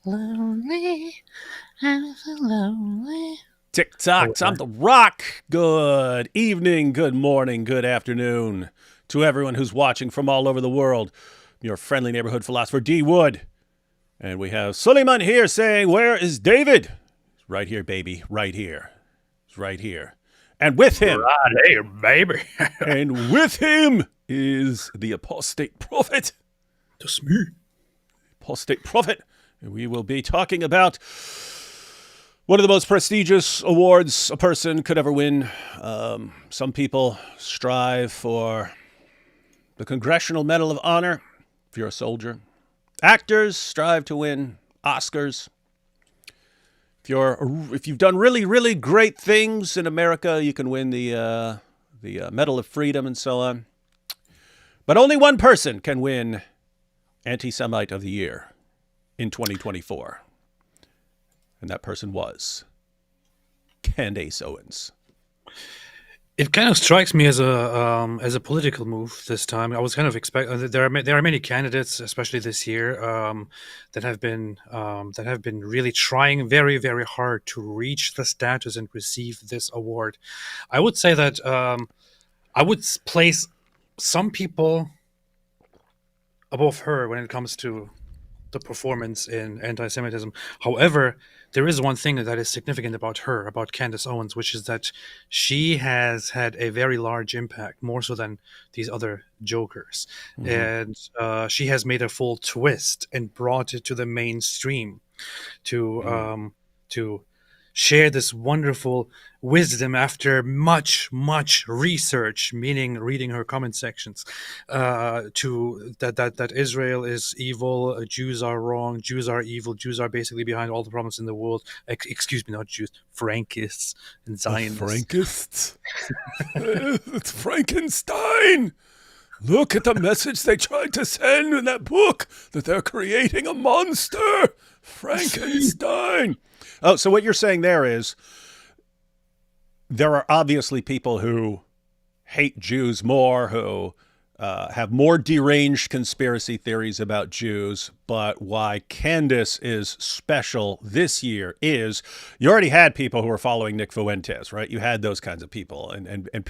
Lonely, I'm so lonely. TikToks, I'm The Rock. Good evening, good morning, good afternoon to everyone who's watching from all over the world. Your friendly neighborhood philosopher, D. Wood. And we have Suleiman here saying, "Where is David?" He's right here, baby, right here. He's right here. And with him, Right here, baby. is the apostate prophet. That's me. Apostate prophet. And we will be talking about one of the most prestigious awards a person could ever win. Some people strive for the Congressional Medal of Honor, if you're a soldier. Actors strive to win Oscars. If you've done really, really great things in America, you can win the Medal of Freedom and so on. But only one person can win Antisemite of the Year in 2024. And that person was Candace Owens. It kind of strikes me as a political move this time. I was kind of expecting there are many candidates, especially this year, that have been really trying very, very hard to reach the status and receive this award. I would say that I would place some people above her when it comes to the performance in anti-Semitism. However, there is one thing that is significant about her, about Candace Owens, which is that she has had a very large impact, more so than these other jokers. And she has made a full twist and brought it to the mainstream to share this wonderful wisdom after much research, meaning reading her comment sections, to that Israel is evil, Jews are wrong, Jews are evil, Jews are basically behind all the problems in the world. Excuse me, not Jews, Frankists and Zionists. Frankists? It's Frankenstein! Look at the message they tried to send in that book, that they're creating a monster! Frankenstein! Oh, so what you're saying there is there are obviously people who hate Jews more, who have more deranged conspiracy theories about Jews, but why Candace is special this year is you already had people who were following Nick Fuentes, right? You had those kinds of people,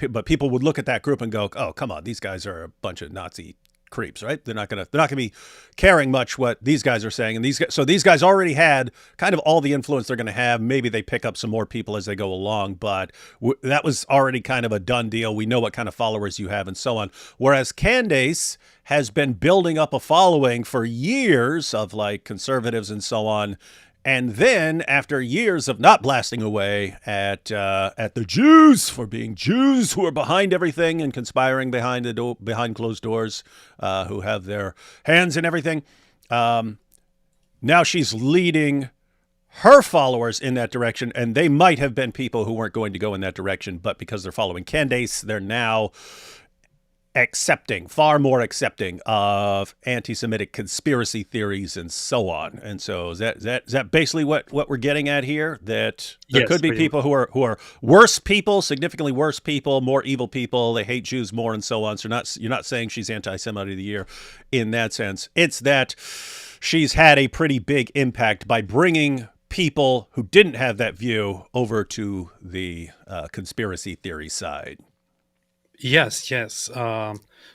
but people would look at that group and go, "Oh, come on, these guys are a bunch of Nazi creeps, right? They're not gonna be caring much what these guys are saying." And these guys already had kind of all the influence they're going to have. Maybe they pick up some more people as they go along, but that was already kind of a done deal. We know what kind of followers you have and so on. Whereas Candace has been building up a following for years of like conservatives and so on. And then, after years of not blasting away at the Jews for being Jews who are behind everything and conspiring behind closed doors, who have their hands in everything, now she's leading her followers in that direction. And they might have been people who weren't going to go in that direction, but because they're following Candace, they're now far more accepting of anti-Semitic conspiracy theories and so on. And so is that basically what we're getting at here? That there could be people who are worse people, significantly worse people, more evil people. They hate Jews more and so on. So you're not saying she's anti-Semite of the year in that sense. It's that she's had a pretty big impact by bringing people who didn't have that view over to the conspiracy theory side. Yes.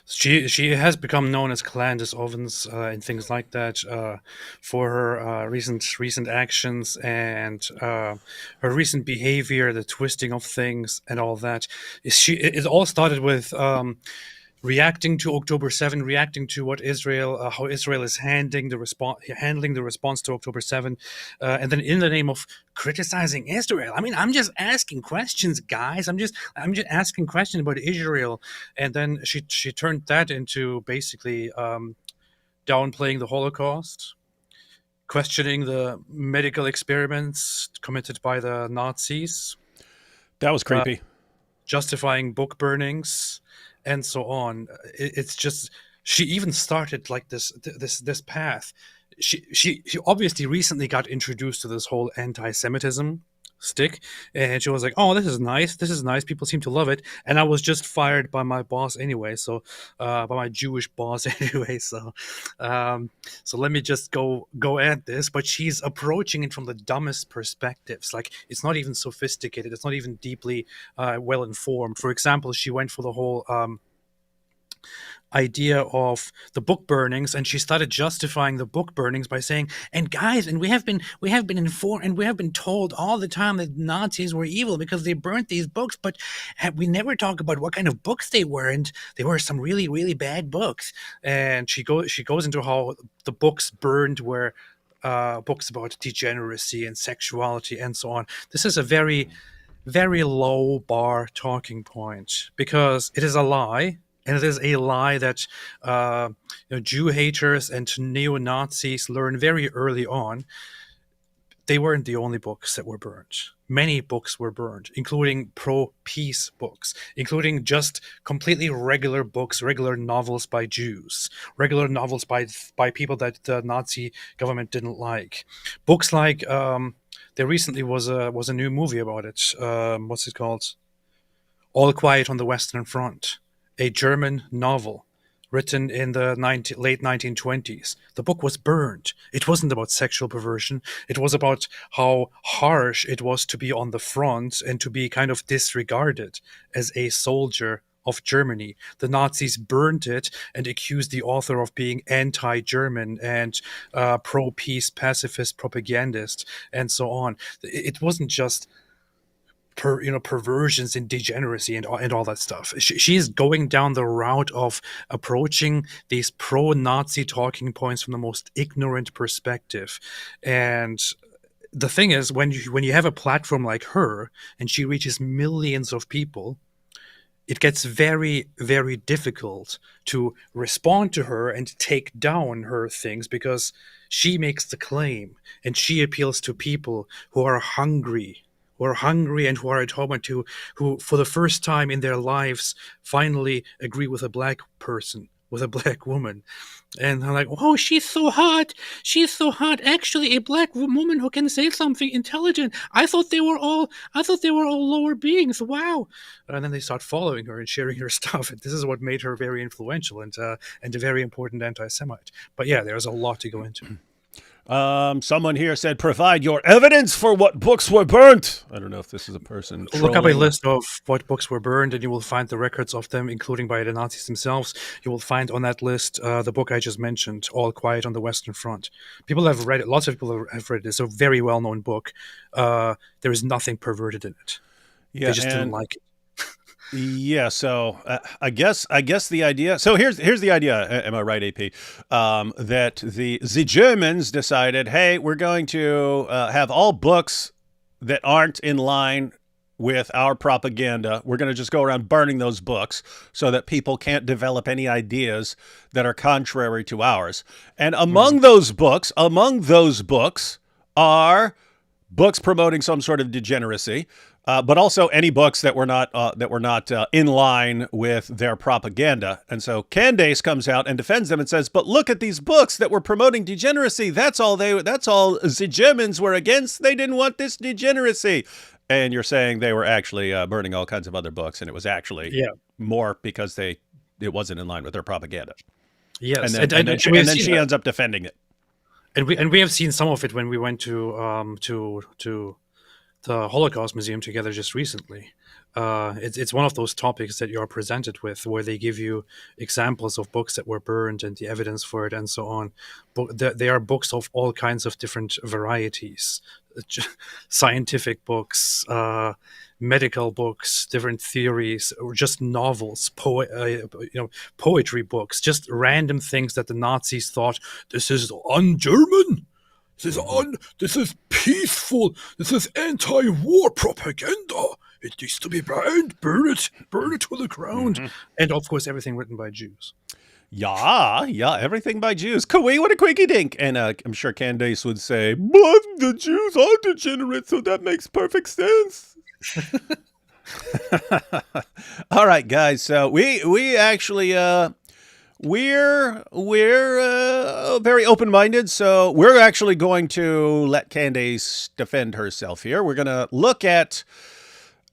She has become known as Candace Owens and things like that for her recent actions and her recent behavior, the twisting of things and all that. It all started with reacting to October 7, reacting to what how Israel is handling the response to October 7, and then in the name of criticizing Israel. I mean, I'm just asking questions, guys. I'm just asking questions about Israel, and then she turned that into basically downplaying the Holocaust, questioning the medical experiments committed by the Nazis. That was creepy. Justifying book burnings and so on. It's just, she even started like this path. She obviously recently got introduced to this whole anti-Semitism stick, and she was like, "Oh, this is nice. This is nice. People seem to love it." And I was just fired by my boss anyway, so by my Jewish boss anyway. Um, so let me just go at this. But she's approaching it from the dumbest perspectives. Like it's not even sophisticated. It's not even deeply well informed. For example, she went for the whole idea of the book burnings, and she started justifying the book burnings by saying, and guys, and we have been informed, and we have been told all the time that Nazis were evil because they burnt these books, but we never talk about what kind of books they were, and they were some really, really bad books. And she goes into how the books burned were books about degeneracy and sexuality and so on. This is a very, very low bar talking point because it is a lie. And it is a lie that Jew haters and neo-Nazis learn very early on. They weren't the only books that were burned. Many books were burned, including pro-peace books, including just completely regular books, regular novels by Jews, regular novels by people that the Nazi government didn't like. Books like there recently was a new movie about it. What's it called? All Quiet on the Western Front, a German novel written in the late 1920s. The book was burned. It wasn't about sexual perversion. It was about how harsh it was to be on the front and to be kind of disregarded as a soldier of Germany. The Nazis burned it and accused the author of being anti-German and pro-peace pacifist propagandist and so on. It wasn't just perversions and degeneracy and all that stuff. She's going down the route of approaching these pro-Nazi talking points from the most ignorant perspective. And the thing is, when you have a platform like her and she reaches millions of people, it gets very, very difficult to respond to her and take down her things because she makes the claim and she appeals to people who are hungry and who are at home and who for the first time in their lives finally agree with a black person, with a black woman. And I'm like, oh, she's so hot. She's so hot. Actually, a black woman who can say something intelligent. I thought they were all lower beings. Wow. And then they start following her and sharing her stuff. And this is what made her very influential and a very important anti-Semite. But yeah, there's a lot to go into. Someone here said, provide your evidence for what books were burnt. I don't know if this is a person Look up a trolling. list of what books were burned, and you will find the records of them, including by the Nazis themselves. You will find on that list the book I just mentioned, All Quiet on the Western Front. People have read it. Lots of people have read it. It's a very well-known book. There is nothing perverted in it. Yeah, They just didn't like it. Yeah, so I guess the idea. So here's the idea. Am I right, AP? That the Germans decided, hey, we're going to have all books that aren't in line with our propaganda. We're going to just go around burning those books so that people can't develop any ideas that are contrary to ours. And among those books are books promoting some sort of degeneracy. But also any books that were not in line with their propaganda. And so Candace comes out and defends them and says, "But look at these books that were promoting degeneracy. That's all the Germans were against. They didn't want this degeneracy." And you're saying they were actually burning all kinds of other books, and it was actually more because it wasn't in line with their propaganda. Yes, and then she ends up defending it. And we have seen some of it when we went to the Holocaust Museum together just recently. It's one of those topics that you are presented with where they give you examples of books that were burned and the evidence for it and so on. They are books of all kinds of different varieties, scientific books, medical books, different theories, or just novels, poetry books, just random things that the Nazis thought, this is un-German. This is peaceful. This is anti-war propaganda. It needs to be banned. Burn it to the ground. And of course, everything written by Jews. Yeah, everything by Jews. Kawee, what a quickie dink. And I'm sure Candace would say, but the Jews are degenerate, so that makes perfect sense. All right, guys. So we actually We're very open-minded, so we're actually going to let Candace defend herself here. We're going to look at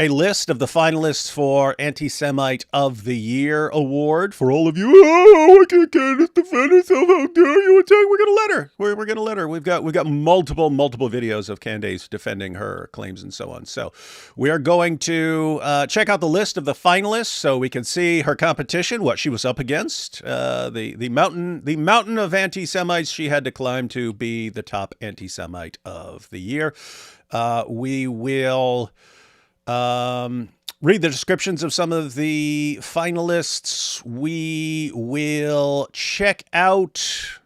a list of the finalists for Antisemite of the Year award for all of you. Oh, why can't Candace defend herself? How dare you attack? We're going to let her. We're going to let her. We've got multiple videos of Candace defending her claims and so on. So we are going to check out the list of the finalists so we can see her competition, what she was up against, the mountain of anti-Semites she had to climb to be the top anti-Semite of the year. We will read the descriptions of some of the finalists. We will check out.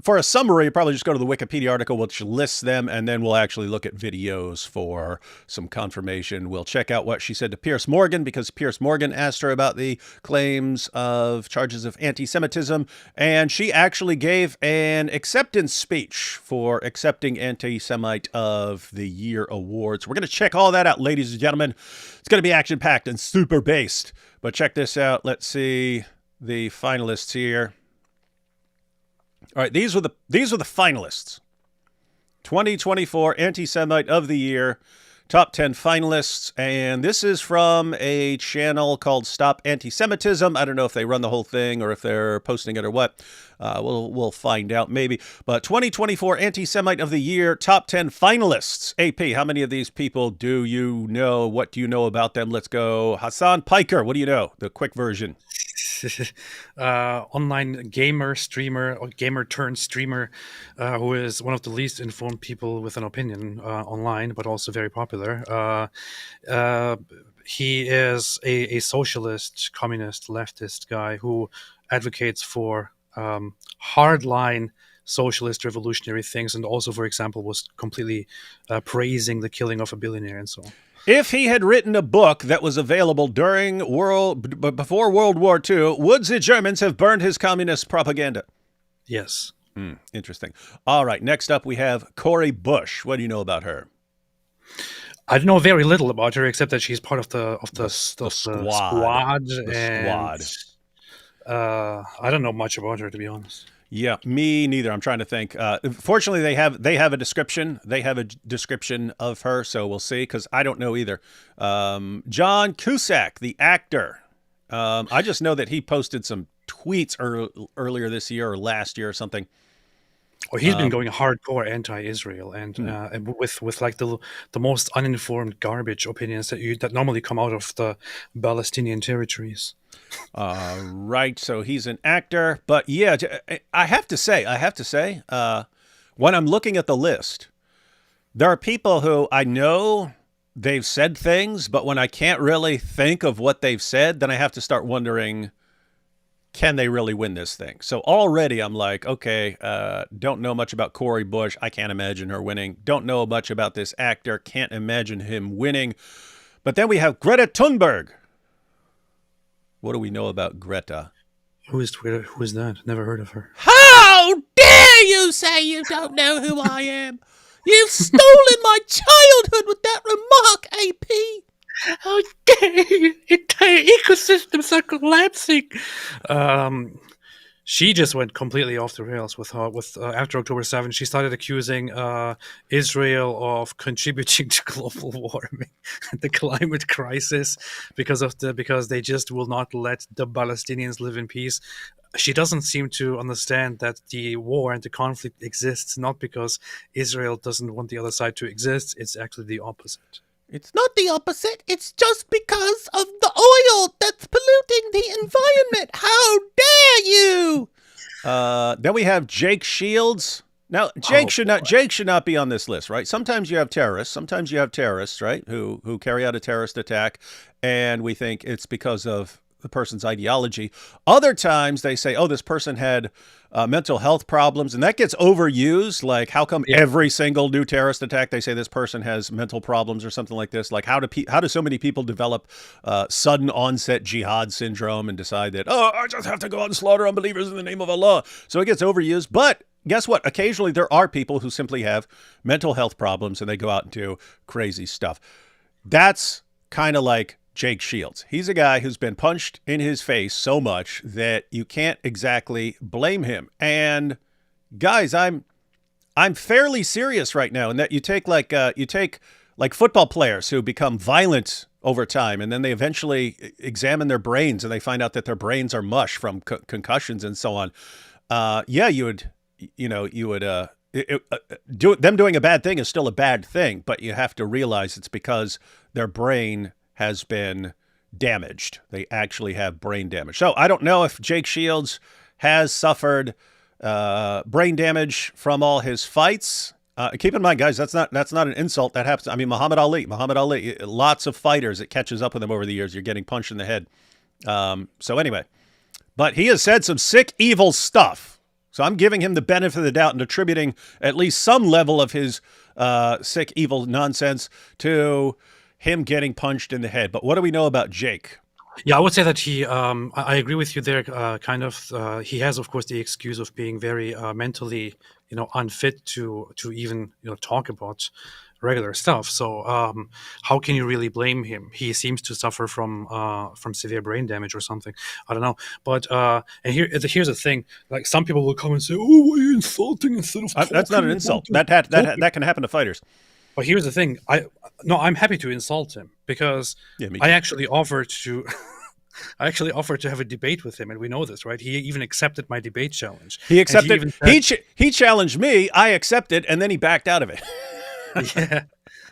For a summary, probably just go to the Wikipedia article, which lists them, and then we'll actually look at videos for some confirmation. We'll check out what she said to Piers Morgan, because Piers Morgan asked her about the claims of charges of anti-Semitism, and she actually gave an acceptance speech for accepting Anti-Semite of the Year awards. We're going to check all that out, ladies and gentlemen. It's going to be action-packed and super based, but check this out. Let's see the finalists here. All right, these were the finalists. 2024 Anti-Semite of the Year, top 10 finalists, and this is from a channel called Stop Antisemitism. I don't know if they run the whole thing or if they're posting it or what. We'll find out maybe. But 2024 Anti-Semite of the Year, top 10 finalists. AP, how many of these people do you know? What do you know about them? Let's go. Hassan Piker, what do you know? The quick version. Online gamer, streamer, or gamer turned streamer, who is one of the least informed people with an opinion online, but also very popular. He is a socialist, communist, leftist guy who advocates for hardline socialist revolutionary things, and also, for example, was completely praising the killing of a billionaire and so on. If he had written a book that was available before World War II, would the Germans have burned his communist propaganda? Yes. Interesting. All right. Next up, we have Cori Bush. What do you know about her? I know very little about her, except that she's part of the squad. I don't know much about her, to be honest. Yeah, me neither. I'm trying to think. Fortunately, they have a description. They have a description of her, so we'll see, because I don't know either. John Cusack, the actor. I just know that he posted some tweets earlier this year or last year or something. Well, he's been going hardcore anti-Israel and with like the most uninformed garbage opinions that normally come out of the Palestinian territories. Right. So he's an actor, but yeah, I have to say, when I'm looking at the list, there are people who I know they've said things, but when I can't really think of what they've said, then I have to start wondering, can they really win this thing? So already I'm like, okay, don't know much about Cori Bush. I can't imagine her winning. Don't know much about this actor. Can't imagine him winning. But then we have Greta Thunberg. What do we know about Greta? Who is that? Never heard of her. How dare you say you don't know who I am? You've stolen my childhood with that remark, AP. How dare you? Entire ecosystems are collapsing. She just went completely off the rails with after October 7th. She started accusing Israel of contributing to global warming and the climate crisis because they just will not let the Palestinians live in peace. She doesn't seem to understand that the war and the conflict exists not because Israel doesn't want the other side to exist. It's actually the opposite. It's not the opposite. It's just because of the oil that's polluting the environment. How dare you? Then we have Jake Shields. Now, Jake should not be on this list, right? Sometimes you have terrorists. Right, who carry out a terrorist attack, and we think it's because of the person's ideology. Other times they say, oh, this person had mental health problems, and that gets overused. Like, how come every single new terrorist attack they say this person has mental problems or something like this? Like, how do so many people develop sudden onset jihad syndrome and decide that, oh, I just have to go out and slaughter unbelievers in the name of Allah? So it gets overused. But guess what? Occasionally there are people who simply have mental health problems and they go out and do crazy stuff. That's kind of like Jake Shields. He's a guy who's been punched in his face so much that you can't exactly blame him. And guys, I'm fairly serious right now in that you take like football players who become violent over time, and then they eventually examine their brains and they find out that their brains are mush from concussions and so on. Yeah, you would them doing a bad thing is still a bad thing, but you have to realize it's because their brain has been damaged. They actually have brain damage. So I don't know if Jake Shields has suffered brain damage from all his fights. Keep in mind, guys, that's not an insult. That happens. I mean, Muhammad Ali, lots of fighters, it catches up with them over the years. You're getting punched in the head. So anyway, but he has said some sick, evil stuff. So I'm giving him the benefit of the doubt and attributing at least some level of his sick, evil nonsense to him getting punched in the head. But what do we know about Jake? Yeah, I would say that I agree with you there. He has, of course, the excuse of being very mentally, unfit to even, talk about regular stuff. So how can you really blame him? He seems to suffer from severe brain damage or something. I don't know. But and here's the thing: like some people will come and say, "Oh, why are you insulting instead of talking?" That's not an insult. That can happen to fighters. But here's the thing: I'm happy to insult him because I actually offered to. I actually offered to have a debate with him, and we know this, right? He even accepted my debate challenge. He accepted. He challenged me. I accepted, and then he backed out of it.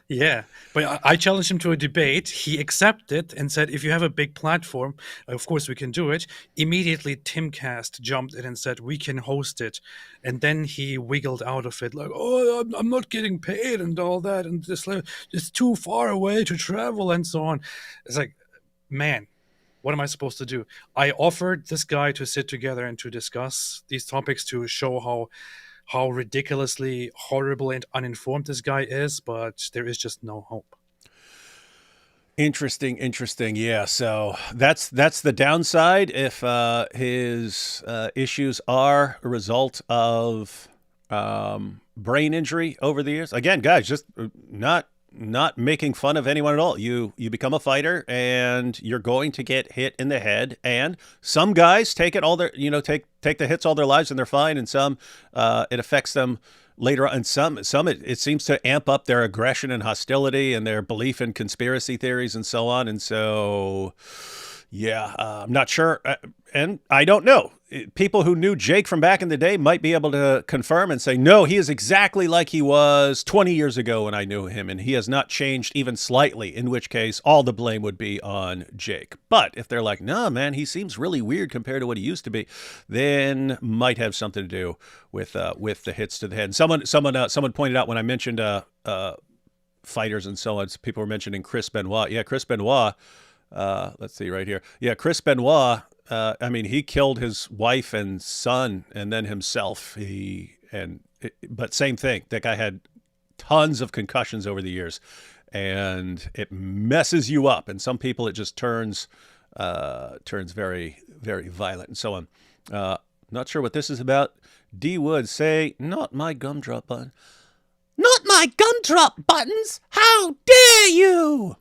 Yeah. But I challenged him to a debate. He accepted and said, if you have a big platform, of course we can do it. Immediately, Timcast jumped in and said, we can host it. And then he wiggled out of it like, oh, I'm not getting paid and all that. And it's too far away to travel and so on. It's like, man, what am I supposed to do? I offered this guy to sit together and to discuss these topics to show how ridiculously horrible and uninformed this guy is, but there is just no hope. Interesting. Yeah. So that's the downside. If his issues are a result of brain injury over the years, again, guys, just not making fun of anyone at all. You become a fighter and you're going to get hit in the head, and some guys take it all their take the hits all their lives and they're fine, and some it affects them later on, and some it seems to amp up their aggression and hostility and their belief in conspiracy theories and so on. And so I'm not sure, and I don't know. People who knew Jake from back in the day might be able to confirm and say, no, he is exactly like he was 20 years ago when I knew him, and he has not changed even slightly, in which case all the blame would be on Jake. But if they're like, no, man, he seems really weird compared to what he used to be, then might have something to do with the hits to the head. And someone pointed out when I mentioned fighters and so on, people were mentioning Chris Benoit. Yeah, Chris Benoit. Let's see right here. Yeah, Chris Benoit. I mean, he killed his wife and son and then himself. But same thing. That guy had tons of concussions over the years, and it messes you up. And some people, it just turns very, very violent and so on. Not sure what this is about. D Wood say, not my gumdrop button. Not my gumdrop buttons. How dare you?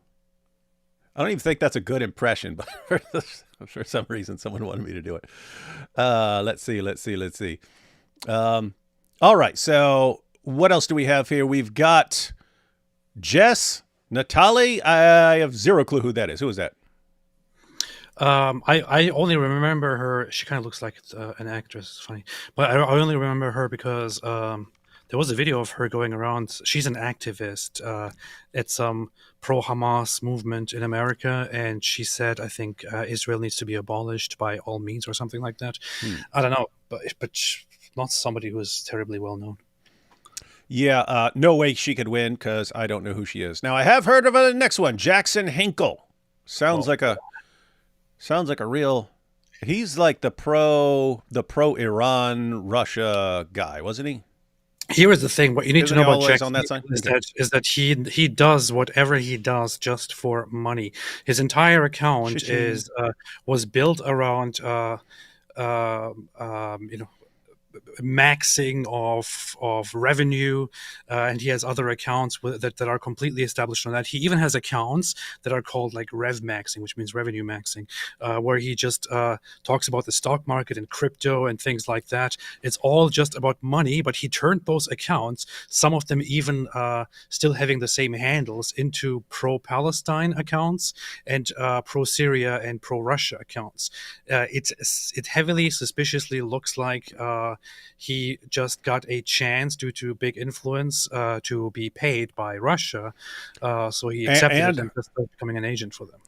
I don't even think that's a good impression, but for some reason, someone wanted me to do it. Let's see. All right. So what else do we have here? We've got Jess Natali. I have zero clue who that is. Who is that? I only remember her. She kind of looks like an actress. It's funny, but I only remember her because there was a video of her going around. She's an activist at some pro-Hamas movement in America, and she said, I think Israel needs to be abolished by all means or something like that. I don't know, but not somebody who is terribly well known. Yeah, no way she could win because I don't know who she is. Now, I have heard of the next one, Jackson Hinkle. Sounds like a real. He's like the pro Iran Russia guy, wasn't he? Here is the thing: what you need to know about Jack on that side is that he does whatever he does just for money. His entire account was built around maxing of revenue, and he has other accounts that are completely established on that. He even has accounts that are called like rev maxing, which means revenue maxing, where he just talks about the stock market and crypto and things like that. It's all just about money, but he turned those accounts, some of them even still having the same handles, into pro-Palestine accounts and pro-Syria and pro-Russia accounts. It heavily suspiciously looks like he just got a chance due to big influence to be paid by Russia, so he accepted it And and just started becoming an agent for them.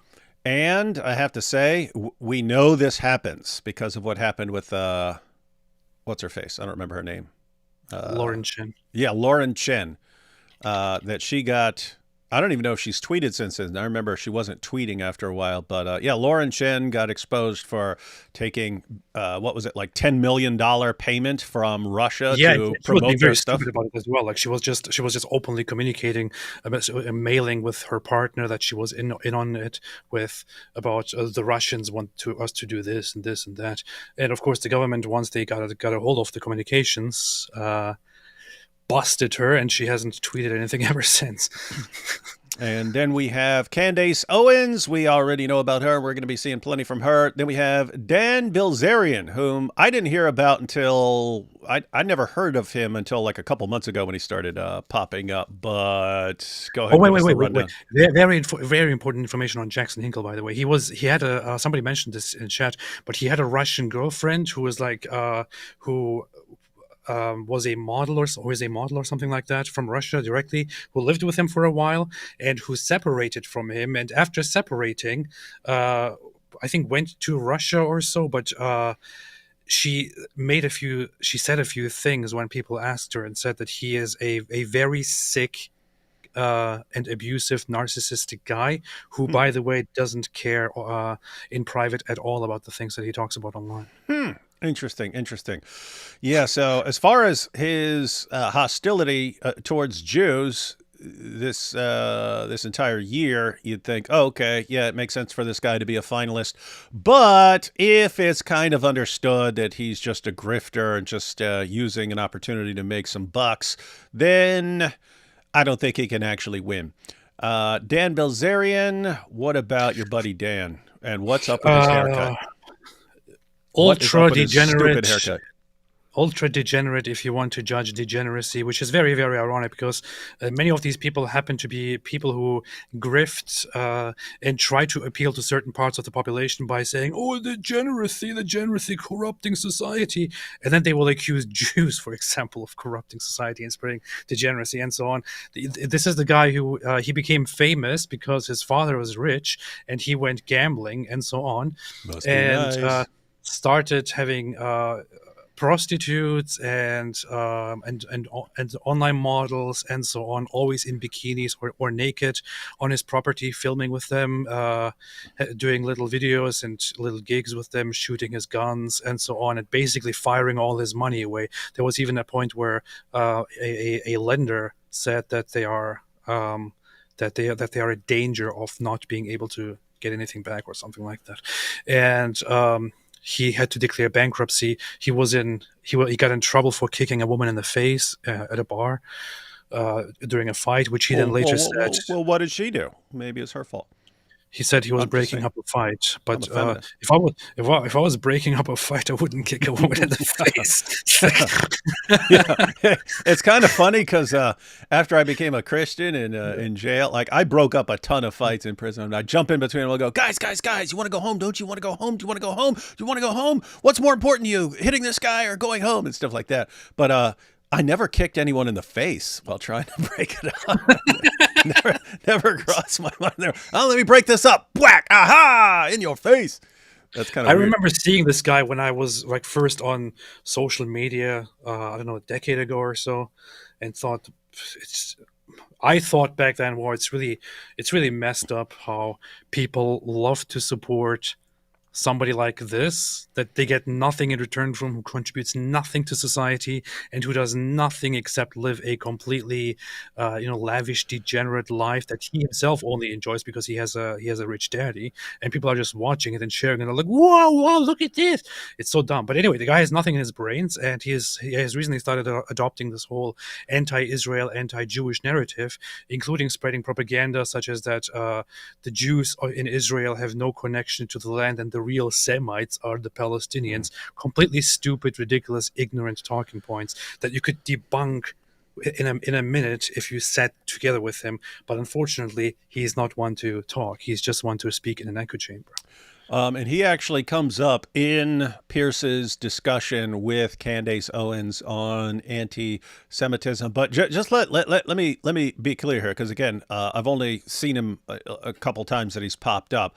and I have to say, we know this happens because of what happened with what's her face? I don't remember her name. Lauren Chin. Yeah, Lauren Chen. That she got. I don't even know if she's tweeted since then. I remember she wasn't tweeting after a while, but yeah, Lauren Chen got exposed for taking what was it, like $10 million payment from Russia Yeah, to she was being promote their very stuff. stupid about it as well. Like she was just openly communicating about mailing with her partner that she was in on it with about the Russians want to us to do this and this and that, and of course the government, once they got a hold of the communications, busted her, and she hasn't tweeted anything ever since. And then we have Candace Owens. We already know about her. We're going to be seeing plenty from her. Then we have Dan Bilzerian, whom I didn't hear about until I never heard of him until like a couple months ago when he started popping up. But go ahead Oh and wait, give wait, us the wait, wait, wait! rundown. Very important information on Jackson Hinkle, by the way. He had a somebody mentioned this in chat, but he had a Russian girlfriend who was like who was a model or is a model or something like that from Russia directly, who lived with him for a while and who separated from him. And after separating, I think went to Russia or so, but she said a few things when people asked her, and said that he is a very sick and abusive, narcissistic guy who, Hmm. by the way, doesn't care in private at all about the things that he talks about online. Hmm. Interesting. Interesting. Yeah. So as far as his hostility towards Jews, this entire year, you'd think, oh, okay, yeah, it makes sense for this guy to be a finalist. But if it's kind of understood that he's just a grifter and just using an opportunity to make some bucks, then I don't think he can actually win. Dan Bilzerian, what about your buddy Dan? And what's up with his haircut? Uh, What is up ultra with his stupid degenerate haircut? ultra degenerate, if you want to judge degeneracy, which is very, very ironic because many of these people happen to be people who grift and try to appeal to certain parts of the population by saying, oh, the degeneracy corrupting society. And then they will accuse Jews, for example, of corrupting society and spreading degeneracy and so on. This is the guy who he became famous because his father was rich and he went gambling and so on, Must be and nice. started having prostitutes and online models and so on, always in bikinis or naked on his property, filming with them, doing little videos and little gigs with them, shooting his guns and so on, and basically firing all his money away. There was even a point where a lender said that they are that they are a danger of not being able to get anything back or something like that, and he had to declare bankruptcy. He got in trouble for kicking a woman in the face at a bar during a fight, which he then later said Well, what did she do? Maybe it's her fault. he said he was I'm just breaking saying. up a fight. I'm a But feminist. if I was breaking up a fight, I wouldn't kick a woman in the face. Yeah, it's kind of funny because after I became a Christian in jail, like I broke up a ton of fights in prison. I jump in between them. I'll go, guys, you want to go home? Don't you want to go home? Do you want to go home? Do you want to go home? What's more important to you, hitting this guy or going home and stuff like that? But I never kicked anyone in the face while trying to break it up. Never crossed my mind there. Oh, let me break this up. Whack! Aha! In your face. That's kind I of weird. remember seeing this guy when I was like first on social media, I don't know, a decade ago or so, and thought it's. I thought back then, well, it's really messed up how people love to support somebody like this, that they get nothing in return from, who contributes nothing to society, and who does nothing except live a completely, lavish, degenerate life that he himself only enjoys because he has a rich daddy, and people are just watching it and sharing it, and they're like, whoa, whoa, look at this. It's so dumb. But anyway, the guy has nothing in his brains, and he has recently started adopting this whole anti-Israel, anti-Jewish narrative, including spreading propaganda such as that the Jews in Israel have no connection to the land, and the real Semites are the Palestinians. Completely stupid, ridiculous, ignorant talking points that you could debunk in a minute if you sat together with him. But unfortunately, he's not one to talk. He's just one to speak in an echo chamber. And he actually comes up in Pierce's discussion with Candace Owens on anti-Semitism. But just let me be clear here, because again, I've only seen him a couple times that he's popped up.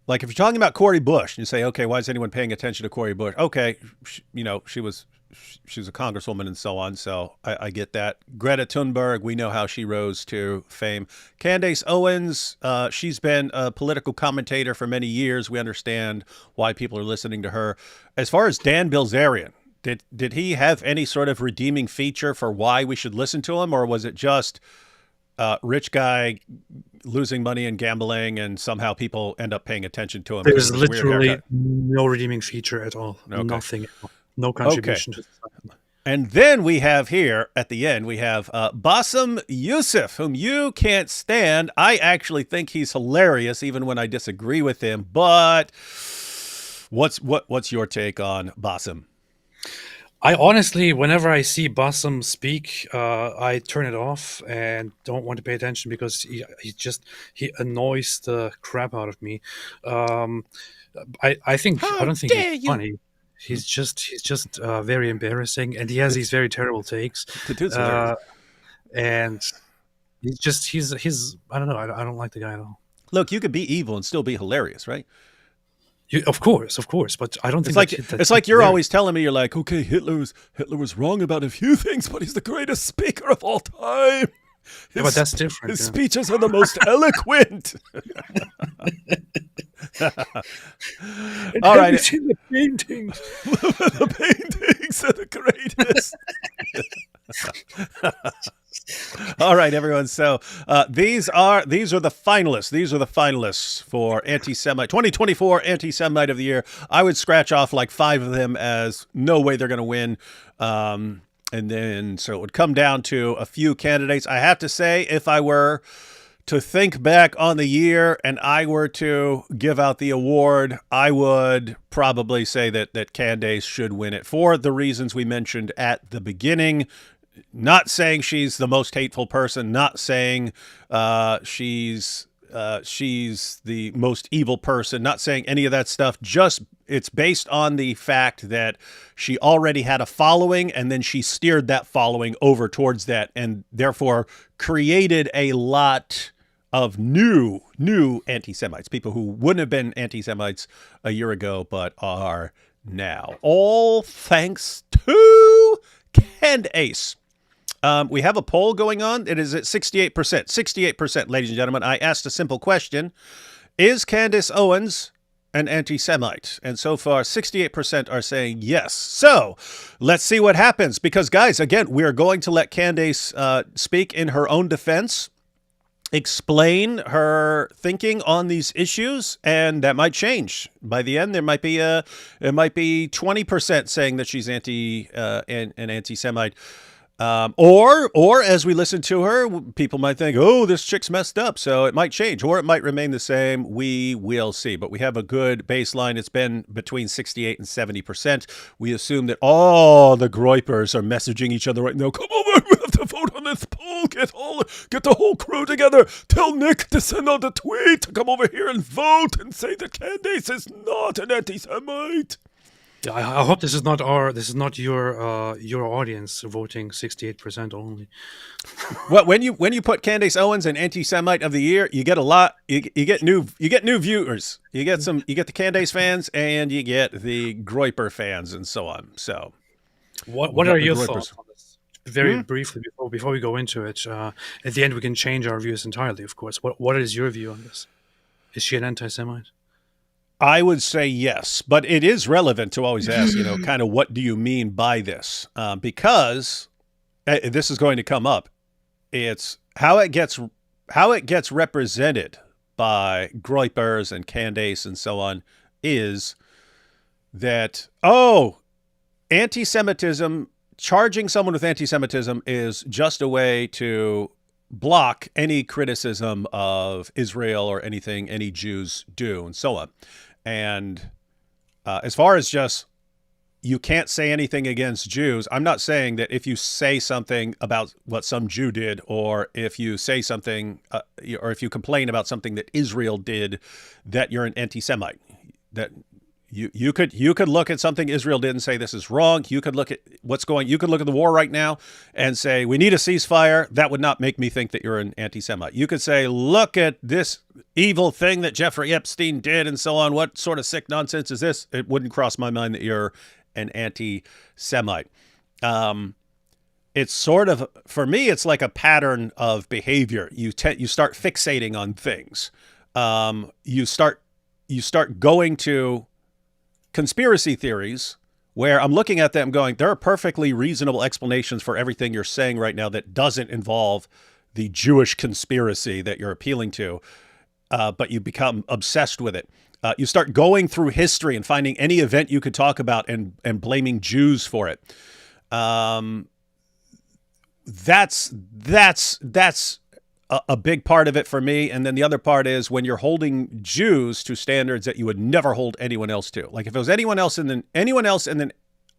Like if you're talking about Cori Bush, you say, okay, why is anyone paying attention to Cori Bush? Okay, she was a congresswoman and so on, so I get that. Greta Thunberg, we know how she rose to fame. Candace Owens, she's been a political commentator for many years. We understand why people are listening to her. As far as Dan Bilzerian, did he have any sort of redeeming feature for why we should listen to him, or was it just rich guy losing money and gambling, and somehow people end up paying attention to him? There's literally no redeeming feature at all. Okay. Nothing at all. No contribution to society. And then we have here at the end, we have Bassem Youssef, whom you can't stand. I actually think he's hilarious, even when I disagree with him. But what's your take on Bassem? I honestly, whenever I see Bassem speak, I turn it off and don't want to pay attention, because he annoys the crap out of me. I don't think he's funny. He's just very embarrassing, and he has these very terrible takes. And he's I don't know. I don't like the guy at all. Look, you could be evil and still be hilarious, right? Of course, but I don't think it's like you're always telling me, you're like, okay, Hitler was wrong about a few things, but he's the greatest speaker of all time. But that's different. His speeches are the most eloquent. All right. Have you seen the paintings? The paintings are the greatest. All right, everyone. So these are the finalists. These are the finalists for 2024 Anti-Semite of the Year. I would scratch off like 5 of them as no way they're going to win. And then, so it would come down to a few candidates. I have to say, if I were to think back on the year and I were to give out the award, I would probably say that Candace should win it for the reasons we mentioned at the beginning. Not saying she's the most hateful person, not saying she's the most evil person, not saying any of that stuff. Just it's based on the fact that she already had a following, and then she steered that following over towards that, and therefore created a lot of new anti-Semites, people who wouldn't have been anti-Semites a year ago but are now. All thanks to Candace. We have a poll going on. It is at 68%. 68%, ladies and gentlemen. I asked a simple question. Is Candace Owens an anti-Semite? And so far, 68% are saying yes. So let's see what happens. Because, guys, again, we're going to let Candace speak in her own defense, explain her thinking on these issues, and that might change. By the end, it might be 20% saying that she's an anti-Semite. Or as we listen to her, people might think, oh, this chick's messed up. So it might change, or it might remain the same. We will see. But we have a good baseline. It's been between 68 and 70%. We assume that all the groypers are messaging each other right now. Come over, we have to vote on this poll. Get the whole crew together. Tell Nick to send out a tweet to come over here and vote and say that Candace is not an anti-Semite. Yeah, I hope this is not your audience voting 68% only. Well, when you put Candace Owens an anti-Semite of the year, you get a lot. You get new viewers. You get the Candace fans, and you get the Groyper fans, and so on. So, what are your thoughts on this? Very briefly before we go into it. At the end, we can change our views entirely. Of course. What is your view on this? Is she an anti-Semite? I would say yes, but it is relevant to always ask, kind of what do you mean by this? Because this is going to come up. It's how it gets represented by grifters and Candace and so on is that, anti-Semitism, charging someone with anti-Semitism is just a way to block any criticism of Israel or anything any Jews do and so on. And as far as just you can't say anything against Jews, I'm not saying that if you say something about what some Jew did, or if you say something, or if you complain about something that Israel did, that you're an anti-Semite. That you could look at something Israel did and say this is wrong. You could look at you could look at the war right now and say we need a ceasefire. That would not make me think that you're an anti-Semite. You could say, look at this evil thing that Jeffrey Epstein did and so on. What sort of sick nonsense is this? It wouldn't cross my mind that you're an anti-Semite. It's sort of, for me, it's like a pattern of behavior. You start fixating on things. You start going to conspiracy theories where I'm looking at them going, there are perfectly reasonable explanations for everything you're saying right now that doesn't involve the Jewish conspiracy that you're appealing to, but you become obsessed with it. You start going through history and finding any event you could talk about and blaming Jews for it. That's a big part of it for me. And then the other part is when you're holding Jews to standards that you would never hold anyone else to. Like if it was anyone else on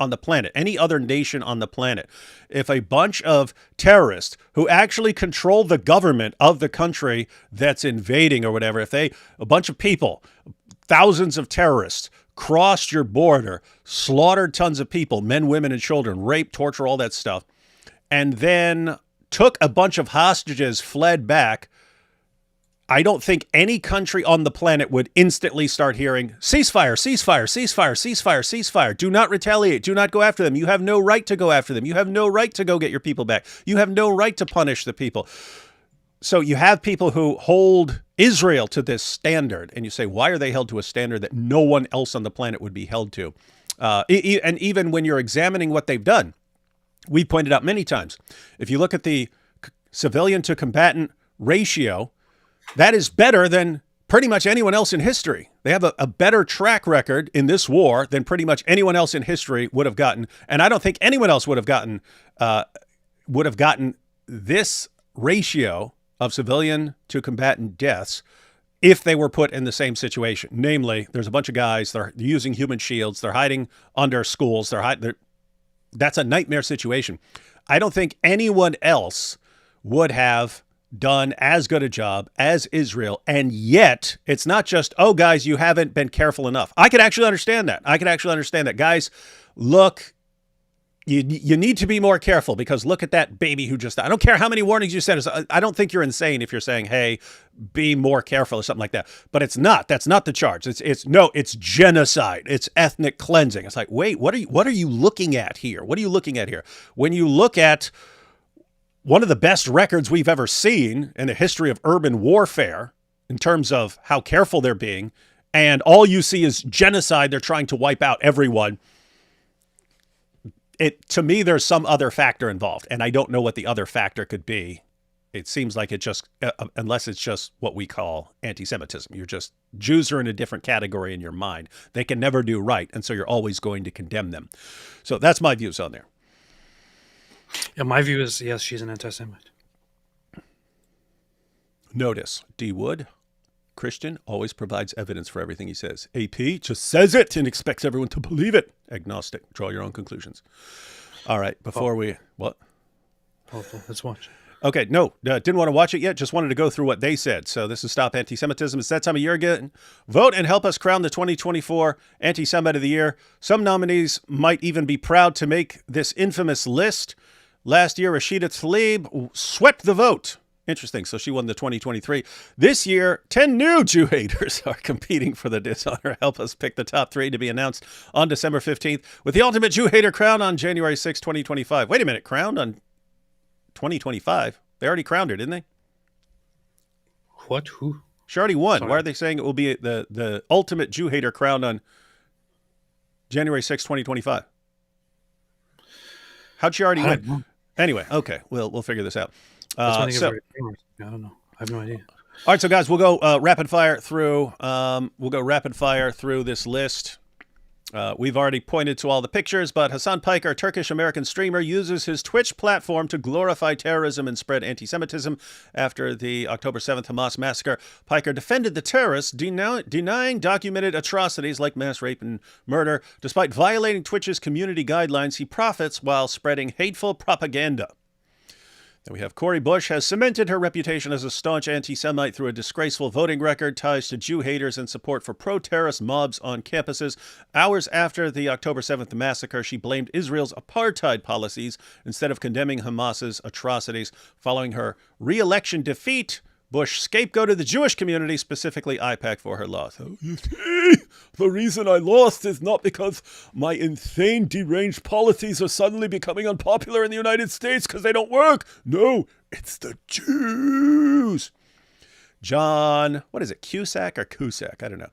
the planet, any other nation on the planet, if a bunch of terrorists who actually control the government of the country that's invading or whatever, a bunch of people, thousands of terrorists crossed your border, slaughtered tons of people, men, women, and children, rape, torture, all that stuff, and then took a bunch of hostages, fled back, I don't think any country on the planet would instantly start hearing, ceasefire, ceasefire, ceasefire, ceasefire, ceasefire. Do not retaliate. Do not go after them. You have no right to go after them. You have no right to go get your people back. You have no right to punish the people. So you have people who hold Israel to this standard, and you say, why are they held to a standard that no one else on the planet would be held to? And even when you're examining what they've done, we pointed out many times, if you look at the civilian to combatant ratio, that is better than pretty much anyone else in history. They have a better track record in this war than pretty much anyone else in history would have gotten. And I don't think anyone else would have gotten this ratio of civilian to combatant deaths if they were put in the same situation. Namely, there's a bunch of guys, they're using human shields, they're hiding under schools, that's a nightmare situation. I don't think anyone else would have done as good a job as Israel. And yet, it's not just, oh, guys, you haven't been careful enough. I could actually understand that. Guys, look, you need to be more careful because look at that baby who just died. I don't care how many warnings you said. I don't think you're insane if you're saying, hey, be more careful or something like that. But it's not. That's not the charge. It's genocide. It's ethnic cleansing. It's like, wait, what are you looking at here? What are you looking at here? When you look at one of the best records we've ever seen in the history of urban warfare in terms of how careful they're being, and all you see is genocide, they're trying to wipe out everyone. To me, there's some other factor involved, and I don't know what the other factor could be. It seems like it just, unless it's just what we call antisemitism. Jews are in a different category in your mind. They can never do right, and so you're always going to condemn them. So that's my views on there. Yeah, my view is, yes, she's an anti-Semite. Notice, D. Wood, Christian, always provides evidence for everything he says. AP just says it and expects everyone to believe it. Agnostic, draw your own conclusions. All right, what? Let's watch. Okay, no, didn't want to watch it yet. Just wanted to go through what they said. So this is Stop Anti-Semitism. It's that time of year again. Vote and help us crown the 2024 Anti-Semite of the Year. Some nominees might even be proud to make this infamous list. Last year, Rashida Tlaib swept the vote. Interesting. So she won the 2023. This year, 10 new Jew haters are competing for the dishonor. Help us pick the top 3 to be announced on December 15th with the ultimate Jew hater crown on January 6, 2025. Wait a minute. Crowned on 2025? They already crowned her, didn't they? What? Who? She already won. Sorry. Why are they saying it will be the ultimate Jew hater crowned on January 6, 2025? How'd she already I don't win? know. Anyway, okay, we'll figure this out. That's when they get So, very famous. I don't know. I have no idea. all right, so guys, we'll go rapid fire through. This list. We've already pointed to all the pictures, but Hassan Piker, Turkish-American streamer, uses his Twitch platform to glorify terrorism and spread anti-Semitism. After the October 7th Hamas massacre, Piker defended the terrorists, denying documented atrocities like mass rape and murder. Despite violating Twitch's community guidelines, he profits while spreading hateful propaganda. Then we have Cori Bush has cemented her reputation as a staunch anti-Semite through a disgraceful voting record, ties to Jew haters, and support for pro-terrorist mobs on campuses. Hours after the October 7th massacre, she blamed Israel's apartheid policies instead of condemning Hamas's atrocities. Following her re-election defeat, Bush scapegoated the Jewish community, specifically AIPAC, for her loss. Oh, you see, the reason I lost is not because my insane, deranged policies are suddenly becoming unpopular in the United States because they don't work. No, it's the Jews. John, what is it, Cusack or Cusack? I don't know.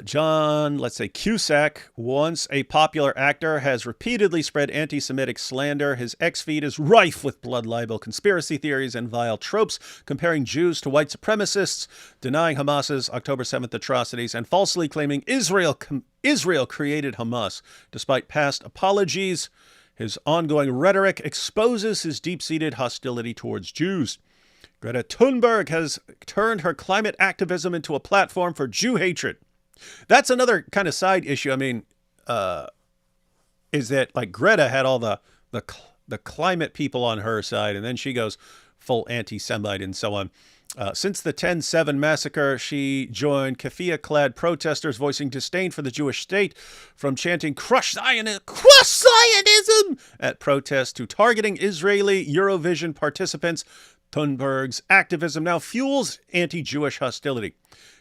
John, let's say Cusack, once a popular actor, has repeatedly spread anti-Semitic slander. His X feed is rife with blood libel, conspiracy theories, and vile tropes, comparing Jews to white supremacists, denying Hamas's October 7th atrocities, and falsely claiming Israel created Hamas. Despite past apologies, his ongoing rhetoric exposes his deep-seated hostility towards Jews. Greta Thunberg has turned her climate activism into a platform for Jew hatred. That's another kind of side issue. I mean, is that like Greta had all the climate people on her side, and then she goes full anti-Semite and so on. Since the 10/7 massacre, she joined keffiyeh-clad protesters voicing disdain for the Jewish state, from chanting Crush Zionism at protests to targeting Israeli Eurovision participants. Thunberg's activism now fuels anti-Jewish hostility.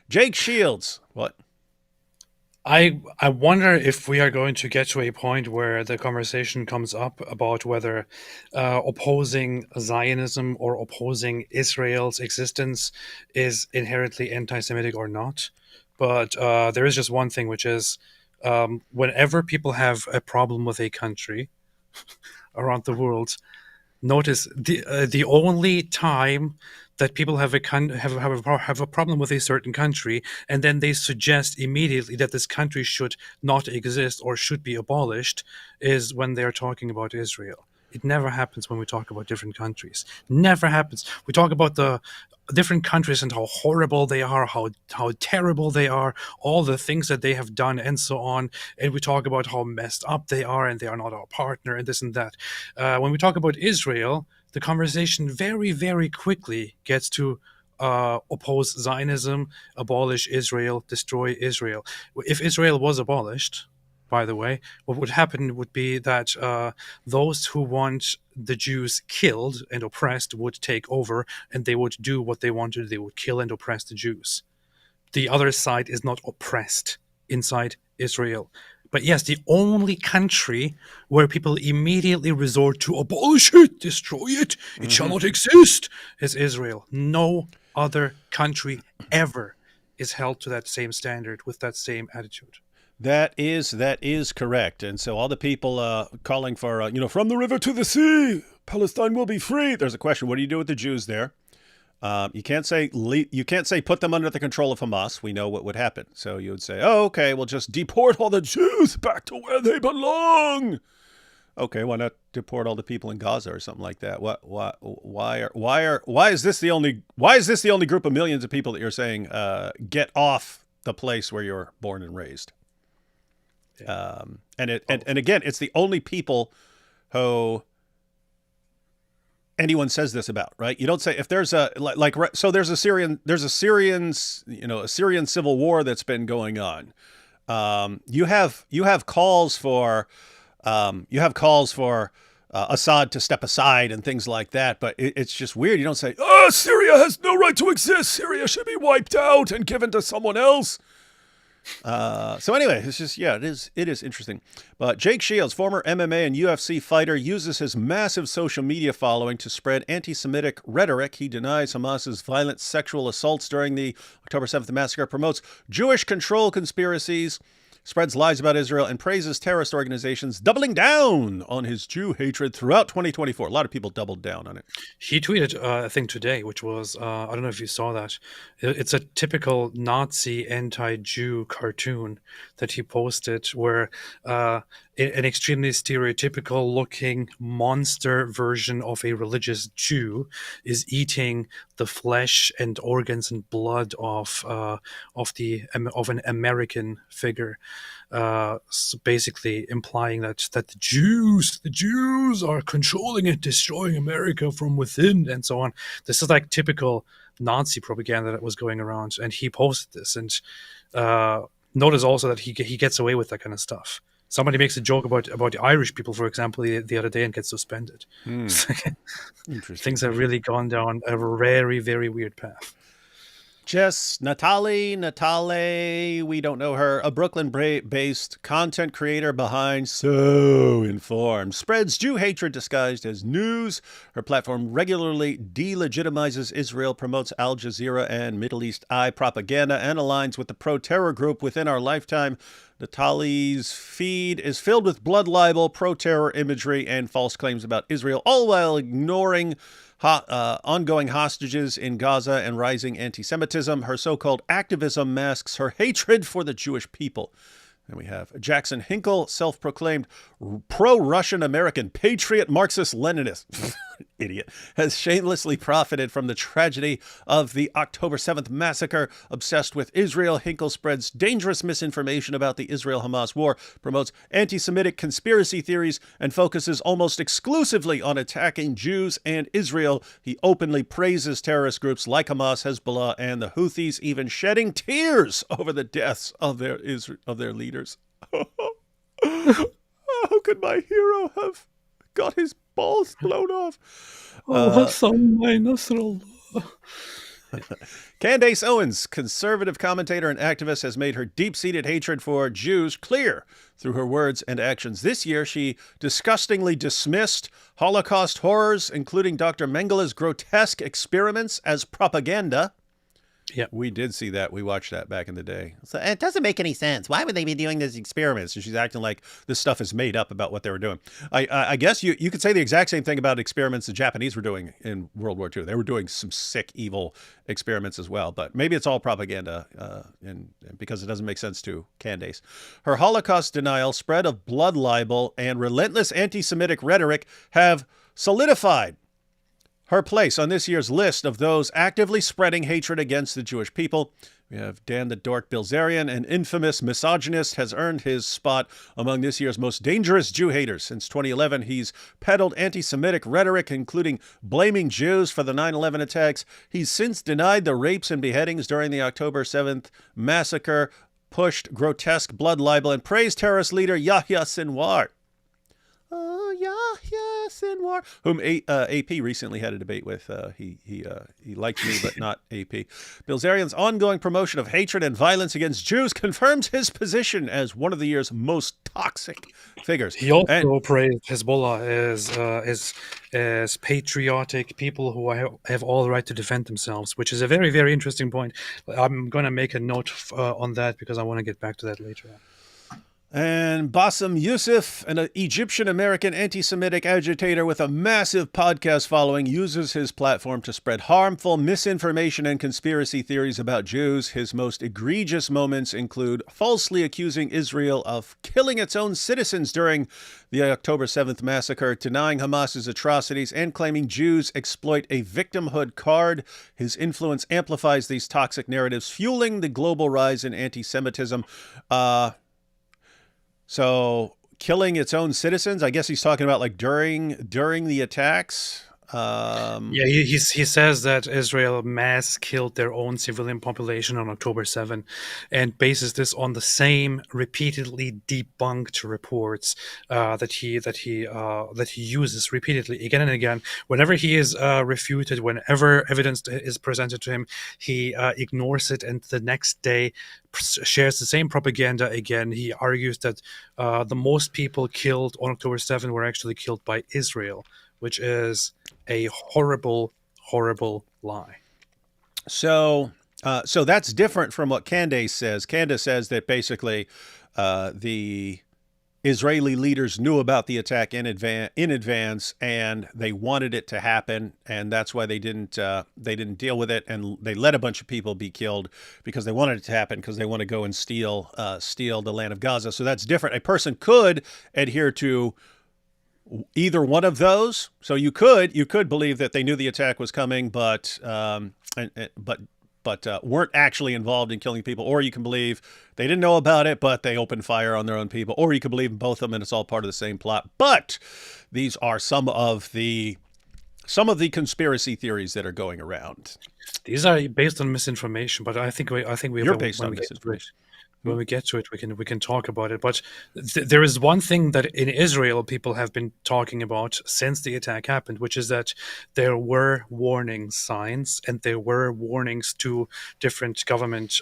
Jake Shields, what? I wonder if we are going to get to a point where the conversation comes up about whether opposing Zionism or opposing Israel's existence is inherently anti-Semitic or not. But there is just one thing, which is whenever people have a problem with a country around the world, notice the only time that people have a problem with a certain country, and then they suggest immediately that this country should not exist or should be abolished, is when they are talking about Israel. It never happens when we talk about different countries. Never happens. We talk about the different countries and how horrible they are, how terrible they are, all the things that they have done, and so on. And we talk about how messed up they are, and they are not our partner, and this and that. When we talk about Israel, the conversation very, very quickly gets to oppose Zionism, abolish Israel, destroy Israel. If Israel was abolished, by the way, what would happen would be that those who want the Jews killed and oppressed would take over, and they would do what they want to do. They would kill and oppress the Jews. The other side is not oppressed inside Israel. But yes, the only country where people immediately resort to abolish it, destroy it, it shall not exist, is Israel. No other country ever is held to that same standard with that same attitude. That is correct. And so all the people calling for, from the river to the sea, Palestine will be free. There's a question. What do you do with the Jews there? You can't say put them under the control of Hamas. We know what would happen. So you would say, oh, okay, we'll just deport all the Jews back to where they belong. Okay, why not deport all the people in Gaza or something like that? Why is this the only group of millions of people that you're saying get off the place where you're born and raised? And again, it's the only people who anyone says this about, right? You don't say if there's a there's a Syrian civil war that's been going on. You have calls for Assad to step aside and things like that, but it's just weird. You don't say, Syria has no right to exist. Syria should be wiped out and given to someone else. So anyway, it's just, yeah, it is interesting. But Jake Shields, former MMA and UFC fighter, uses his massive social media following to spread anti-Semitic rhetoric. He denies Hamas's violent sexual assaults during the October 7th massacre, promotes Jewish control conspiracies, spreads lies about Israel, and praises terrorist organizations, doubling down on his Jew hatred throughout 2024. A lot of people doubled down on it. He tweeted, I think today, which was, I don't know if you saw that. It's a typical Nazi anti-Jew cartoon that he posted where an extremely stereotypical looking monster version of a religious Jew is eating the flesh and organs and blood of an American figure. So basically implying that the Jews are controlling and destroying America from within and so on. This is like typical Nazi propaganda that was going around, and he posted this. And notice also that he gets away with that kind of stuff. Somebody makes a joke about the Irish people, for example, the other day, and gets suspended. Interesting. Things have really gone down a very, very weird path. Jess Natale, we don't know her, a Brooklyn-based content creator behind So Informed, spreads Jew hatred disguised as news. Her platform regularly delegitimizes Israel, promotes Al Jazeera and Middle East Eye propaganda, and aligns with the pro-terror group Within Our Lifetime. Natale's feed is filled with blood libel, pro-terror imagery, and false claims about Israel, all while ignoring ongoing hostages in Gaza and rising anti-Semitism. Her so-called activism masks her hatred for the Jewish people. And we have Jackson Hinkle, self-proclaimed pro-Russian American patriot Marxist Leninist, idiot, has shamelessly profited from the tragedy of the October 7th massacre. Obsessed with Israel, Hinkle spreads dangerous misinformation about the Israel-Hamas war, promotes anti-Semitic conspiracy theories, and focuses almost exclusively on attacking Jews and Israel. He openly praises terrorist groups like Hamas, Hezbollah, and the Houthis, even shedding tears over the deaths of their leaders. How could my hero have got his balls blown off? Candace Owens, conservative commentator and activist, has made her deep-seated hatred for Jews clear through her words and actions. This year, she disgustingly dismissed Holocaust horrors, including Dr. Mengele's grotesque experiments, as propaganda. Yeah, we did see that. We watched that back in the day. So it doesn't make any sense. Why would they be doing these experiments? And she's acting like this stuff is made up about what they were doing. I guess you could say the exact same thing about experiments the Japanese were doing in World War II. They were doing some sick, evil experiments as well. But maybe it's all propaganda and because it doesn't make sense to Candace. Her Holocaust denial, spread of blood libel, and relentless anti-Semitic rhetoric have solidified her place on this year's list of those actively spreading hatred against the Jewish people. We have Dan the Dork Bilzerian, an infamous misogynist, has earned his spot among this year's most dangerous Jew haters. Since 2011, he's peddled anti-Semitic rhetoric, including blaming Jews for the 9/11 attacks. He's since denied the rapes and beheadings during the October 7th massacre, pushed grotesque blood libel, and praised terrorist leader Yahya Sinwar. Oh, Yahya Sinwar, whom AP recently had a debate with. He likes me, but not AP. Bilzerian's ongoing promotion of hatred and violence against Jews confirms his position as one of the year's most toxic figures. He also praised Hezbollah as patriotic people who have all the right to defend themselves, which is a very, very interesting point. I'm going to make a note on that because I want to get back to that later on. And Bassem Youssef, an Egyptian-American anti-Semitic agitator with a massive podcast following, uses his platform to spread harmful misinformation and conspiracy theories about Jews. His most egregious moments include falsely accusing Israel of killing its own citizens during the October 7th massacre, denying Hamas's atrocities, and claiming Jews exploit a victimhood card. His influence amplifies these toxic narratives, fueling the global rise in anti-Semitism. So killing its own citizens, I guess he's talking about like during the attacks. Um, Yeah, he says that Israel mass killed their own civilian population on October 7, and bases this on the same repeatedly debunked reports that he uses repeatedly again and again. Whenever he is refuted, whenever evidence is presented to him, he ignores it, and the next day shares the same propaganda again. He argues that the most people killed on October 7 were actually killed by Israel, which is a horrible, horrible lie. So that's different from what Candace says. Candace says that basically the Israeli leaders knew about the attack in advance, and they wanted it to happen, and that's why they didn't deal with it, and they let a bunch of people be killed because they wanted it to happen because they want to go and steal the land of Gaza. So that's different. A person could adhere to either one of those. So you could believe that they knew the attack was coming, but weren't actually involved in killing people, or you can believe they didn't know about it, but they opened fire on their own people, or you can believe in both of them and it's all part of the same plot. But these are some of the conspiracy theories that are going around. These are based on misinformation, but I think we You're based on misinformation. When we get to it, we can talk about it. But there is one thing that in Israel people have been talking about since the attack happened, which is that there were warning signs and there were warnings to different government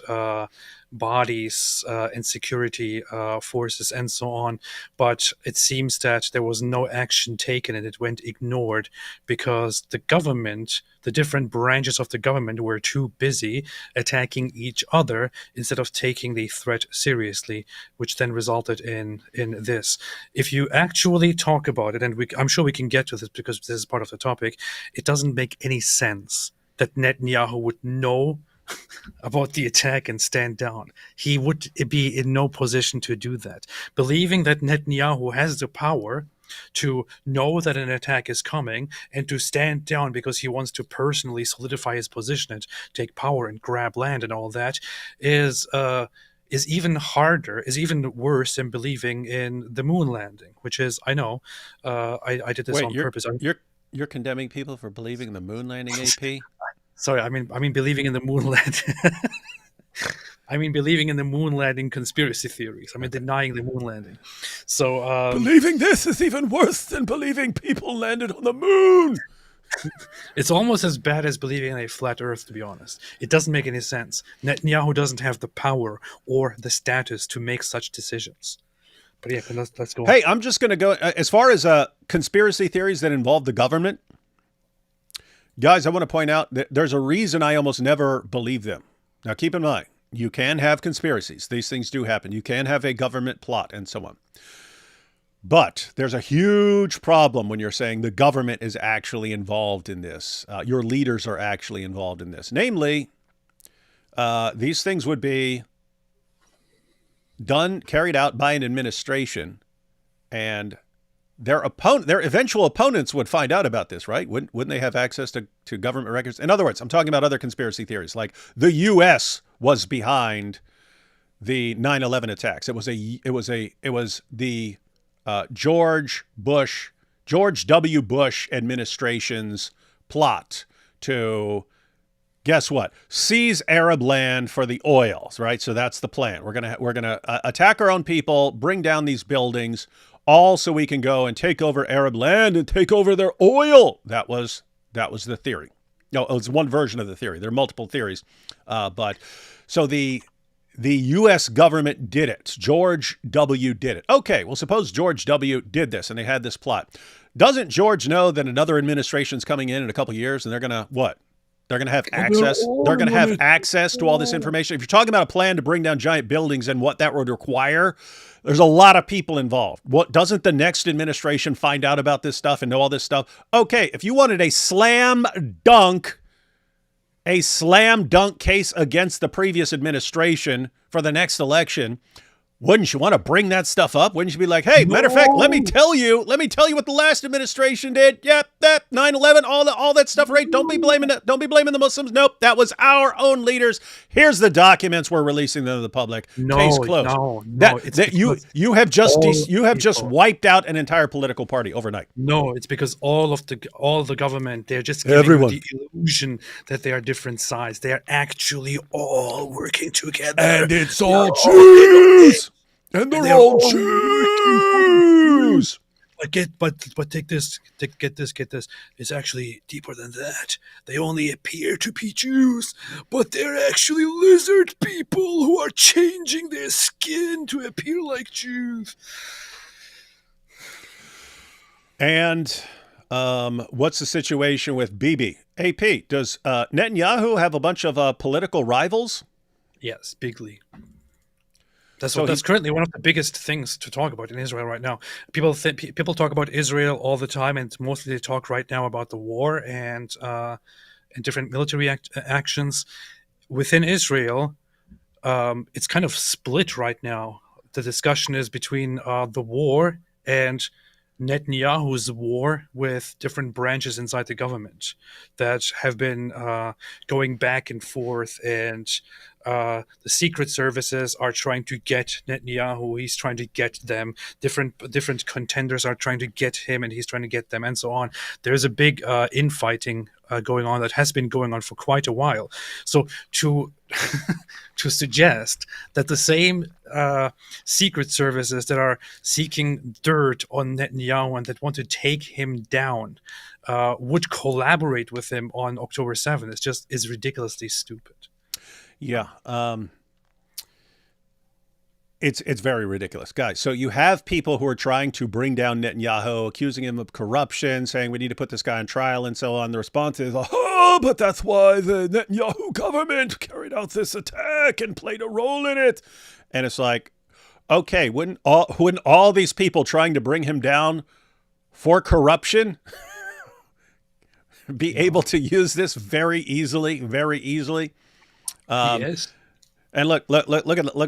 bodies and security forces and so on. But it seems that there was no action taken and it went ignored because the government, the different branches of the government, were too busy attacking each other instead of taking the threat seriously, which then resulted in this. If you actually talk about it, and I'm sure we can get to this because this is part of the topic, it doesn't make any sense that Netanyahu would know about the attack and stand down. He would be in no position to do that. Believing that Netanyahu has the power to know that an attack is coming and to stand down because he wants to personally solidify his position and take power and grab land and all that is even harder, is even worse than believing in the moon landing, which is, I know, I did this Wait, on purpose. you're condemning people for believing in the moon landing, AP? Sorry, I mean believing in the moon landing. I mean believing in the moon landing conspiracy theories. I mean denying the moon landing. So Believing this is even worse than believing people landed on the moon. it's almost as bad as believing in a flat Earth, to be honest. It doesn't make any sense. Netanyahu doesn't have the power or the status to make such decisions. But yeah, let's go on. Hey, I'm just going to go as far as conspiracy theories that involve the government. Guys, I want to point out that there's a reason I almost never believe them. Now, keep in mind, you can have conspiracies. These things do happen. You can have a government plot and so on. But there's a huge problem when you're saying the government is actually involved in this. Your leaders are actually involved in this. Namely, these things would be carried out by an administration, and their eventual opponents would find out about this, right? Wouldn't they have access to government records? In other words, I'm talking about other conspiracy theories, like the U.S. was behind the 9/11 attacks. It was the George W. Bush administration's plot to, guess what? Seize Arab land for the oil, right? So that's the plan. We're gonna attack our own people, bring down these buildings, all so we can go and take over Arab land and take over their oil. That was the theory. No, it's one version of the theory. There are multiple theories, but so the U.S. government did it. George W. did it. Okay, well, suppose George W. did this and they had this plot. Doesn't George know that another administration's coming in a couple of years and they're gonna what? They're going to have access. They're going to have access to all this information. If you're talking about a plan to bring down giant buildings and what that would require, there's a lot of people involved. What doesn't the next administration find out about this stuff and know all this stuff? Okay, if you wanted a slam dunk case against the previous administration for the next election, Wouldn't you want to bring that stuff up? Wouldn't you be like, hey, matter of fact, let me No, tell you what the last administration did. Yep, that 9/11, all that stuff, right? Don't be blaming the Muslims. Nope, that was our own leaders. Here's the documents, we're releasing them to the public. Case no, closed. no, no. That It's that because you have just all you have just people. wiped out an entire political party overnight. No, it's because all the government, they're just giving you Everyone. the illusion that they are different sides. They are actually all working together. And it's They are all all in it, Jews. And and they're they're all all working for the Jews. Jews. But take this, get this. It's actually deeper than that. They only appear to be Jews, but they're actually lizard people who are changing their skin to appear like Jews. And what's the situation with Bibi? AP, does Netanyahu have a bunch of political rivals? Yes, bigly. That's So what. he, That's currently one of the biggest things to talk about in Israel right now. People talk about Israel all the time, and mostly they talk right now about the war and different military actions within Israel. It's kind of split right now. The discussion is between the war and Netanyahu's war with different branches inside the government that have been going back and forth, and the secret services are trying to get Netanyahu. He's trying to get them. Different contenders are trying to get him, and he's trying to get them, and so on. There's a big infighting going on that has been going on for quite a while. So to to suggest that the same secret services that are seeking dirt on Netanyahu and that want to take him down would collaborate with him on October 7th is ridiculously stupid. yeah, it's very ridiculous, guys. So you have people who are trying to bring down Netanyahu, accusing him of corruption, saying we need to put this guy on trial and so on. The response is, oh, but that's why the Netanyahu government carried out this attack and played a role in it. And it's like, okay, wouldn't all these people trying to bring him down for corruption be able to use this very easily, very easily? Yes. And look at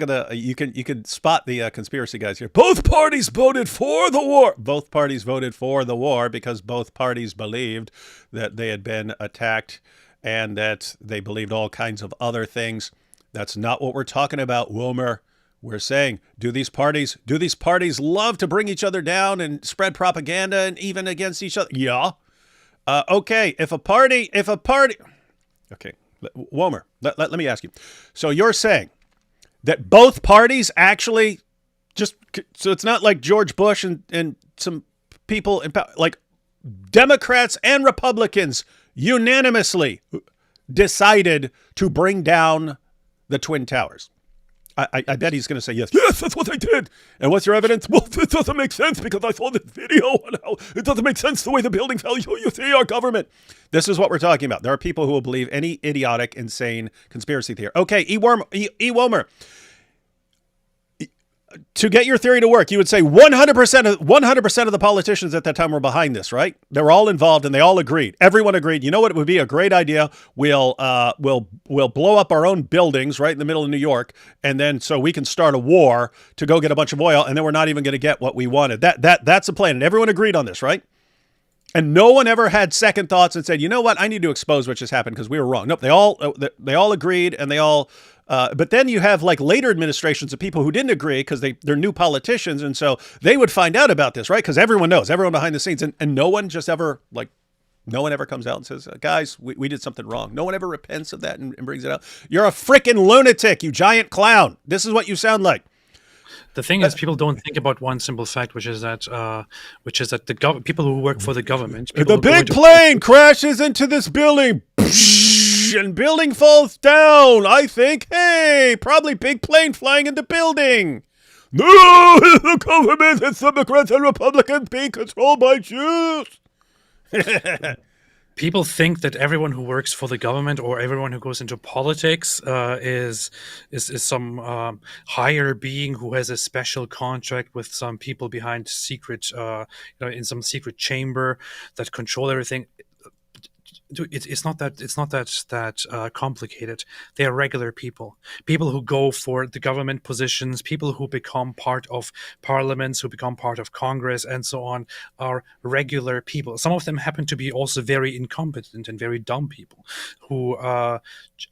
the you can spot the conspiracy guys here. Both parties voted for the war. Both parties voted for the war because both parties believed that they had been attacked and that they believed all kinds of other things. That's not what we're talking about, Wilmer. We're saying, do these parties love to bring each other down and spread propaganda and even against each other? Yeah. Okay. If a party. Okay. Wilmer, let me ask you. So you're saying that both parties actually so it's not like George Bush and some people in power, like Democrats and Republicans unanimously decided to bring down the Twin Towers. I bet he's going to say yes. Yes, that's what they did. And what's your evidence? Well, it doesn't make sense because I saw this video and how it doesn't make sense the way the building fell. You see our government. This is what we're talking about. There are people who will believe any idiotic, insane conspiracy theory. Okay, E. Wilmer. To get your theory to work, you would say 100% of the politicians at that time were behind this, right? They were all involved and they all agreed. Everyone agreed. You know what? It would be a great idea. We'll blow up our own buildings right in the middle of New York, and then so we can start a war to go get a bunch of oil, and then we're not even going to get what we wanted. That's the plan, and everyone agreed on this, right? And no one ever had second thoughts and said, you know what? I need to expose what just happened because we were wrong. Nope. They all agreed, and they all. But then you have like later administrations of people who didn't agree because they're new politicians. And so they would find out about this, right? Because everyone knows, everyone behind the scenes. And no one just ever no one ever comes out and says, guys, we did something wrong. No one ever repents of that and brings it out. You're a freaking lunatic, you giant clown. This is what you sound like. The thing is, people don't think about one simple fact, which is that the people who work for the government, The big plane crashes into this building. And building falls down. I think, hey, probably big plane flying into building. No, the government is Democrats and Republicans being controlled by Jews. People think that everyone who works for the government or everyone who goes into politics is some higher being who has a special contract with some people behind secret, in some secret chamber that control everything. it's not that complicated. They are regular people who go for the government positions, people who become part of parliaments, who become part of Congress, and so on, are regular people. Some of them happen to be also very incompetent and very dumb people who are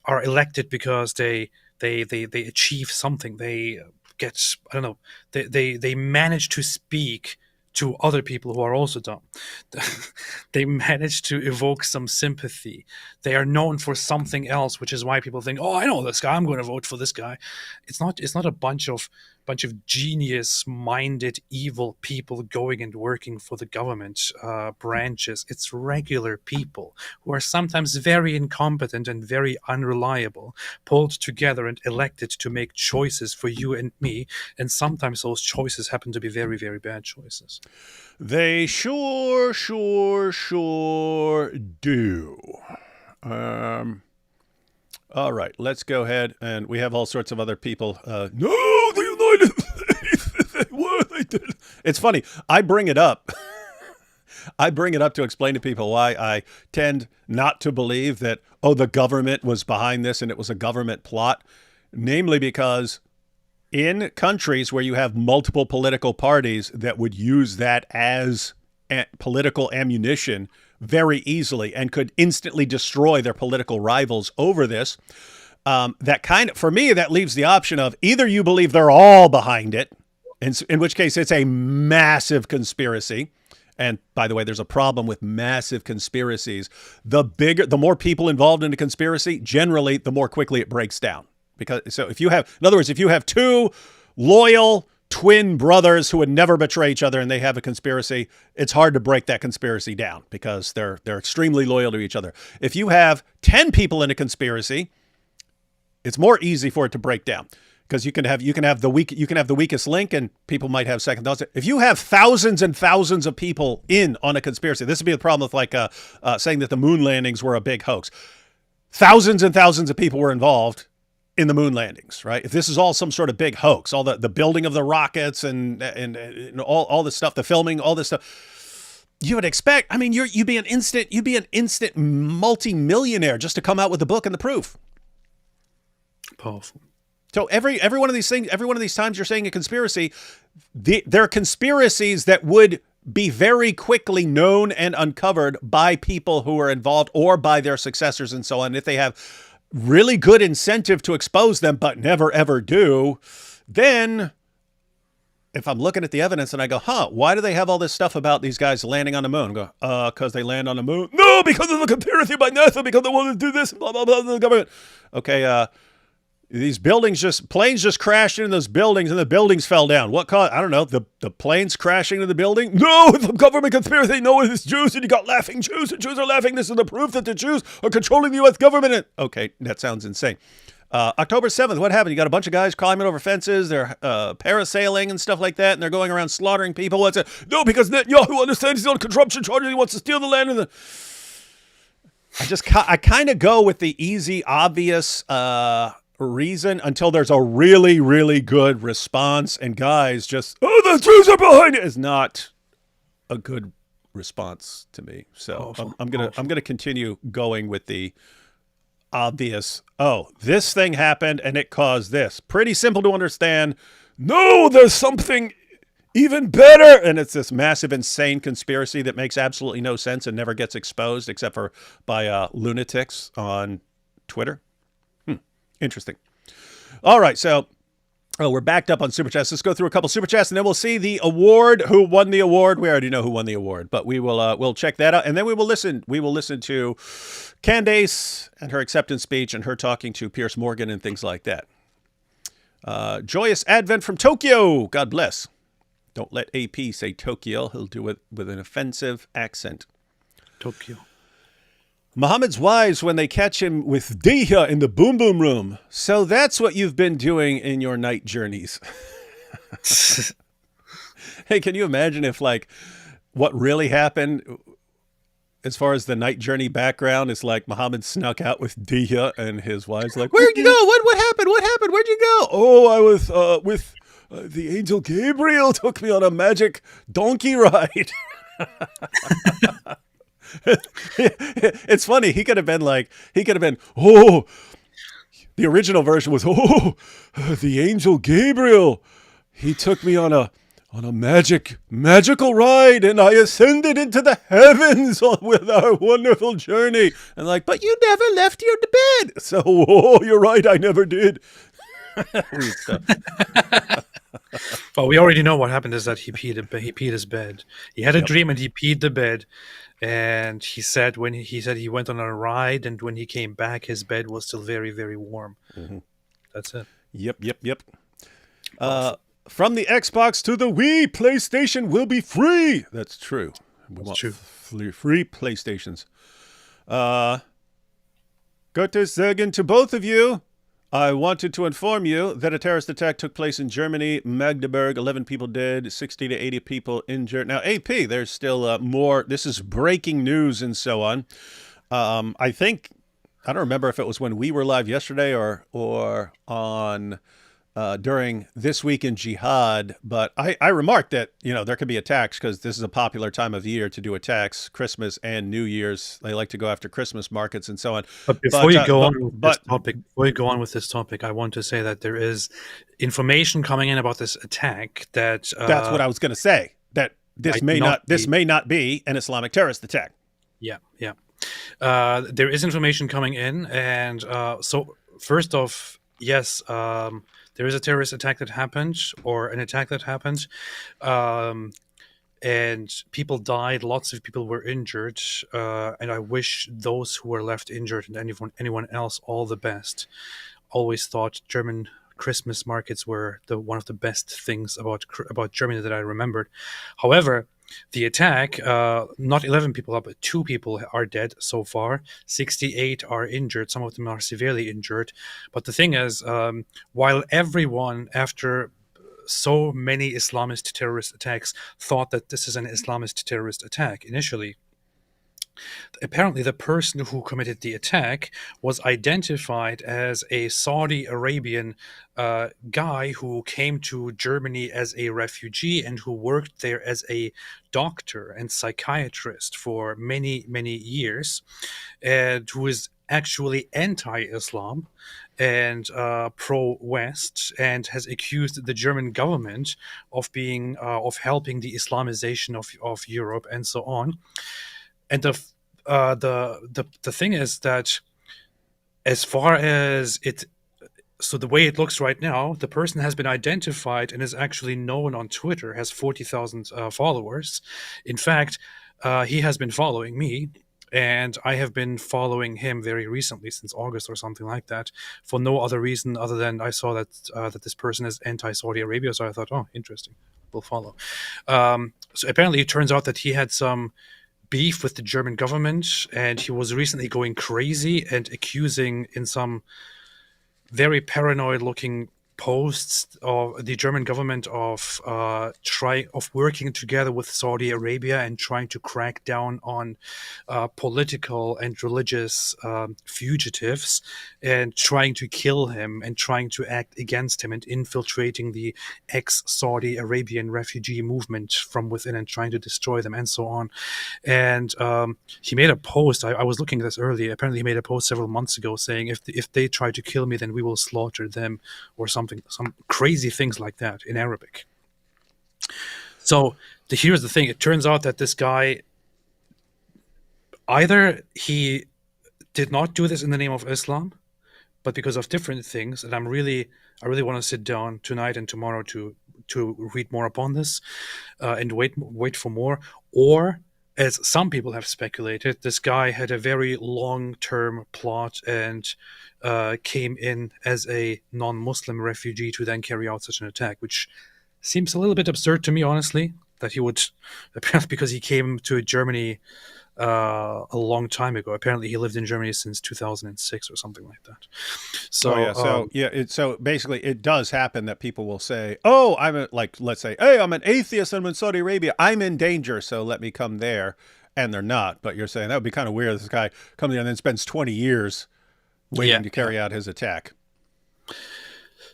elected because they achieve something. They get, I don't know, they manage to speak to other people who are also dumb. They manage to evoke some sympathy. They are known for something else, which is why people think, "Oh, I know this guy. I'm going to vote for this guy." It's not a bunch of genius-minded evil people going and working for the government branches. It's regular people who are sometimes very incompetent and very unreliable, pulled together and elected to make choices for you and me. And sometimes those choices happen to be very, very bad choices. They sure do. All right, let's go ahead, and we have all sorts of other people. No, the United States, they did. It's funny. I bring it up. I bring it up to explain to people why I tend not to believe that, the government was behind this and it was a government plot. Namely because in countries where you have multiple political parties that would use that as political ammunition very easily and could instantly destroy their political rivals over this, for me, that leaves the option of either you believe they're all behind it, in which case it's a massive conspiracy. And by the way, there's a problem with massive conspiracies. The more people involved in a conspiracy, generally, the more quickly it breaks down. If you have two loyal twin brothers who would never betray each other and they have a conspiracy, it's hard to break that conspiracy down because they're extremely loyal to each other. If you have 10 people in a conspiracy, it's more easy for it to break down because you can have the weakest link and people might have second thoughts. If you have thousands and thousands of people in on a conspiracy, this would be the problem with saying that the moon landings were a big hoax. Thousands and thousands of people were involved in the moon landings, right? If this is all some sort of big hoax, all the building of the rockets and all this stuff, the filming, all this stuff, you would expect. I mean, you'd be an instant multi-millionaire just to come out with the book and the proof. Powerful. So every one of these things, every one of these times you're saying a conspiracy, there are conspiracies that would be very quickly known and uncovered by people who are involved or by their successors and so on. If they have really good incentive to expose them, but never, ever do, then if I'm looking at the evidence and I go, why do they have all this stuff about these guys landing on the moon? I go, because they land on the moon? No, because of the conspiracy by NASA, because they want to do this, blah, blah, blah, the government. Okay, planes just crashed into those buildings and the buildings fell down. What caused? I don't know. The planes crashing into the building? No, it's a government conspiracy. No, it's Jews and you got laughing Jews and Jews are laughing. This is the proof that the Jews are controlling the U.S. government. Okay, that sounds insane. October 7th, what happened? You got a bunch of guys climbing over fences. They're parasailing and stuff like that, and they're going around slaughtering people. What's it? No, because Netanyahu understands he's on corruption charges. He wants to steal the land. I kind of go with the easy, obvious reason until there's a really, really good response, and guys just, the Jews are behind it, is not a good response to me. So I'm gonna continue going with the obvious. This thing happened and it caused this. Pretty simple to understand. No, there's something even better, and it's this massive, insane conspiracy that makes absolutely no sense and never gets exposed except for by lunatics on Twitter. Interesting. All right, so we're backed up on Super Chats. Let's go through a couple Super Chats, and then we'll see the award, who won the award. We already know who won the award, but we'll check that out, and then we will listen to Candace and her acceptance speech and her talking to Piers Morgan and things like that. Joyous Advent from Tokyo. God bless. Don't let AP say Tokyo. He'll do it with an offensive accent. Tokyo. Muhammad's wives when they catch him with Diha in the boom boom room. So that's what you've been doing in your night journeys. Hey, can you imagine if what really happened as far as the night journey background is Muhammad snuck out with Diha and his wives where'd you go? What happened? What happened? Where'd you go? Oh, I was with the angel Gabriel took me on a magic donkey ride. It's funny. He could have been, oh, the original version was, oh, the angel Gabriel. He took me on a magical ride, and I ascended into the heavens with our wonderful journey. And like, but you never left your bed. So, oh, you're right, I never did. Well, we already know what happened is that he peed his bed. He had a Yep. dream and he peed the bed. And he said he went on a ride, and when he came back, his bed was still very, very warm. Mm-hmm. That's it. Yep. From the Xbox to the Wii, PlayStation will be free. That's true. We want true. free PlayStations. Gutes Sagen to both of you. I wanted to inform you that a terrorist attack took place in Germany, Magdeburg. 11 people dead, 60 to 80 people injured. Now, AP, there's still more. This is breaking news and so on. I don't remember if it was when we were live yesterday or on during This Week in Jihad, but I remarked that, there could be attacks because this is a popular time of year to do attacks, Christmas and New Year's. They like to go after Christmas markets and so on. But before you go on with this topic, I want to say that there is information coming in about this attack that that's what I was going to say. That this may not be an Islamic terrorist attack. Yeah. There is information coming in, and so first off, yes, there is a terrorist attack that happened, or an attack that happened, and people died. Lots of people were injured, and I wish those who were left injured and anyone else all the best. Always thought German Christmas markets were one of the best things about Germany that I remembered. However, the attack, not 11 people, but 2 people are dead so far. 68 are injured. Some of them are severely injured. But the thing is, while everyone, after so many Islamist terrorist attacks, thought that this is an Islamist terrorist attack initially, apparently the person who committed the attack was identified as a Saudi Arabian guy who came to Germany as a refugee and who worked there as a doctor and psychiatrist for many, many years, and who is actually anti-Islam and pro-West, and has accused the German government of helping the Islamization of Europe and so on. And the thing is that, as far as the way it looks right now, the person has been identified and is actually known on Twitter, has 40,000 followers. In fact, he has been following me, and I have been following him very recently, since August or something like that, for no other reason other than I saw that this person is anti-Saudi Arabia, so I thought, oh, interesting, we'll follow. So apparently it turns out that he had some beef with the German government, and he was recently going crazy and accusing, in some very paranoid looking posts, of the German government of working together with Saudi Arabia and trying to crack down on political and religious fugitives, and trying to kill him and trying to act against him and infiltrating the ex-Saudi Arabian refugee movement from within and trying to destroy them and so on. And he made a post. I was looking at this earlier. Apparently, he made a post several months ago saying, if they try to kill me, then we will slaughter them, or some crazy things like that in Arabic. So here's the thing. It turns out that this guy, either he did not do this in the name of Islam, but because of different things, and I really want to sit down tonight and tomorrow to read more upon this, and wait for more. Or, as some people have speculated, this guy had a very long-term plot and came in as a non-Muslim refugee to then carry out such an attack, which seems a little bit absurd to me, honestly, that he would, apparently because he came to Germany a long time ago. Apparently he lived in Germany since 2006 or something like that. So so basically it does happen that people will say, oh, let's say, hey, I'm an atheist, I'm in Saudi Arabia, I'm in danger, so let me come there. And they're not. But you're saying that would be kind of weird. This guy comes in and then spends 20 years waiting to carry out his attack.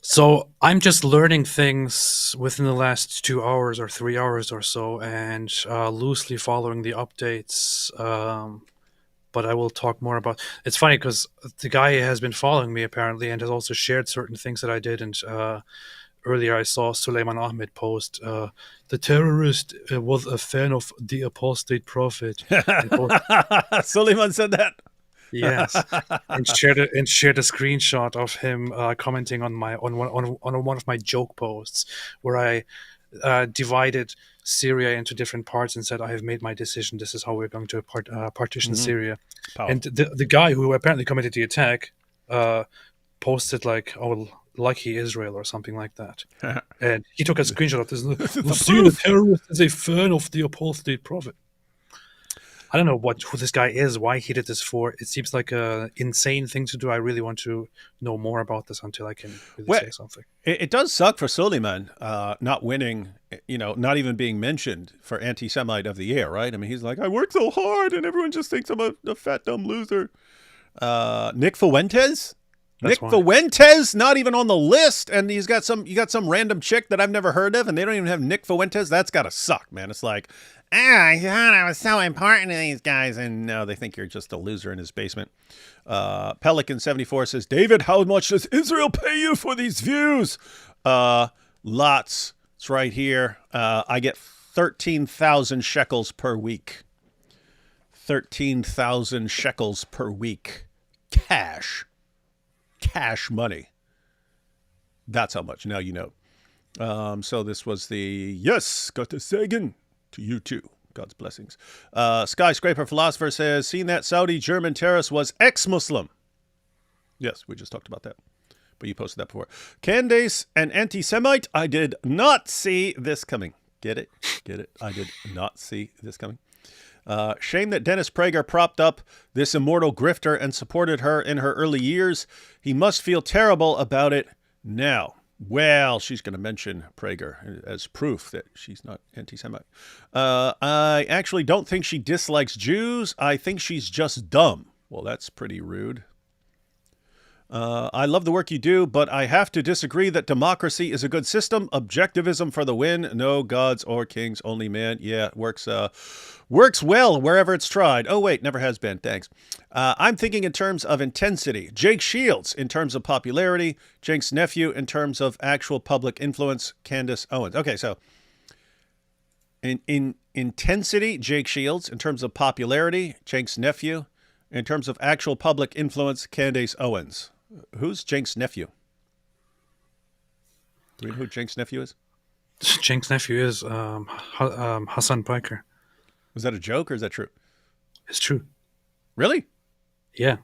So I'm just learning things within the last 2 hours or 3 hours or so, and loosely following the updates. But I will talk more about. It's funny because the guy has been following me apparently, and has also shared certain things that I did. And earlier I saw Suleiman Ahmed post, "The terrorist was a fan of the apostate prophet," and post, Suleiman said that. yes, and shared a screenshot of him commenting on my on one of my joke posts where I divided Syria into different parts and said, "I have made my decision. This is how we're going to partition Syria." Powerful. And the guy who apparently committed the attack posted like, "Oh, lucky Israel" or something like that. And he took a screenshot of this. "We'll see the terrorist is a fan of the apostate prophet." I don't know who this guy is, why he did this for. It seems like a insane thing to do. I really want to know more about this until I can really say something. It does suck for Suleiman not winning, not even being mentioned for Antisemite of the Year, right? I mean, he's like, I worked so hard and everyone just thinks I'm a fat, dumb loser. Nick Fuentes? Fuentes, not even on the list, and you got some random chick that I've never heard of, and they don't even have Nick Fuentes. That's gotta suck, man. It's like, I thought I was so important to these guys, and no, they think you're just a loser in his basement. Pelican74 says, David, how much does Israel pay you for these views? Lots. It's right here. I get 13,000 shekels per week. 13,000 shekels per week. Cash money. That's how much. Now you know. So this was the yes, Gottes Segen to you too. God's blessings. Skyscraper Philosopher says, seen that Saudi German terrorist was ex-Muslim. Yes, we just talked about that. But you posted that before. Candace, an Antisemite. I did not see this coming. Get it? I did not see this coming. Shame that Dennis Prager propped up this immortal grifter and supported her in her early years. He must feel terrible about it now. Well, she's going to mention Prager as proof that she's not anti-Semite. I actually don't think she dislikes Jews. I think she's just dumb. Well, that's pretty rude. I love the work you do, but I have to disagree that democracy is a good system. Objectivism for the win. No gods or kings, only man. Yeah, it works well wherever it's tried. Oh, wait, never has been. Thanks. I'm thinking in terms of intensity. Jake Shields in terms of popularity. Jake's nephew in terms of actual public influence. Candace Owens. Okay, so in intensity, Jake Shields. In terms of popularity, Jake's nephew. In terms of actual public influence, Candace Owens. Who's Jake's nephew? Do we know who Jake's nephew is? Jake's nephew is Hassan Piker. Was that a joke or is that true? It's true. Really? Yeah.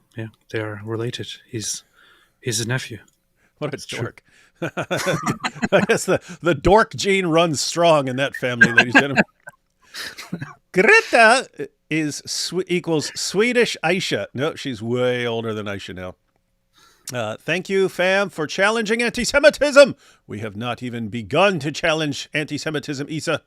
They are related. He's his nephew. What a dork. I guess the dork gene runs strong in that family, ladies and gentlemen. Greta equals Swedish Aisha. No, she's way older than Aisha now. Thank you, fam, for challenging anti-Semitism. We have not even begun to challenge anti-Semitism, Isa.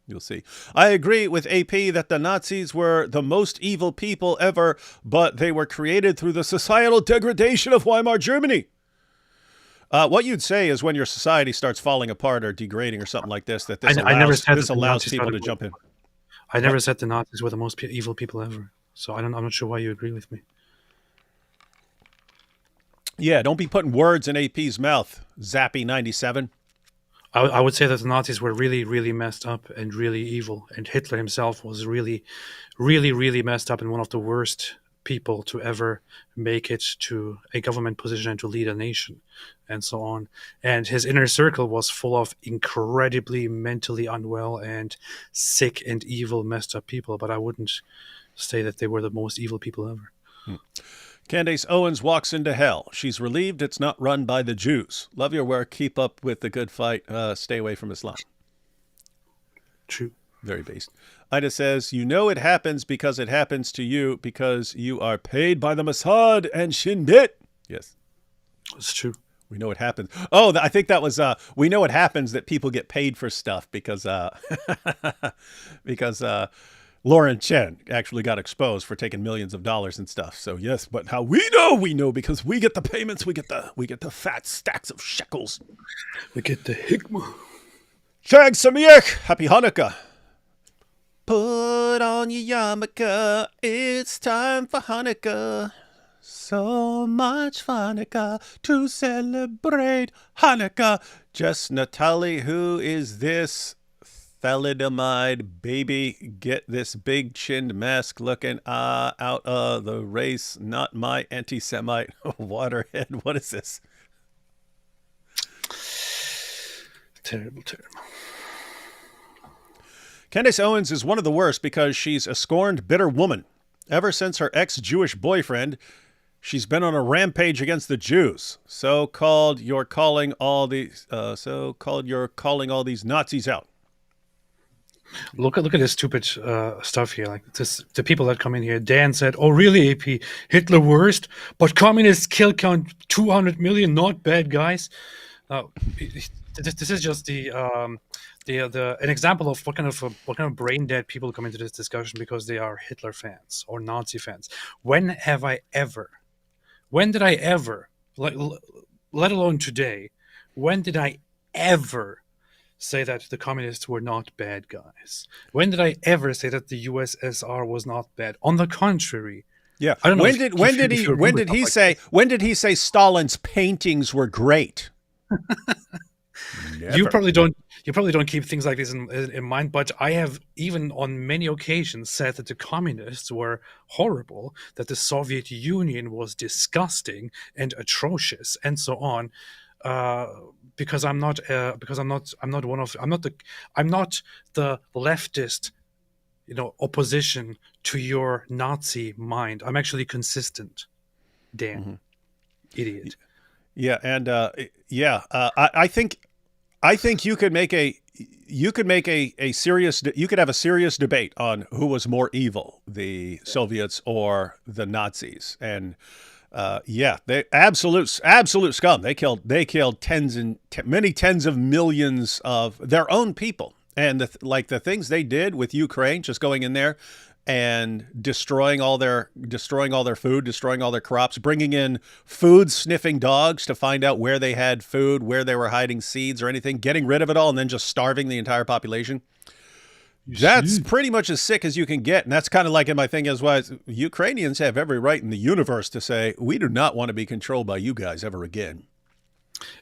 You'll see. I agree with AP that the Nazis were the most evil people ever, but they were created through the societal degradation of Weimar Germany. What you'd say is when your society starts falling apart or degrading or something like this, that this allows people to jump in. I never said the Nazis were the most evil people ever. So I'm not sure why you agree with me. Yeah, don't be putting words in AP's mouth, Zappy97. I would say that the Nazis were really, really messed up and really evil. And Hitler himself was really, really, really messed up and one of the worst people to ever make it to a government position and to lead a nation and so on. And his inner circle was full of incredibly mentally unwell and sick and evil, messed up people. But I wouldn't say that they were the most evil people ever. Candace Owens walks into hell. She's relieved it's not run by the Jews. Love your work. Keep up with the good fight. Stay away from Islam. True. Very based. Ida says, you know it happens because it happens to you because you are paid by the Mossad and Shin Bet. Yes. That's true. We know it happens. Oh, I think that was, we know it happens that people get paid for stuff because Lauren Chen actually got exposed for taking millions of dollars and stuff. So yes, but how we know because we get the payments, we get the fat stacks of shekels. We get the hikmah. Chag Samiyach, happy Hanukkah. Put on your yarmulke, it's time for Hanukkah. So much Hanukkah to celebrate Hanukkah. Just Natalie, who is this thalidomide baby? Get this big chinned mask looking out of the race. Not my anti-Semite waterhead. What is this? Terrible, terrible. Candace Owens is one of the worst because she's a scorned, bitter woman. Ever since her ex-Jewish boyfriend, she's been on a rampage against the Jews. So-called you're calling all these Nazis out. Look at this stupid stuff here. Like this, the people that come in here. Dan said, "Oh, really, AP? Hitler worst, but communists kill count 200 million, not bad guys." This is just an example of what kind of brain dead people come into this discussion because they are Hitler fans or Nazi fans. When did I ever, let alone today, when did I ever say that the communists were not bad guys? When did I ever say that the USSR was not bad? On the contrary. Yeah. I don't know. When did he say Stalin's paintings were great? You probably don't keep things like this in mind, but I have even on many occasions said that the communists were horrible, that the Soviet Union was disgusting and atrocious, and so on. Because I'm not the leftist, opposition to your Nazi mind. I'm actually consistent, Dan. Idiot. Yeah, and I think you could have a serious debate on who was more evil, the Soviets or the Nazis. And they absolute scum. They killed many tens of millions of their own people. And the things they did with Ukraine, just going in there and destroying all their food, destroying all their crops, bringing in food sniffing dogs to find out where they had food, where they were hiding seeds or anything, getting rid of it all, and then just starving the entire population. That's pretty much as sick as you can get. And that's kind of like in my thing as well. Ukrainians have every right in the universe to say, we do not want to be controlled by you guys ever again.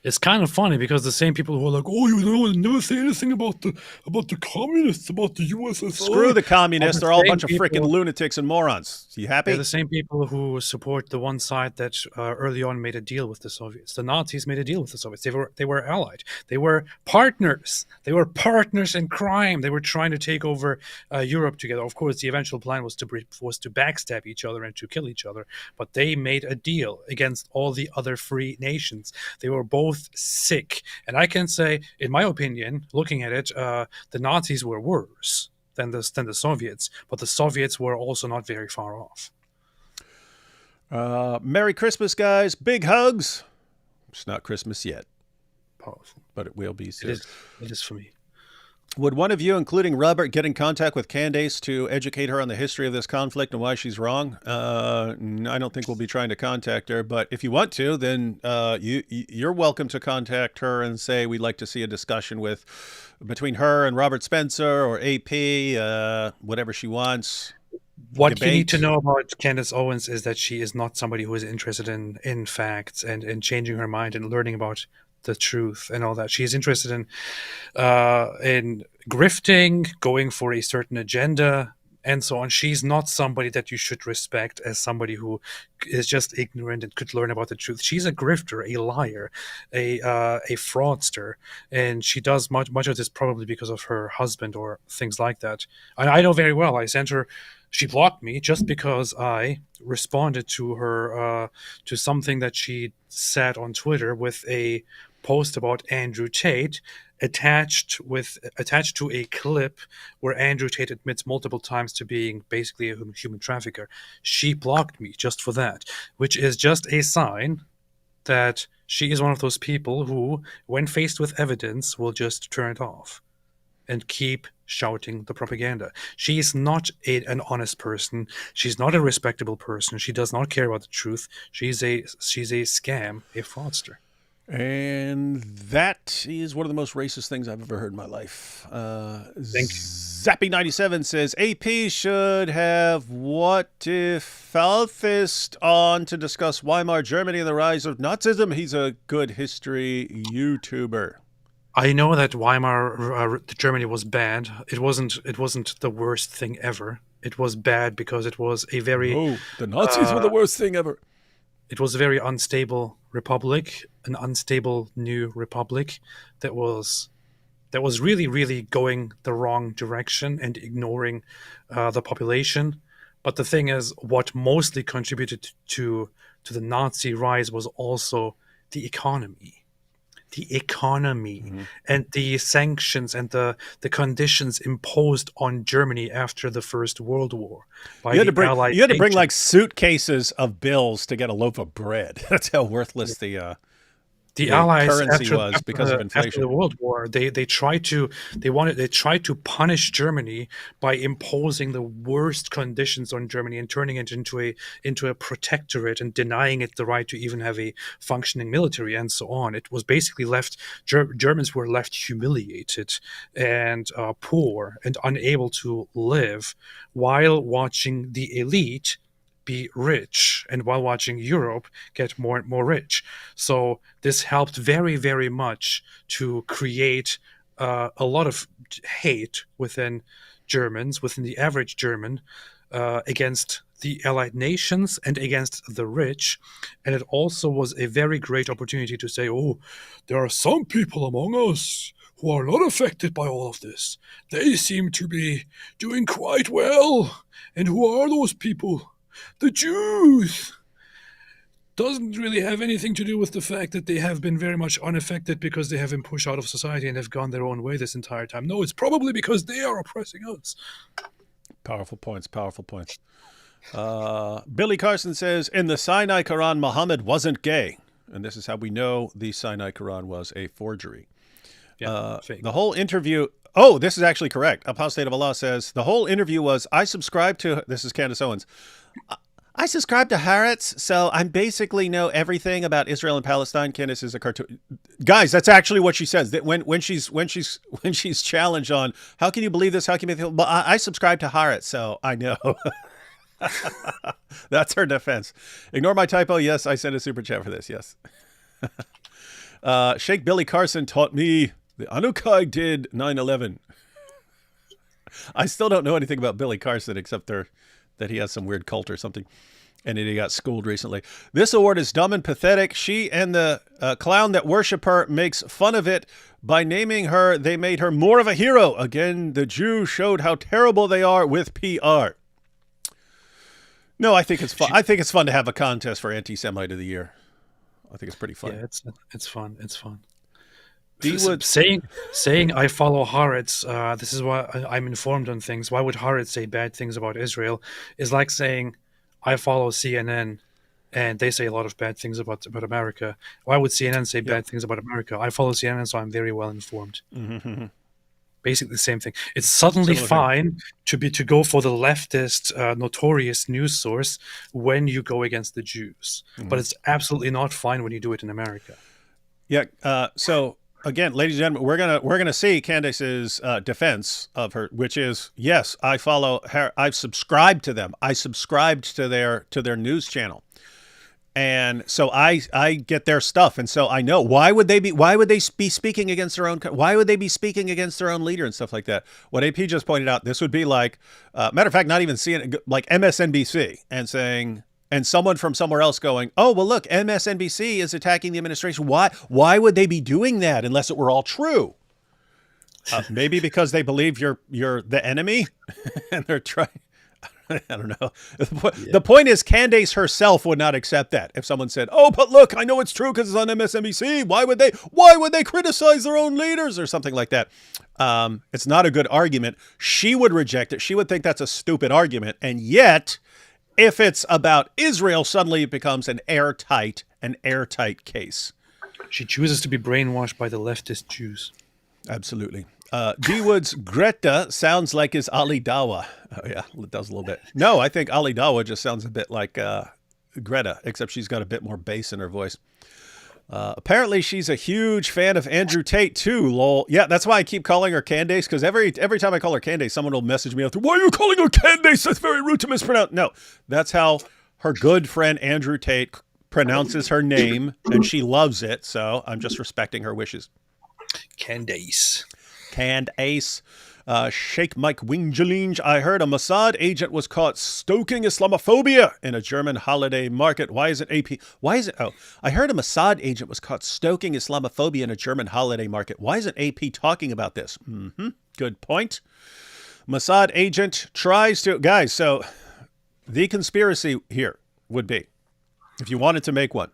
It's kind of funny because the same people who are like, "Oh, never say anything about the communists, about the USSR." Screw the communists; they're all a bunch of freaking lunatics and morons. You happy? They're the same people who support the one side that early on made a deal with the Soviets. The Nazis made a deal with the Soviets. They were allied. They were partners. They were partners in crime. They were trying to take over Europe together. Of course, the eventual plan was to backstab each other and to kill each other. But they made a deal against all the other free nations. They were both sick, and I can say, in my opinion, looking at it, the Nazis were worse than the Soviets, but the Soviets were also not very far off. Merry Christmas, guys! Big hugs. It's not Christmas yet, Powerful, but it will be soon. It is for me. Would one of you, including Robert, get in contact with Candace to educate her on the history of this conflict and why she's wrong? I don't think we'll be trying to contact her, but if you want to, then you're welcome to contact her and say we'd like to see a discussion between her and Robert Spencer or AP, whatever she wants. What debate. You need to know about Candace Owens is that she is not somebody who is interested in facts and changing her mind and learning about the truth and all that. She is interested in grifting, going for a certain agenda, and so on. She's not somebody that you should respect as somebody who is just ignorant and could learn about the truth. She's a grifter, a liar, a fraudster, and she does much of this probably because of her husband or things like that. And I know very well. I sent her. She blocked me just because I responded to her to something that she said on Twitter with a post about Andrew Tate attached to a clip where Andrew Tate admits multiple times to being basically a human trafficker. She blocked me just for that, which is just a sign that she is one of those people who, when faced with evidence, will just turn it off. and keep shouting the propaganda. She is not an honest person. She's not a respectable person. She does not care about the truth. She's a scam, a fraudster. And that is one of the most racist things I've ever heard in my life. Thank you. Zappy97 says AP should have What If Falfist on to discuss Weimar Germany and the rise of Nazism. He's a good history YouTuber. I know that Weimar Germany was bad. It wasn't the worst thing ever. It was bad because it was a very the Nazis were the worst thing ever. It was a very unstable republic, an unstable new republic that was really, really going the wrong direction and ignoring the population. But the thing is, what mostly contributed to the Nazi rise was also the economy. And the sanctions and the conditions imposed on Germany after the First World War by you had the Allied you had to bring nations. like suitcases of bills to get a loaf of bread. That's how worthless the Allies currency was because of after inflation. the World War, they tried to punish Germany by imposing the worst conditions on Germany and turning it into a protectorate and denying it the right to even have a functioning military and so on. It was basically Germans were left humiliated and poor and unable to live while watching the elite be rich and while watching Europe get more and more rich. So this helped very, very much to create a lot of hate within Germans, within the average German, against the Allied nations and against the rich. And it also was a very great opportunity to say, oh, there are some people among us who are not affected by all of this. They seem to be doing quite well. And who are those people? The Jews. Doesn't really have anything to do with the fact that they have been very much unaffected because they have been pushed out of society and have gone their own way this entire time. No, it's probably because they are oppressing us. Powerful points. Billy Carson says, in the Sinai Quran, Muhammad wasn't gay. And this is how we know the Sinai Quran was a forgery. Fake. The whole interview... Oh, this is actually correct. Apostate of Allah says, the whole interview was, I subscribe to... This is Candace Owens. I subscribe to Haaretz, so I basically know everything about Israel and Palestine. Candace is a cartoon. Guys, that's actually what she says. That when she's challenged on, how can you believe this? How can you believe? Well, I subscribe to Haaretz, so I know. That's her defense. Ignore my typo. Yes, I sent a super chat for this. Yes. Sheikh Billy Carson taught me the Hanukkah did 9/11. I still don't know anything about Billy Carson except that he has some weird cult or something, and he got schooled recently. This award is dumb and pathetic. She and the clown that worship her makes fun of it. By naming her, they made her more of a hero. Again, the Jews showed how terrible they are with PR. No, I think it's fun. I think it's fun to have a contest for Antisemite of the Year. I think it's pretty fun. Yeah, it's fun. It's fun. Would... saying I follow Haaretz, this is why I'm informed on things. Why would Haaretz say bad things about Israel? Is like saying I follow CNN and they say a lot of bad things about America. Why would CNN say bad things about America? I follow CNN, so I'm very well informed. Mm-hmm. Basically the same thing. It's suddenly fine to go for the leftist notorious news source when you go against the Jews, but it's absolutely not fine when you do it in America. Yeah. So again, ladies and gentlemen, we're gonna see Candace's defense of her, which is yes, I follow her. I've subscribed to them. I subscribed to their news channel. And so I get their stuff, and so I know why would they be speaking against their own leader and stuff like that. What AP just pointed out, this would be like matter of fact, not even CNN, like MSNBC, and saying, and someone from somewhere else going, oh well, look, MSNBC is attacking the administration. Why would they be doing that unless it were all true? Maybe because they believe you're the enemy, and they're trying. I don't know. The point is, Candace herself would not accept that. If someone said, "Oh, but look, I know it's true because it's on MSNBC. Why would they criticize their own leaders or something like that?" It's not a good argument. She would reject it. She would think that's a stupid argument. And yet, if it's about Israel, suddenly it becomes an airtight case. She chooses to be brainwashed by the leftist Jews. Absolutely. D. Wood's Greta sounds like his Ali Dawa. Oh, yeah, it does a little bit. No, I think Ali Dawa just sounds a bit like Greta, except she's got a bit more bass in her voice. Apparently, she's a huge fan of Andrew Tate, too, lol. Yeah, that's why I keep calling her Candace, because every time I call her Candace, someone will message me after, why are you calling her Candace? That's very rude to mispronounce. No, that's how her good friend Andrew Tate pronounces her name, and she loves it, so I'm just respecting her wishes. Candace. Candace. Sheikh Mike Wingjalinge. I heard a Mossad agent was caught stoking Islamophobia in a German holiday market. Why is it AP? Why is it? Oh, I heard a Mossad agent was caught stoking Islamophobia in a German holiday market. Why isn't AP talking about this? Good point. Mossad agent tries to... Guys, so the conspiracy here would be, if you wanted to make one,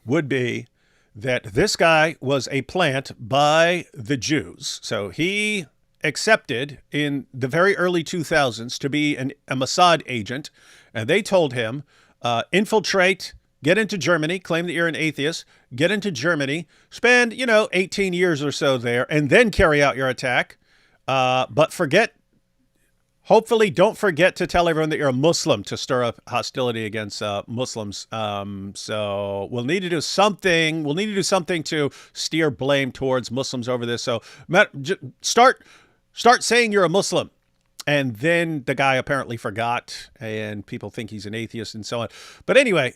would be that this guy was a plant by the Jews. So he accepted in the very early 2000s to be a Mossad agent, and they told him, infiltrate, get into Germany, claim that you're an atheist, get into Germany, spend, 18 years or so there, and then carry out your attack. But hopefully don't forget to tell everyone that you're a Muslim to stir up hostility against Muslims. So we'll need to do something. We'll need to do something to steer blame towards Muslims over this. So start saying you're a Muslim. And then the guy apparently forgot, and people think he's an atheist and so on. But anyway,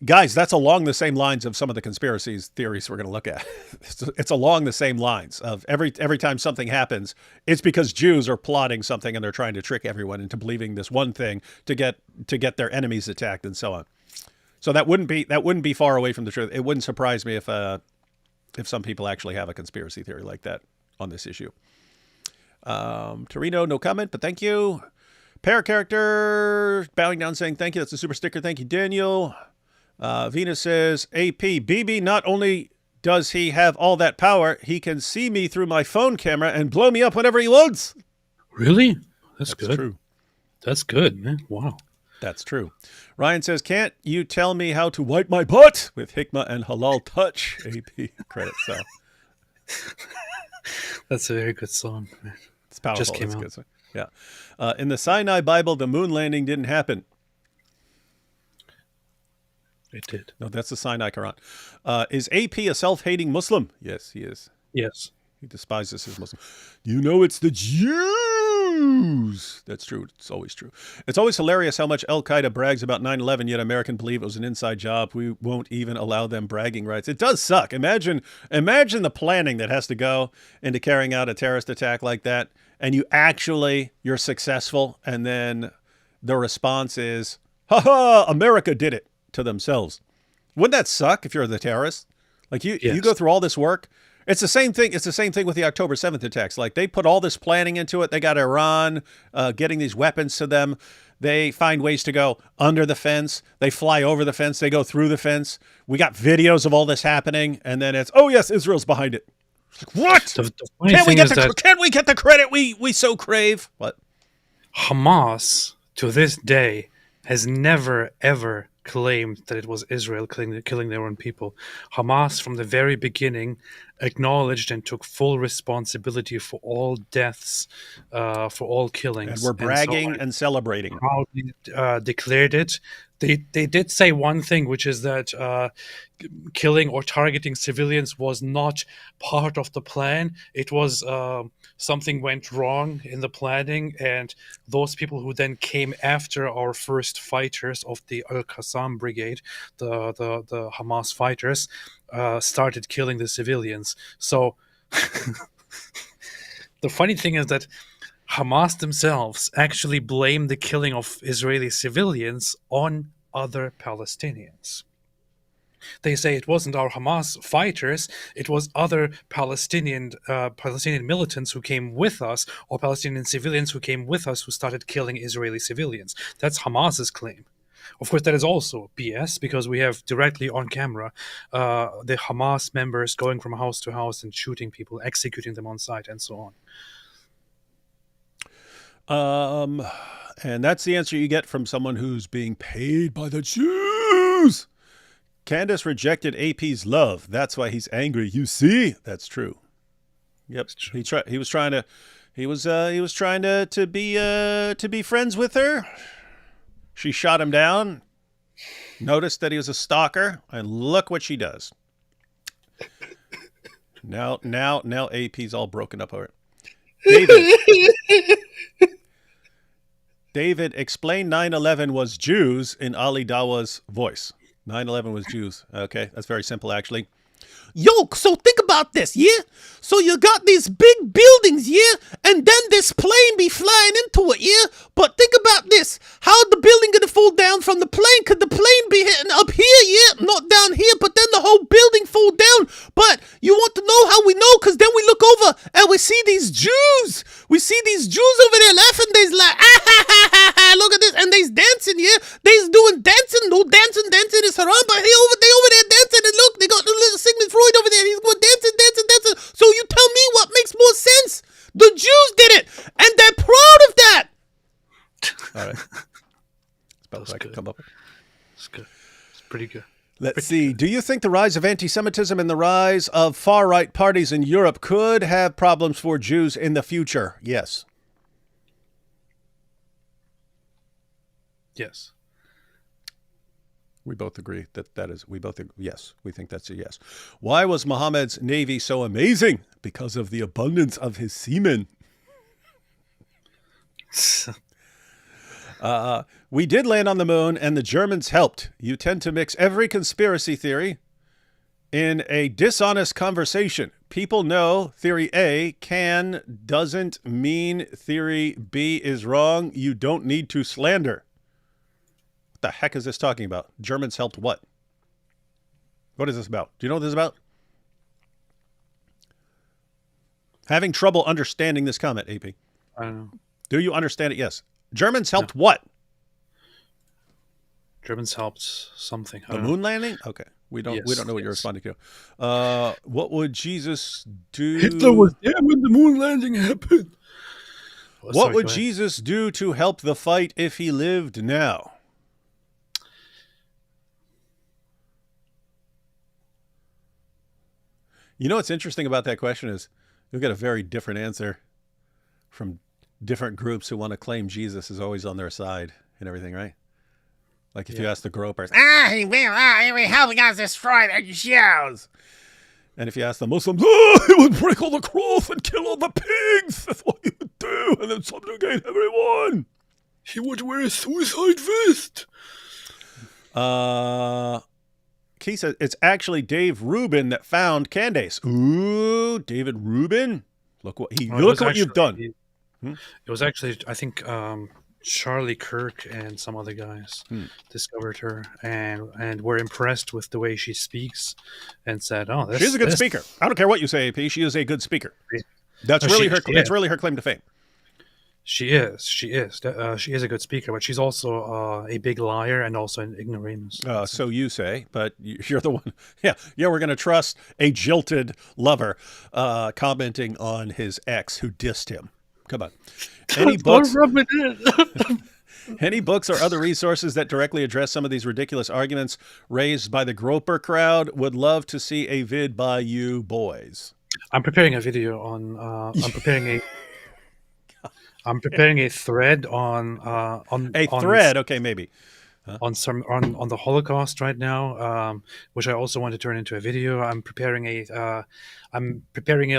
guys, that's along the same lines of some of the conspiracy theories we're going to look at. It's along the same lines of every time something happens, it's because Jews are plotting something and they're trying to trick everyone into believing this one thing to get their enemies attacked and so on. So that wouldn't be far away from the truth. It wouldn't surprise me if some people actually have a conspiracy theory like that on this issue. Torino, no comment, but thank you. Pair character bowing down saying thank you. That's a super sticker. Thank you, Daniel. Venus says, AP, BB, not only does he have all that power, he can see me through my phone camera and blow me up whenever he wants. Really? That's good. True. That's good, man. Wow. That's true. Ryan says, can't you tell me how to wipe my butt with Hikmah and Halal Touch? AP credit. So that's a very good song, man. It's powerful. Just came out. Good. Yeah. In the Sinai Bible, the moon landing didn't happen. It did. No, that's the Sinai Quran. Is AP a self-hating Muslim? Yes, he is. Yes. He despises his Muslim. It's the Jews. That's true. It's always true. It's always hilarious how much Al-Qaeda brags about 9/11, yet Americans believe it was an inside job. We won't even allow them bragging rights. It does suck. Imagine the planning that has to go into carrying out a terrorist attack like that, and you're successful, and then the response is, ha, America did it to themselves. Wouldn't that suck if you're the terrorist? Like you go through all this work. It's the same thing. It's the same thing with the October 7th attacks. Like they put all this planning into it. They got Iran getting these weapons to them. They find ways to go under the fence. They fly over the fence. They go through the fence. We got videos of all this happening. And then it's, oh yes, Israel's behind it. Like, what? Can't we get the credit we so crave? What? Hamas to this day has never ever claimed that it was Israel killing their own people. Hamas, from the very beginning, acknowledged and took full responsibility for all deaths, for all killings. And we're bragging and celebrating. Proudly declared it. They did say one thing, which is that killing or targeting civilians was not part of the plan. It was something went wrong in the planning, and those people who then came after our first fighters of the Al-Qassam brigade, the Hamas fighters, started killing the civilians. So the funny thing is that Hamas themselves actually blame the killing of Israeli civilians on other Palestinians. They say it wasn't our Hamas fighters, it was other Palestinian militants who came with us, or Palestinian civilians who came with us who started killing Israeli civilians. That's Hamas's claim. Of course, that is also BS, because we have directly on camera the Hamas members going from house to house and shooting people, executing them on site, and so on. And that's the answer you get from someone who's being paid by the Jews. Candace rejected AP's love. That's why he's angry. You see? That's true. Yep. He was trying to be friends with her. She shot him down. Noticed that he was a stalker, and look what she does. Now AP's all broken up over it. David, explain 9/11 was Jews in Ali Dawa's voice. 9/11 was Jews. Okay, that's very simple, actually. Yo, so think about this, yeah? So you got these big buildings, yeah? And then this plane be flying into it, yeah? But think about this. How the building gonna fall down from the plane? Could the plane be hitting up here, yeah? Not down here, but then the whole building fall down. But you want to know how we know? Because then we look over and we see these Jews. We see these Jews over there laughing. They's like, ah, ha, ha, ha, ha, look at this. And they's dancing, yeah? They's doing dancing. No dancing is haram, but they over there dancing. And look, they got the little Sigmund Freud over there. He's going dancing. So you tell me what makes more sense. The Jews did it, and they're proud of that. All right. It's about what I could come up with. It's good. It's pretty good. Let's see. Do you think the rise of anti-Semitism and the rise of far-right parties in Europe could have problems for Jews in the future? Yes. Yes. We both agree yes, we think that's a yes. Why was Muhammad's navy so amazing? Because of the abundance of his seamen. We did land on the moon and the Germans helped. You tend to mix every conspiracy theory in a dishonest conversation. People know theory A doesn't mean theory B is wrong. You don't need to slander. What the heck is this talking about? Germans helped what? What is this about? Do you know what this is about? Having trouble understanding this comment, AP. I don't know. Do you understand it? Yes. Germans helped what? Germans helped something. The moon landing? Okay. We don't know what you're responding to. What would Jesus do? Hitler was there when the moon landing happened. What would Jesus do to help the fight if he lived now? You know what's interesting about that question is you'll get a very different answer from different groups who want to claim Jesus is always on their side and everything, right? Like if you ask the gropers, he will help us destroy their Jews. And if you ask the Muslims, he would break all the cloth and kill all the pigs. That's what he would do. And then subjugate everyone. He would wear a suicide vest. Keith says it's actually Dave Rubin that found Candace. Ooh, David Rubin. Look what you've done. It was actually, I think, Charlie Kirk and some other guys discovered her and were impressed with the way she speaks and said, "Oh, she's a good speaker. I don't care what you say, AP. She is a good speaker. That's really her. It's really her claim to fame." She is. She is a good speaker, but she's also a big liar and also an ignoramus. So you say, but you're the one. Yeah. We're going to trust a jilted lover commenting on his ex who dissed him. Come on. Any books? Any books or other resources that directly address some of these ridiculous arguments raised by the groper crowd? Would love to see a vid by you boys. I'm preparing a video on. I'm preparing a thread on thread. Okay, maybe. On the Holocaust right now, which I also want to turn into a video. I'm preparing a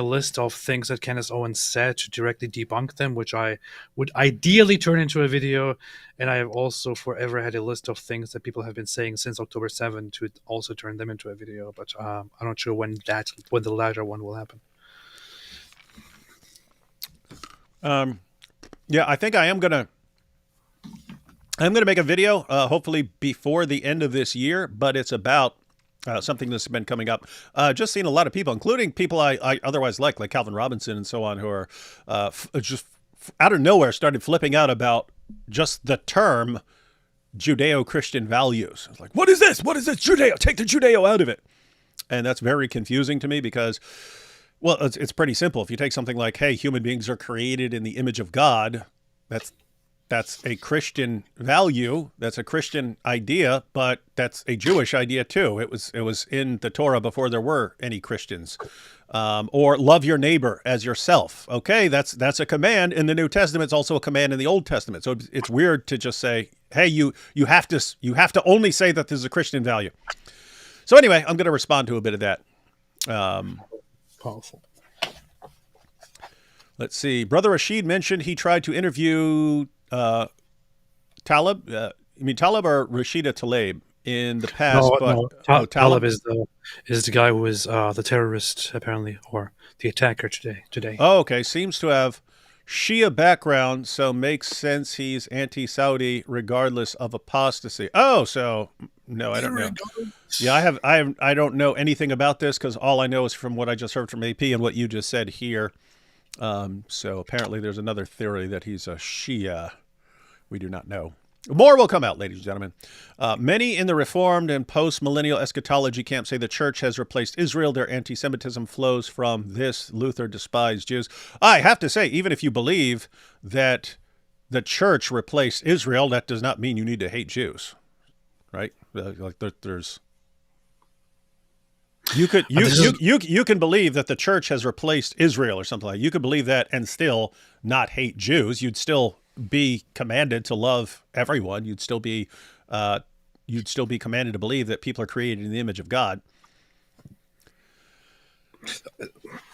list of things that Candace Owens said to directly debunk them, which I would ideally turn into a video. And I have also forever had a list of things that people have been saying since October 7 to also turn them into a video. But I'm not sure when the latter one will happen. Yeah, I think I'm gonna make a video, hopefully before the end of this year, but it's about something that's been coming up. Just seen a lot of people, including people I otherwise like Calvin Robinson and so on, who are just out of nowhere started flipping out about just the term Judeo-Christian values. It's like, what is this? What is this Judeo? Take the Judeo out of it. And that's very confusing to me because, well, it's pretty simple. If you take something like, hey, human beings are created in the image of God, that's a Christian value. That's a Christian idea, but that's a Jewish idea too. It was in the Torah before there were any Christians. Or love your neighbor as yourself. Okay, that's a command in the New Testament. It's also a command in the Old Testament. So it's weird to just say, hey, you have to only say that this is a Christian value. So anyway, I'm going to respond to a bit of that. Powerful. Let's see. Brother Rashid mentioned he tried to interview Talib. You mean Talib or Rashida Tlaib in the past? No, But no. oh, Talib Talib. is the guy who was the terrorist apparently, or the attacker today. Oh, okay. Seems to have Shia background, so makes sense he's anti-Saudi regardless of apostasy. Oh, so no, I don't know. Yeah, I don't know anything about this because all I know is from what I just heard from AP and what you just said here. So apparently there's another theory that he's a Shia. We do not know. More will come out, ladies and gentlemen. Many in the Reformed and post-millennial eschatology camp say the church has replaced Israel. Their anti-Semitism flows from this. Luther despised Jews. I have to say, even if you believe that the church replaced Israel, that does not mean you need to hate Jews, right? Like there's... You can believe that the church has replaced Israel or something like that. You could believe that and still not hate Jews. You'd still be commanded to love everyone. You'd still be commanded to believe that people are created in the image of God.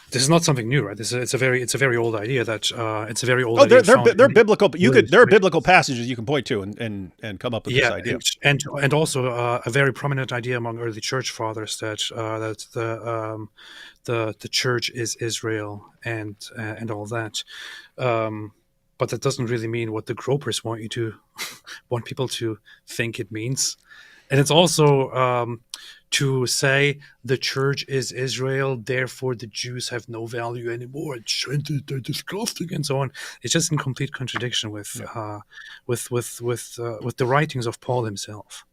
This is not something new, right? It's a very old idea that it's a very old. Oh, idea they're biblical. There are biblical passages you can point to and come up with this idea. And also a very prominent idea among early church fathers that the church is Israel and all that. But that doesn't really mean what the gropers want people to think it means. And it's also to say the church is Israel, therefore the Jews have no value anymore. They're disgusting and so on. It's just in complete contradiction with the writings of Paul himself.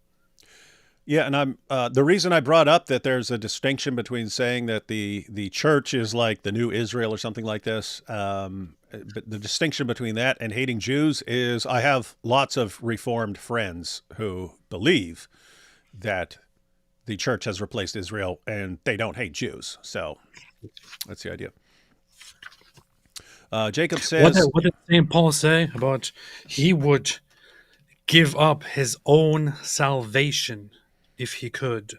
Yeah, and I'm the reason I brought up that there's a distinction between saying that the church is like the new Israel or something like this. But the distinction between that and hating Jews is I have lots of Reformed friends who believe that the church has replaced Israel and they don't hate Jews. So that's the idea. Jacob says... What did St. Paul say about he would give up his own salvation if he could,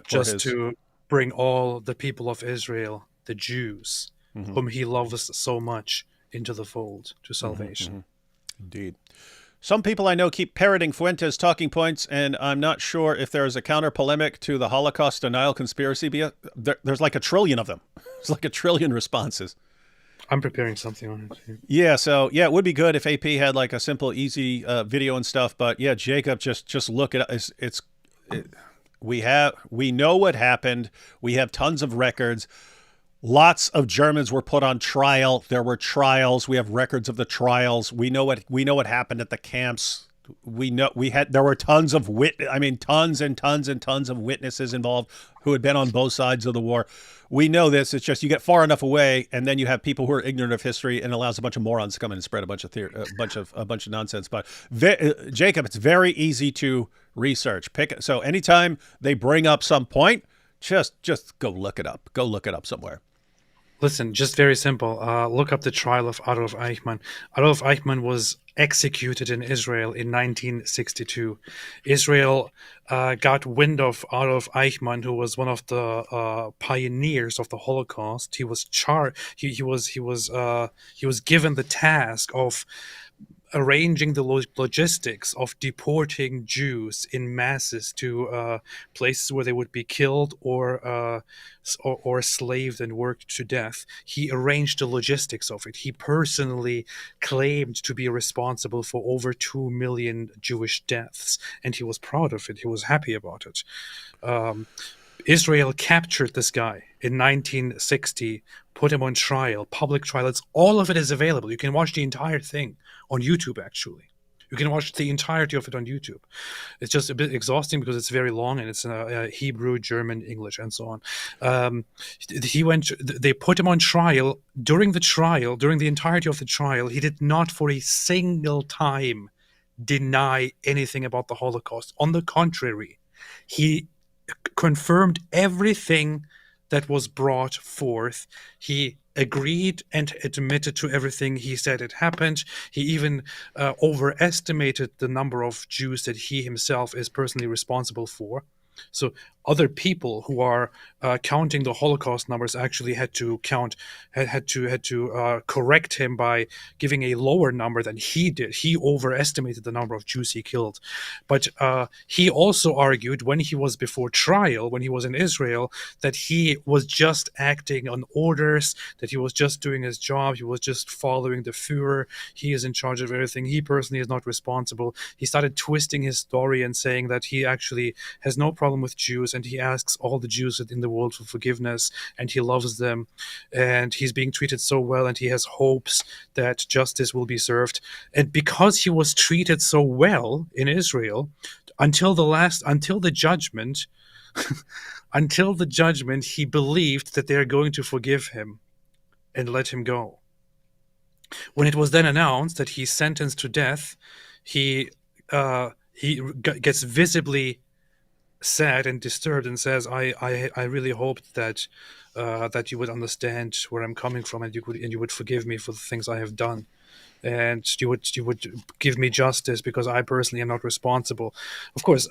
just to bring all the people of Israel, the Jews, whom he loves so much, into the fold to salvation. Indeed. Some people I know keep parroting Fuentes' talking points, and I'm not sure if there is a counter polemic to the Holocaust denial conspiracy. There's like a trillion of them. There's like a trillion responses. I'm preparing something on it. Yeah, so yeah, it would be good if AP had like a simple, easy video and stuff. But yeah, Jacob, just look it up. We know what happened. We have tons of records. Lots of Germans were put on trial. There were trials. We have records of the trials. We know what happened at the camps. There were tons of tons and tons and tons of witnesses involved who had been on both sides of the war. We know this. It's just you get far enough away, and then you have people who are ignorant of history, and allows a bunch of morons to come in and spread a bunch of nonsense. But Jacob, it's very easy to research. So anytime they bring up some point, just go look it up. Go look it up somewhere. Listen, just very simple. Look up the trial of Adolf Eichmann. Adolf Eichmann was executed in Israel in 1962. Israel got wind of Adolf Eichmann, who was one of the pioneers of the Holocaust. He was He was given the task of arranging the logistics of deporting Jews in masses to places where they would be killed or slaved and worked to death. He arranged the logistics of it. He personally claimed to be responsible for over 2 million Jewish deaths, and he was proud of it. He was happy about it. Israel captured this guy in 1960, put him on trial, public trial. All of it is available. You can watch the entire thing on YouTube, actually. You can watch the entirety of it on YouTube. It's just a bit exhausting because it's very long and it's Hebrew, German, English, and so on. They put him on trial. During the entirety of the trial, he did not for a single time deny anything about the Holocaust. On the contrary, he confirmed everything that was brought forth. He agreed and admitted to everything he said had happened. He even overestimated the number of Jews that he himself is personally responsible for. So other people who are counting the Holocaust numbers actually had to correct him by giving a lower number than he did. He overestimated the number of Jews he killed. But he also argued when he was before trial, when he was in Israel, that he was just acting on orders, that he was just doing his job, he was just following the Führer, he is in charge of everything, he personally is not responsible. He started twisting his story and saying that he actually has no problem with Jews, and he asks all the Jews in the world for forgiveness, and he loves them, and he's being treated so well, and he has hopes that justice will be served. And because he was treated so well in Israel until the judgment, until the judgment, he believed that they are going to forgive him and let him go. When it was then announced that he's sentenced to death, he gets visibly sad and disturbed and says, I really hoped that that you would understand where I'm coming from, and you would forgive me for the things I have done, and you would give me justice, because I personally am not responsible. Of course,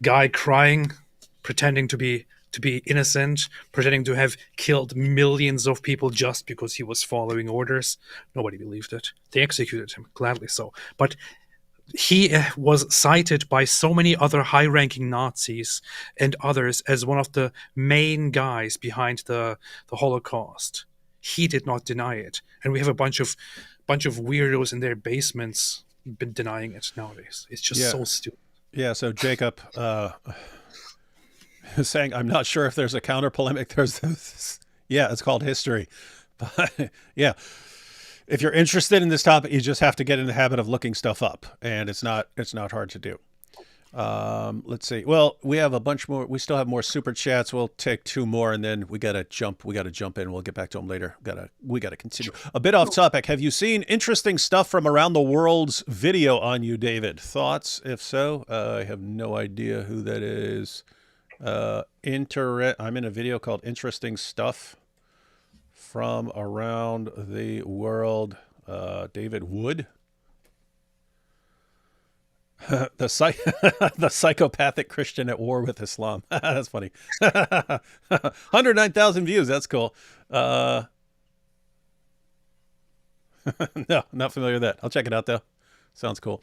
guy crying, pretending to be innocent, pretending to have killed millions of people just because he was following orders. Nobody believed it. They executed him, gladly so. But he was cited by so many other high-ranking Nazis and others as one of the main guys behind the Holocaust. He did not deny it, and we have a bunch of weirdos in their basements been denying it nowadays. It's just so stupid. Yeah. So Jacob is saying, I'm not sure if there's a counter polemic. There's this. Yeah, it's called history. But yeah. If you're interested in this topic, you just have to get in the habit of looking stuff up, and it's not hard to do. Let's see. Well, we have a bunch more. We still have more super chats. We'll take 2 more, and then we got to jump in. We'll get back to them later. We got to continue. A bit off topic. Have you seen interesting stuff from around the world's video on you, David? Thoughts? If so, I have no idea who that is. I'm in a video called Interesting Stuff from around the world. David Wood. The psychopathic Christian at war with Islam. That's funny. 109,000 views. That's cool. No, not familiar with that. I'll check it out though. Sounds cool.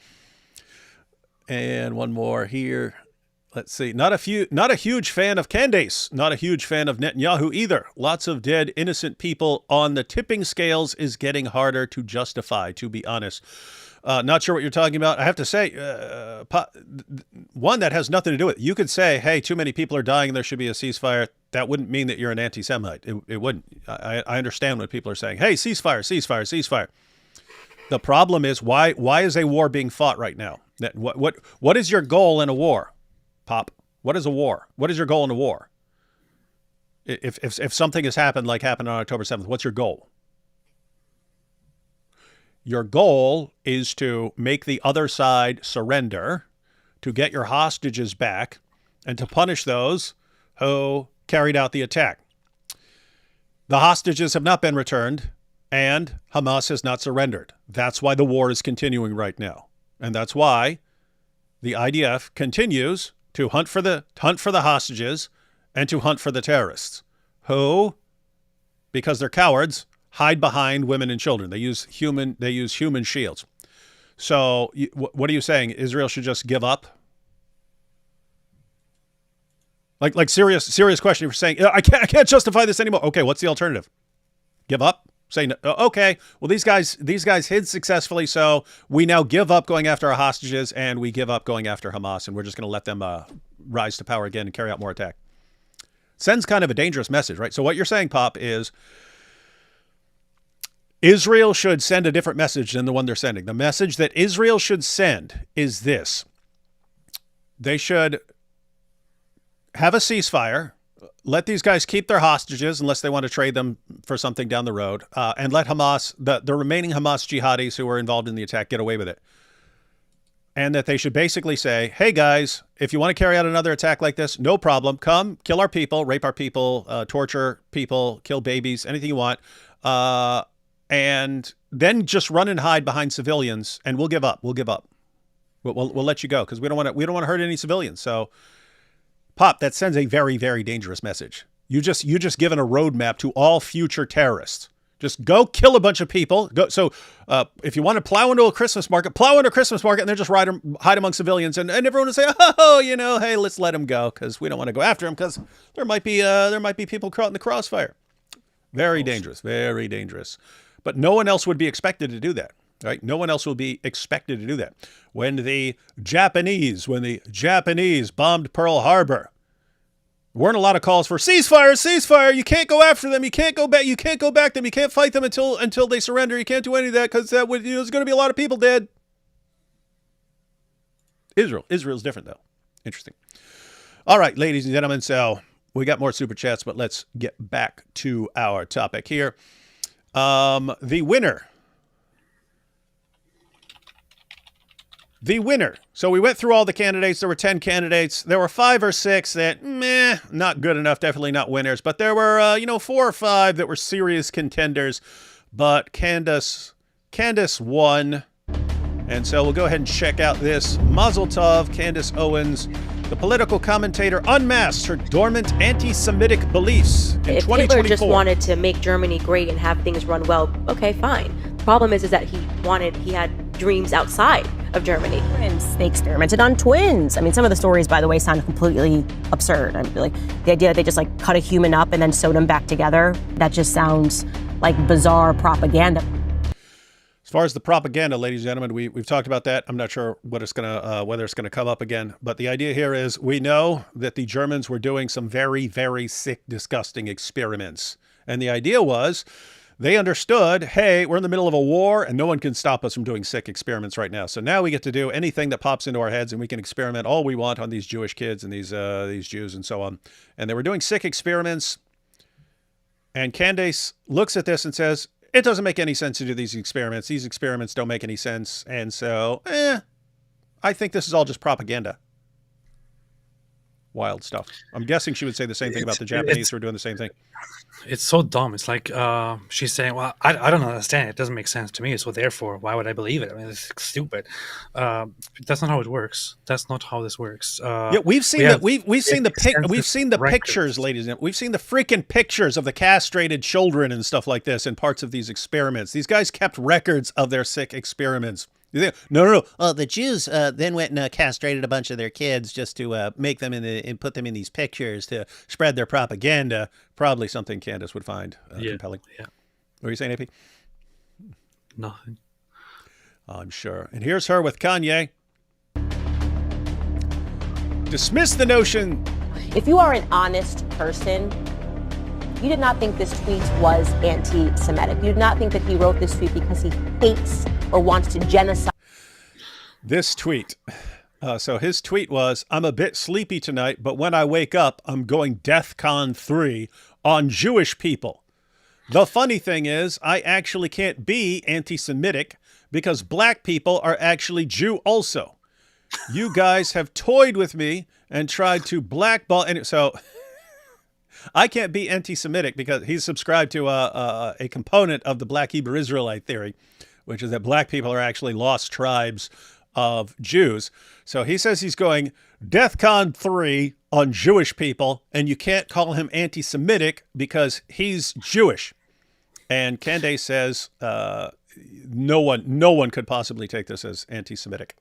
And one more here. Let's see. Not a huge fan of Candace. Not a huge fan of Netanyahu either. Lots of dead, innocent people on the tipping scales is getting harder to justify, to be honest. Not sure what you're talking about. I have to say, one that has nothing to do with it. You could say, hey, too many people are dying and there should be a ceasefire. That wouldn't mean that you're an anti-Semite. It wouldn't. I understand when people are saying, hey, ceasefire, ceasefire, ceasefire. The problem is, why is a war being fought right now? What is your goal in a war? Pop, what is a war? What is your goal in a war? If something has happened like happened on October 7th, what's your goal? Your goal is to make the other side surrender, to get your hostages back, and to punish those who carried out the attack. The hostages have not been returned, and Hamas has not surrendered. That's why the war is continuing right now. And that's why the IDF continues to hunt for the hostages and to hunt for the terrorists who, because they're cowards, hide behind women and children. They use human shields. So what are you saying? Israel should just give up? Like serious question. You're saying, I can't justify this anymore. Okay, what's the alternative? Give up? Say no. Okay, well these guys hid successfully, so we now give up going after our hostages and we give up going after Hamas, and we're just going to let them rise to power again and carry out more attack. Sends kind of a dangerous message, right? So what you're saying, Pop, is Israel should send a different message than the one they're sending. The message that Israel should send is this: they should have a ceasefire. Let these guys keep their hostages unless they want to trade them for something down the road, and let Hamas, the remaining Hamas jihadis who were involved in the attack, get away with it. and that they should basically say, hey guys, if you want to carry out another attack like this, no problem. Come, kill our people, rape our people, torture people, kill babies, anything you want. And then just run and hide behind civilians, and we'll give up. We'll give up. We'll let you go because we don't want to hurt any civilians. So, Pop, that sends a very, very dangerous message. You just given a roadmap to all future terrorists. Just go kill a bunch of people. Go. So if you want to plow into a Christmas market, and then just hide among civilians, and everyone will say, oh, hey, let's let them go because we don't want to go after them because there might be people caught in the crossfire. Very dangerous, very dangerous. But no one else would be expected to do that, right? No one else will be expected to do that. When the Japanese bombed Pearl Harbor, weren't a lot of calls for ceasefire. You can't go after them. You can't go back. You can't go back them. You can't fight them until they surrender. You can't do any of that because there's going to be a lot of people dead. Israel's different though. Interesting. All right, ladies and gentlemen. So we got more super chats, but let's get back to our topic here. The winner. So we went through all the candidates. There were 10 candidates. There were 5 or 6 that, not good enough. Definitely not winners. But there were, 4 or 5 that were serious contenders. But Candace won. And so we'll go ahead and check out this. Mazel tov, Candace Owens, the political commentator, unmasked her dormant anti-Semitic beliefs in 2024. If Hitler just wanted to make Germany great and have things run well, okay, fine. The problem is that he had dreams outside of Germany. They experimented on twins. I mean, some of the stories, by the way, sound completely absurd. I mean, like the idea that they just like cut a human up and then sewed them back together, that just sounds like bizarre propaganda. As far as the propaganda, ladies and gentlemen, we've talked about that. I'm not sure whether it's gonna come up again. But the idea here is we know that the Germans were doing some very, very sick, disgusting experiments. And the idea was they understood, hey, we're in the middle of a war and no one can stop us from doing sick experiments right now. So now we get to do anything that pops into our heads and we can experiment all we want on these Jewish kids and these Jews and so on. And they were doing sick experiments. And Candace looks at this and says, it doesn't make any sense to do these experiments. These experiments don't make any sense. And so, I think this is all just propaganda. Wild stuff. I'm guessing she would say the same thing about the Japanese who are doing the same thing. It's so dumb. It's like she's saying, well, I don't understand. It doesn't make sense to me. So therefore, why would I believe it? I mean, it's stupid. That's not how it works. That's not how this works. Yeah, we've seen the pictures, ladies and gentlemen. We've seen the freaking pictures of the castrated children and stuff like this in parts of these experiments. These guys kept records of their sick experiments. No. The Jews then went and castrated a bunch of their kids just to make them and put them in these pictures to spread their propaganda. Probably something Candace would find compelling. Yeah. What were you saying, AP? Nothing. I'm sure. And here's her with Kanye. Dismiss the notion. If you are an honest person, you did not think this tweet was anti-Semitic. You did not think that he wrote this tweet because he hates or wants to genocide. This tweet. So his tweet was, I'm a bit sleepy tonight, but when I wake up, I'm going DEFCON 3 on Jewish people. The funny thing is, I actually can't be anti-Semitic because black people are actually Jew also. You guys have toyed with me and tried to blackball. And so I can't be anti-Semitic because he's subscribed to a component of the Black Hebrew Israelite theory, which is that black people are actually lost tribes of Jews. So he says he's going DEFCON 3 on Jewish people, and you can't call him anti-Semitic because he's Jewish. And Candace says no one could possibly take this as anti-Semitic.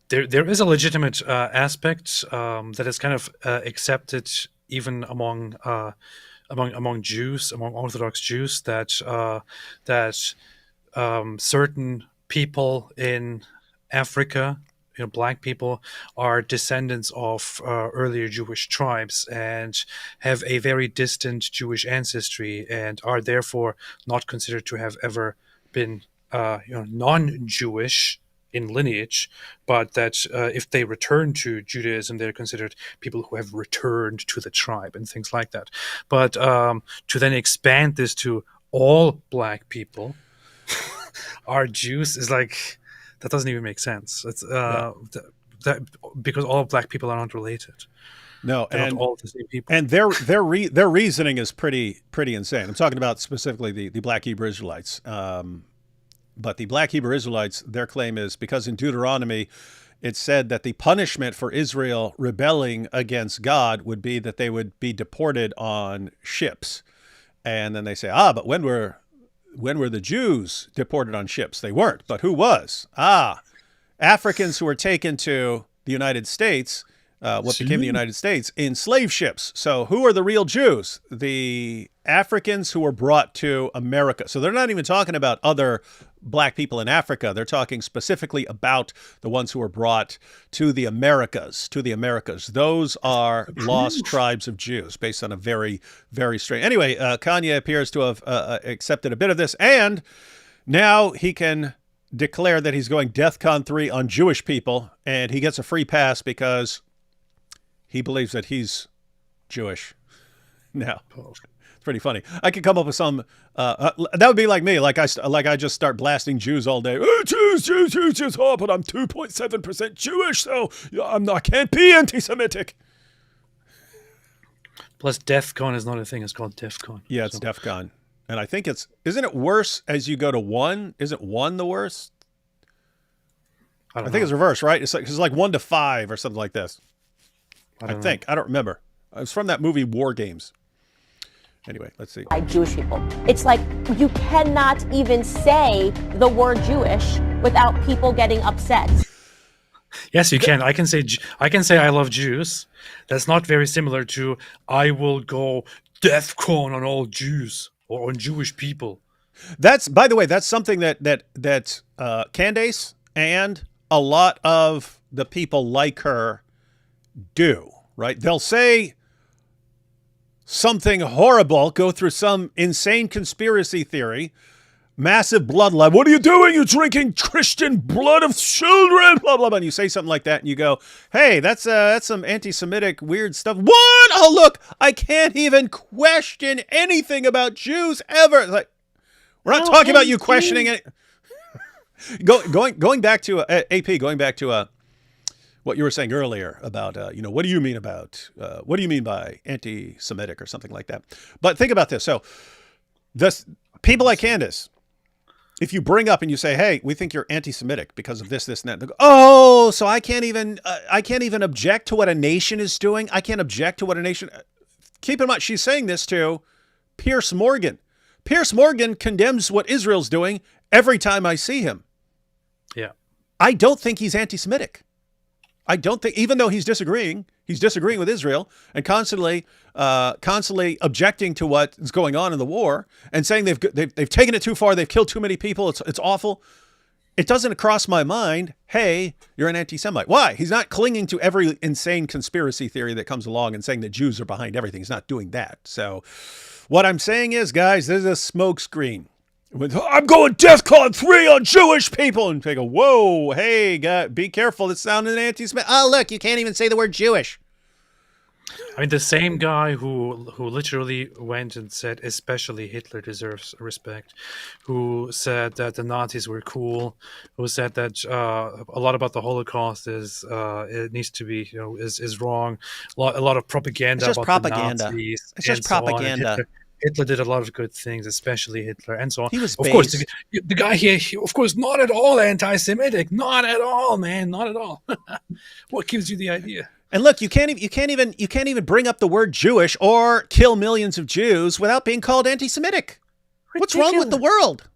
There is a legitimate aspect that is kind of accepted even among Jews, among Orthodox Jews, that certain people in Africa, black people, are descendants of earlier Jewish tribes and have a very distant Jewish ancestry and are therefore not considered to have ever been non-Jewish in lineage, but that if they return to Judaism, they're considered people who have returned to the tribe and things like that. But to then expand this to all black people are Jews is like, That doesn't even make sense. It's Yeah. that because all black people are not related. No, They're not and all the same people. and their reasoning is pretty insane. I'm talking about specifically the Black Hebrew Israelites. But the Black Hebrew Israelites, their claim is because in Deuteronomy, it said that the punishment for Israel rebelling against God would be that they would be deported on ships. And then they say, but when were the Jews deported on ships? They weren't. But who was? Africans who were taken to the United States, what became the United States, in slave ships. So who are the real Jews? The Africans who were brought to America. So they're not even talking about other black people in Africa. They're talking specifically about the ones who were brought to the Americas, Those are lost tribes of Jews based on a very, very strange. Anyway, Kanye appears to have accepted a bit of this, and now he can declare that he's going DEFCON 3 on Jewish people, and he gets a free pass because he believes that he's Jewish. Now, it's pretty funny. I could come up with some. That would be like me. Like I just start blasting Jews all day. Oh, Jews. Oh, but I'm 2.7% Jewish, so I can't be anti-Semitic. Plus, DEFCON is not a thing. It's called DEFCON. Yeah, it's DEFCON, and I think isn't it worse as you go to 1? Isn't 1 the worst? I think it's reversed, right? It's like 1 to 5 or something like this. I think. I don't remember. It was from that movie War Games. Anyway, let's see. Jewish people. It's like you cannot even say the word Jewish without people getting upset. Yes, you can. I can say I love Jews. That's not very similar to I will go DEFCON on all Jews or on Jewish people. That's, by the way, that's something that Candace and a lot of the people like her do, right? They'll say something horrible, go through some insane conspiracy theory, massive bloodline. What are you doing? You're drinking Christian blood of children, blah, blah, blah. And you say something like that and you go, hey, that's some anti-Semitic weird stuff. What? Oh, look, I can't even question anything about Jews ever. It's like, we're not talking about you questioning it. Going back to AP, going back to what you were saying earlier about, what do you mean by anti-Semitic or something like that? But think about this. So people like Candace, if you bring up and you say, hey, we think you're anti-Semitic because of this, this, and that. They go, oh, so I can't even object to what a nation is doing. I can't object to what a nation. Keep in mind, she's saying this to Piers Morgan. Piers Morgan condemns what Israel's doing every time I see him. Yeah. I don't think he's anti-Semitic. I don't think, even though he's disagreeing with Israel and constantly objecting to what is going on in the war and saying they've taken it too far, they've killed too many people, it's awful. It doesn't cross my mind, hey, you're an anti-Semite. Why? He's not clinging to every insane conspiracy theory that comes along and saying that Jews are behind everything. He's not doing that. So what I'm saying is, guys, this is a smokescreen. I'm going DEFCON 3 on Jewish people. And they go, whoa, hey, God, be careful. It's sounding anti-Semitic. Oh, look, you can't even say the word Jewish. I mean, the same guy who literally went and said, especially Hitler deserves respect, who said that the Nazis were cool, who said that a lot about the Holocaust is it needs to be, is wrong. A lot of propaganda about propaganda. the Nazis. It's just propaganda. Hitler did a lot of good things, especially Hitler, and so on. He was of course, the guy here, of course, not at all anti-Semitic, not at all, man, not at all. What gives you the idea? And look, you can't even bring up the word Jewish or kill millions of Jews without being called anti-Semitic. What's wrong with the world?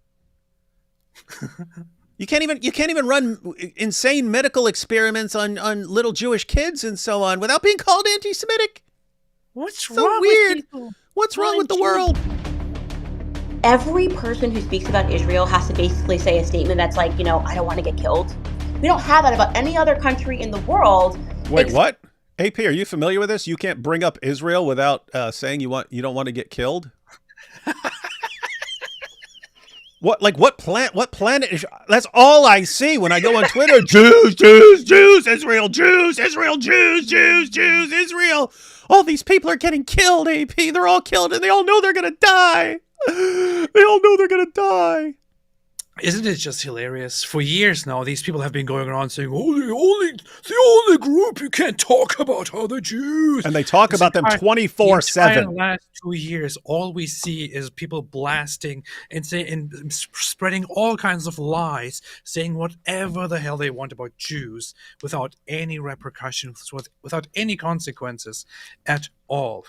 You can't even run insane medical experiments on little Jewish kids and so on without being called anti-Semitic. What's so wrong weird? With people? What's wrong with the world? Every person who speaks about Israel has to basically say a statement that's like, I don't want to get killed. We don't have that about any other country in the world. Wait, what? AP, are you familiar with this? You can't bring up Israel without saying you don't want to get killed? What planet is, that's all I see when I go on Twitter. Jews, Israel, Israel. All these people are getting killed, AP. They're all killed and they all know they're going to die. Isn't it just hilarious? For years now, these people have been going around saying, "Oh, the only group you can't talk about are the Jews." And they talk about them 24/7. The last 2 years, all we see is people blasting and spreading all kinds of lies, saying whatever the hell they want about Jews without any repercussions, without any consequences at all.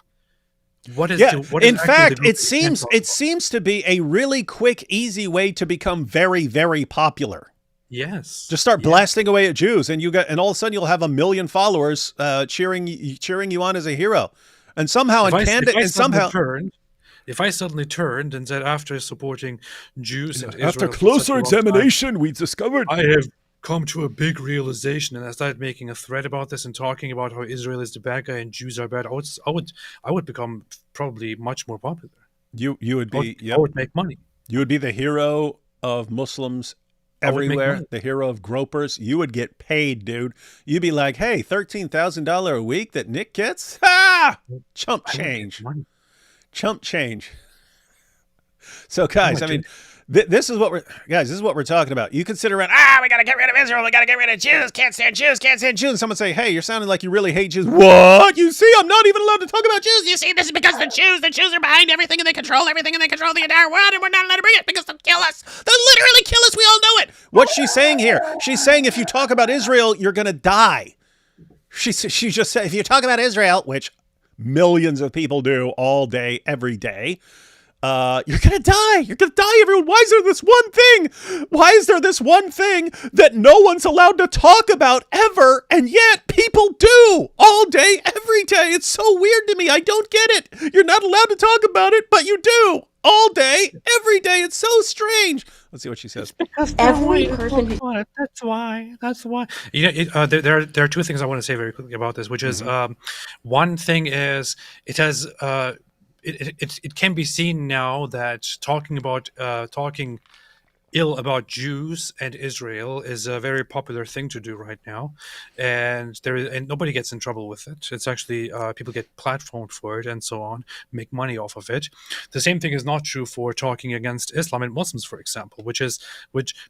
In fact, it seems to be a really quick, easy way to become very, very popular. Yes. Just start blasting away at Jews, and all of a sudden you'll have 1 million followers cheering you on as a hero. And somehow, if I suddenly turned and said, after supporting Jews and Israel, after closer examination, we discovered I have come to a big realization, and I started making a thread about this and talking about how Israel is the bad guy and Jews are bad, I would become probably much more popular. You would be. I would make money. You would be the hero of Muslims everywhere, the hero of gropers. You would get paid, dude. You'd be like, hey, $13,000 a week that Nick gets? Ha! Chump change. Chump change. So, guys, I mean, this is what we're talking about. You can sit around, we got to get rid of Israel. We got to get rid of Jews. Can't stand Jews. And someone say, hey, you're sounding like you really hate Jews. What? You see, I'm not even allowed to talk about Jews. You see, this is because the Jews are behind everything, and they control everything, and they control the entire world, and we're not allowed to bring it because they'll kill us. They'll literally kill us. We all know it. What's she saying here? She's saying if you talk about Israel, you're going to die. She just said, if you talk about Israel, which millions of people do all day, every day, you're going to die. You're going to die, everyone. Why is there this one thing? Why is there this one thing that no one's allowed to talk about ever, and yet people do all day, every day? It's so weird to me. I don't get it. You're not allowed to talk about it, but you do all day, every day. It's so strange. Let's see what she says. Because every person who... That's why. There are two things I want to say very quickly about this, which is one thing is it has... It can be seen now that talking ill about Jews and Israel is a very popular thing to do right now, and nobody gets in trouble with it. It's actually people get platformed for it and so on, make money off of it. The same thing is not true for talking against Islam and Muslims, for example, which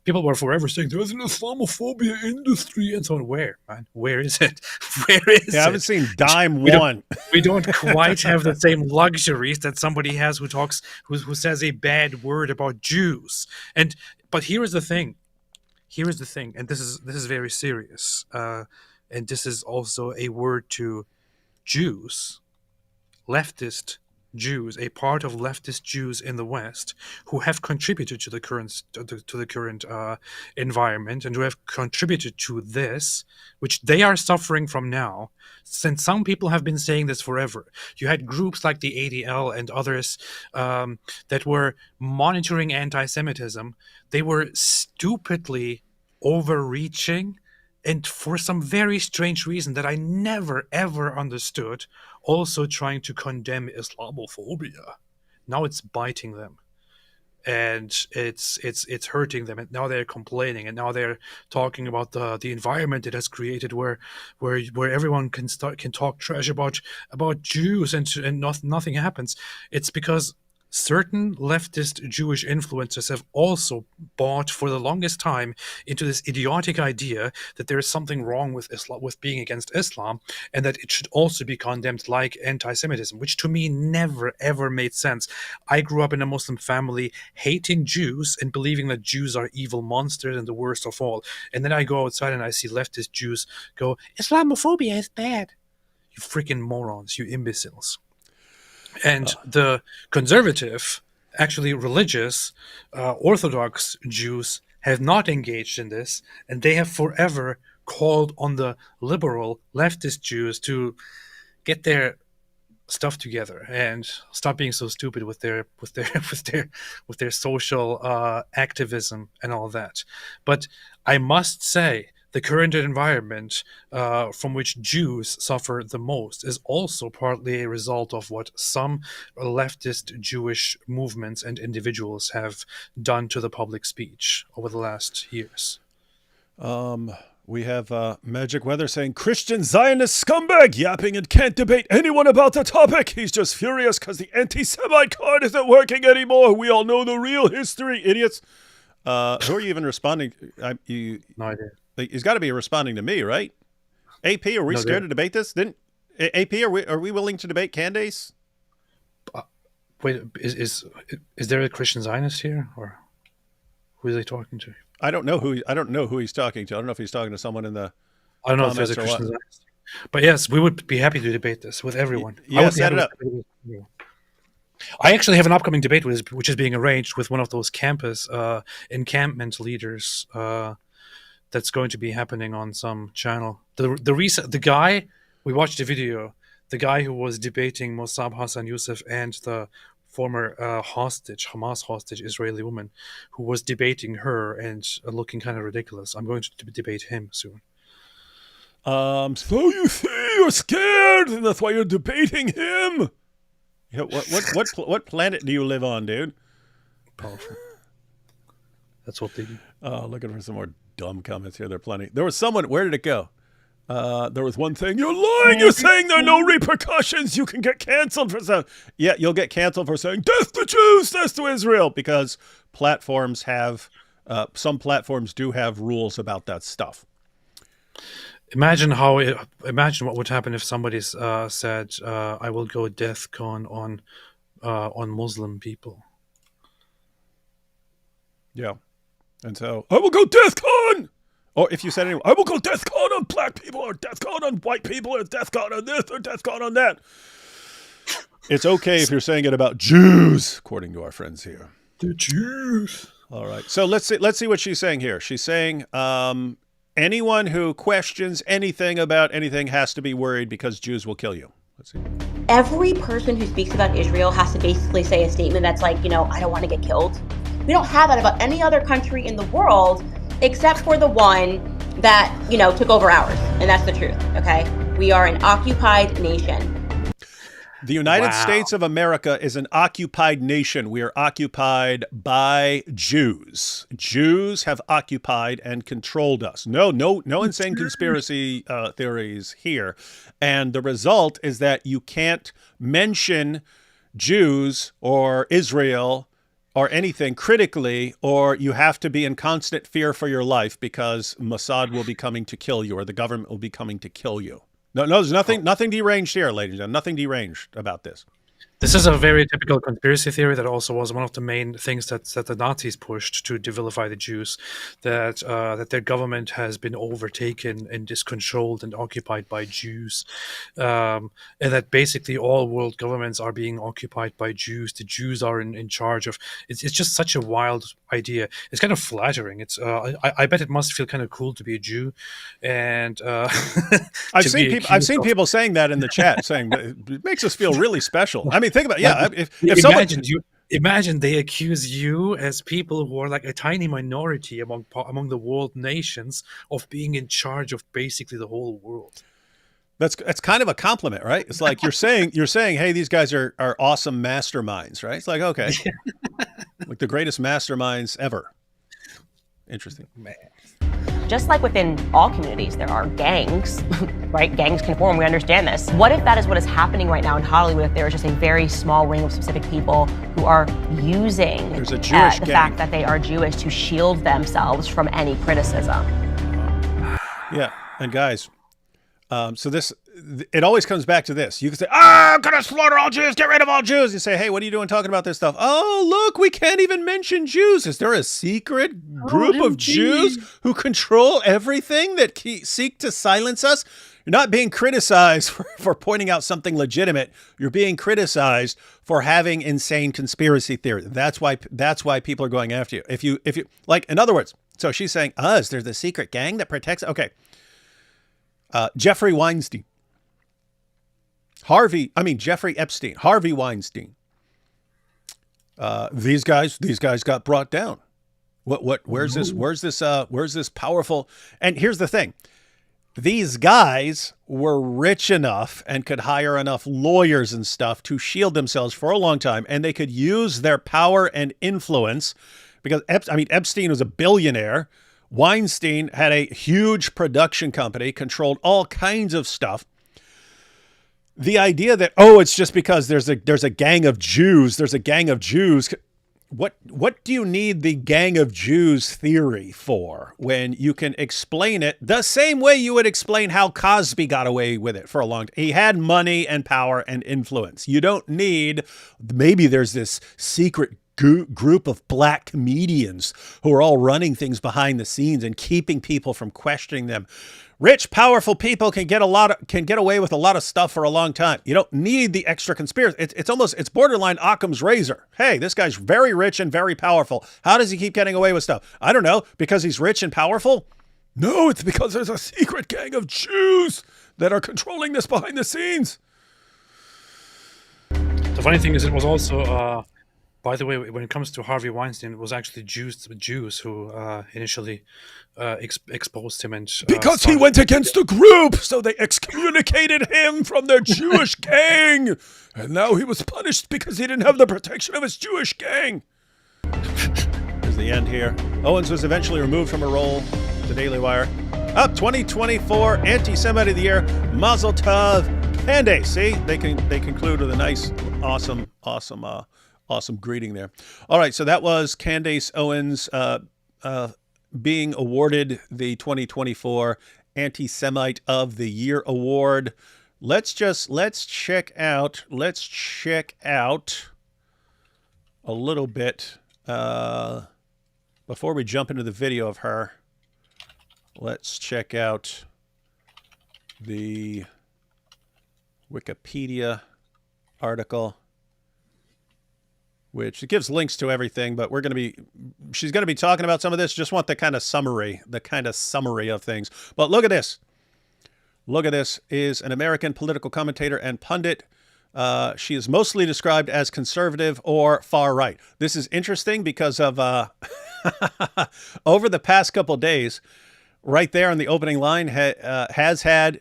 people were forever saying there's an Islamophobia industry and so on. Where, man? Where is it? Where is it? I haven't seen dime one. We don't quite have the same luxuries that somebody has who says a bad word about Jews. But here is the thing, and this is very serious, and this is also a word to Jews, leftist Jews, a part of leftist Jews in the West who have contributed to the current environment and who have contributed to this, which they are suffering from now. Since some people have been saying this forever. You had groups like the ADL and others that were monitoring anti-Semitism. They were stupidly overreaching, and for some very strange reason that I never ever understood, also trying to condemn Islamophobia. Now it's biting them, and it's hurting them, and now they're complaining, and now they're talking about the environment it has created where everyone can talk trash about Jews and nothing happens. It's because certain leftist Jewish influencers have also bought for the longest time into this idiotic idea that there is something wrong with Islam, with being against Islam, and that it should also be condemned like anti-Semitism, which to me never ever made sense. I grew up in a Muslim family hating Jews and believing that Jews are evil monsters and the worst of all. And then I go outside and I see leftist Jews go, Islamophobia is bad. You freaking morons, you imbeciles. And the conservative, actually religious, Orthodox Jews have not engaged in this, and they have forever called on the liberal leftist Jews to get their stuff together and stop being so stupid with their social activism and all that. But I must say, the current environment from which Jews suffer the most is also partly a result of what some leftist Jewish movements and individuals have done to the public speech over the last years. We have Magic Weather saying, Christian Zionist scumbag yapping and can't debate anyone about the topic. He's just furious because the anti-Semite card isn't working anymore. We all know the real history, idiots. Who are you even responding? No idea. He's got to be responding to me, right? AP, are we scared to debate this? AP, are we willing to debate Candace? Wait, is there a Christian Zionist here, or who is he talking to? I don't know who he's talking to. I don't know if he's talking to someone in the. I don't know if there's a Christian Zionist. But yes, we would be happy to debate this with everyone. Yeah, set it up. I actually have an upcoming debate which is being arranged with one of those campus encampment leaders. That's going to be happening on some channel. The guy, we watched the video. The guy who was debating Mossab Hassan Youssef and the former Hamas hostage Israeli woman, who was debating her and looking kind of ridiculous. I'm going to debate him soon. So you see, you're scared, and that's why you're debating him. Yeah, what planet do you live on, dude? Powerful. That's what they do. Looking for some more dumb comments here. There are plenty. There was someone. Where did it go? There was one thing. You're lying. You're saying there are no repercussions. You can get canceled for some. Yeah, you'll get canceled for saying death to Jews, death to Israel, because platforms have. Some platforms do have rules about that stuff. Imagine what would happen if somebody said, "I will go DEFCON on Muslim people." Yeah, and so I will go DEFCON. Or if you said anyway, I will go DEFCON on black people, or DEFCON on white people, or DEFCON on this, or DEFCON on that. It's okay if you're saying it about Jews, according to our friends here. The Jews. All right, so let's see what she's saying here. She's saying. Anyone who questions anything about anything has to be worried because Jews will kill you. Let's see. Every person who speaks about Israel has to basically say a statement that's like, I don't want to get killed. We don't have that about any other country in the world except for the one that, took over ours. And that's the truth, okay? We are an occupied nation. The United States of America is an occupied nation. We are occupied by Jews. Jews have occupied and controlled us. No insane conspiracy theories here. And the result is that you can't mention Jews or Israel or anything critically, or you have to be in constant fear for your life because Mossad will be coming to kill you or the government will be coming to kill you. No, there's nothing deranged here, ladies and gentlemen. Nothing deranged about this. This is a very typical conspiracy theory that also was one of the main things that the Nazis pushed to vilify the Jews, that their government has been overtaken and is controlled and occupied by Jews, and that basically all world governments are being occupied by Jews. The Jews are in charge of. It's just such a wild idea. It's kind of flattering. It's I bet it must feel kind of cool to be a Jew, and I've seen people saying that in the chat, saying it makes us feel really special. I mean, think about it. If imagine they accuse you as people who are like a tiny minority among the world nations of being in charge of basically the whole world. That's kind of a compliment, right? It's like you're saying, hey, these guys are awesome masterminds, right? It's like, okay, like the greatest masterminds ever. Interesting. Man. Just like within all communities, there are gangs, right? Gangs can form, we understand this. What if that is what is happening right now in Hollywood, if there is just a very small ring of specific people who are using the fact that they are Jewish to shield themselves from any criticism? Yeah, and guys, so it always comes back to this. You can say, I'm going to slaughter all Jews, get rid of all Jews. You say, hey, what are you doing talking about this stuff? Oh, look, we can't even mention Jews. Is there a secret group of Jews who control everything that seek to silence us? You're not being criticized for pointing out something legitimate. You're being criticized for having insane conspiracy theory. That's why people are going after you. If you like, in other words, so she's saying, is there the secret gang that protects? Okay. Jeffrey Weinstein. Jeffrey Epstein, Harvey Weinstein. These guys got brought down. Where's this powerful? And here's the thing. These guys were rich enough and could hire enough lawyers and stuff to shield themselves for a long time. And they could use their power and influence because Epstein was a billionaire. Weinstein had a huge production company, controlled all kinds of stuff. The idea that, it's just because there's a gang of Jews, what do you need the gang of Jews theory for when you can explain it the same way you would explain how Cosby got away with it for a long time? He had money and power and influence. You don't need, maybe there's this secret group of black comedians who are all running things behind the scenes and keeping people from questioning them. Rich, powerful people can get away with a lot of stuff for a long time. You don't need the extra conspiracy. It's borderline Occam's razor. Hey, this guy's very rich and very powerful. How does he keep getting away with stuff? I don't know. Because he's rich and powerful? No, it's because there's a secret gang of Jews that are controlling this behind the scenes. The funny thing is, it was also, by the way, when it comes to Harvey Weinstein, it was actually Jews who initially exposed him, and because he went against the group, so they excommunicated him from their Jewish gang, and now he was punished because he didn't have the protection of his Jewish gang. Here's the end here. Owens was eventually removed from her role. The Daily Wire. Up 2024 Anti-Semite of the Year. Mazel Tov. Candace. See, they conclude with a nice, awesome greeting there. All right, so that was Candace Owens being awarded the 2024 Anti-Semite of the Year award. Let's check out a little bit before we jump into the video of her. Let's check out the Wikipedia article, which it gives links to everything, but she's going to be talking about some of this. Just want the kind of summary of things. But look at this. Look at this. Is an American political commentator and pundit. She is mostly described as conservative or far right. This is interesting because of over the past couple days, right there in the opening line has had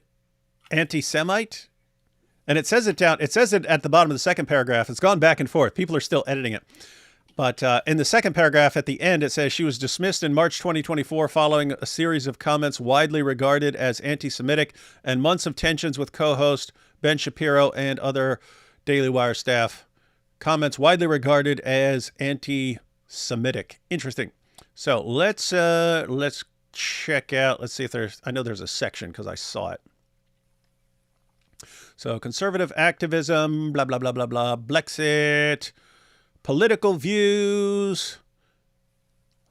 antisemite. And it says it down. It says it at the bottom of the second paragraph. It's gone back and forth. People are still editing it. But in the second paragraph at the end, it says she was dismissed in March 2024 following a series of comments widely regarded as anti-Semitic and months of tensions with co-host Ben Shapiro and other Daily Wire staff. Comments widely regarded as anti-Semitic. Interesting. So let's check out. Let's see if I know there's a section because I saw it. So conservative activism, blah, blah, blah, blah, blah, Brexit, political views.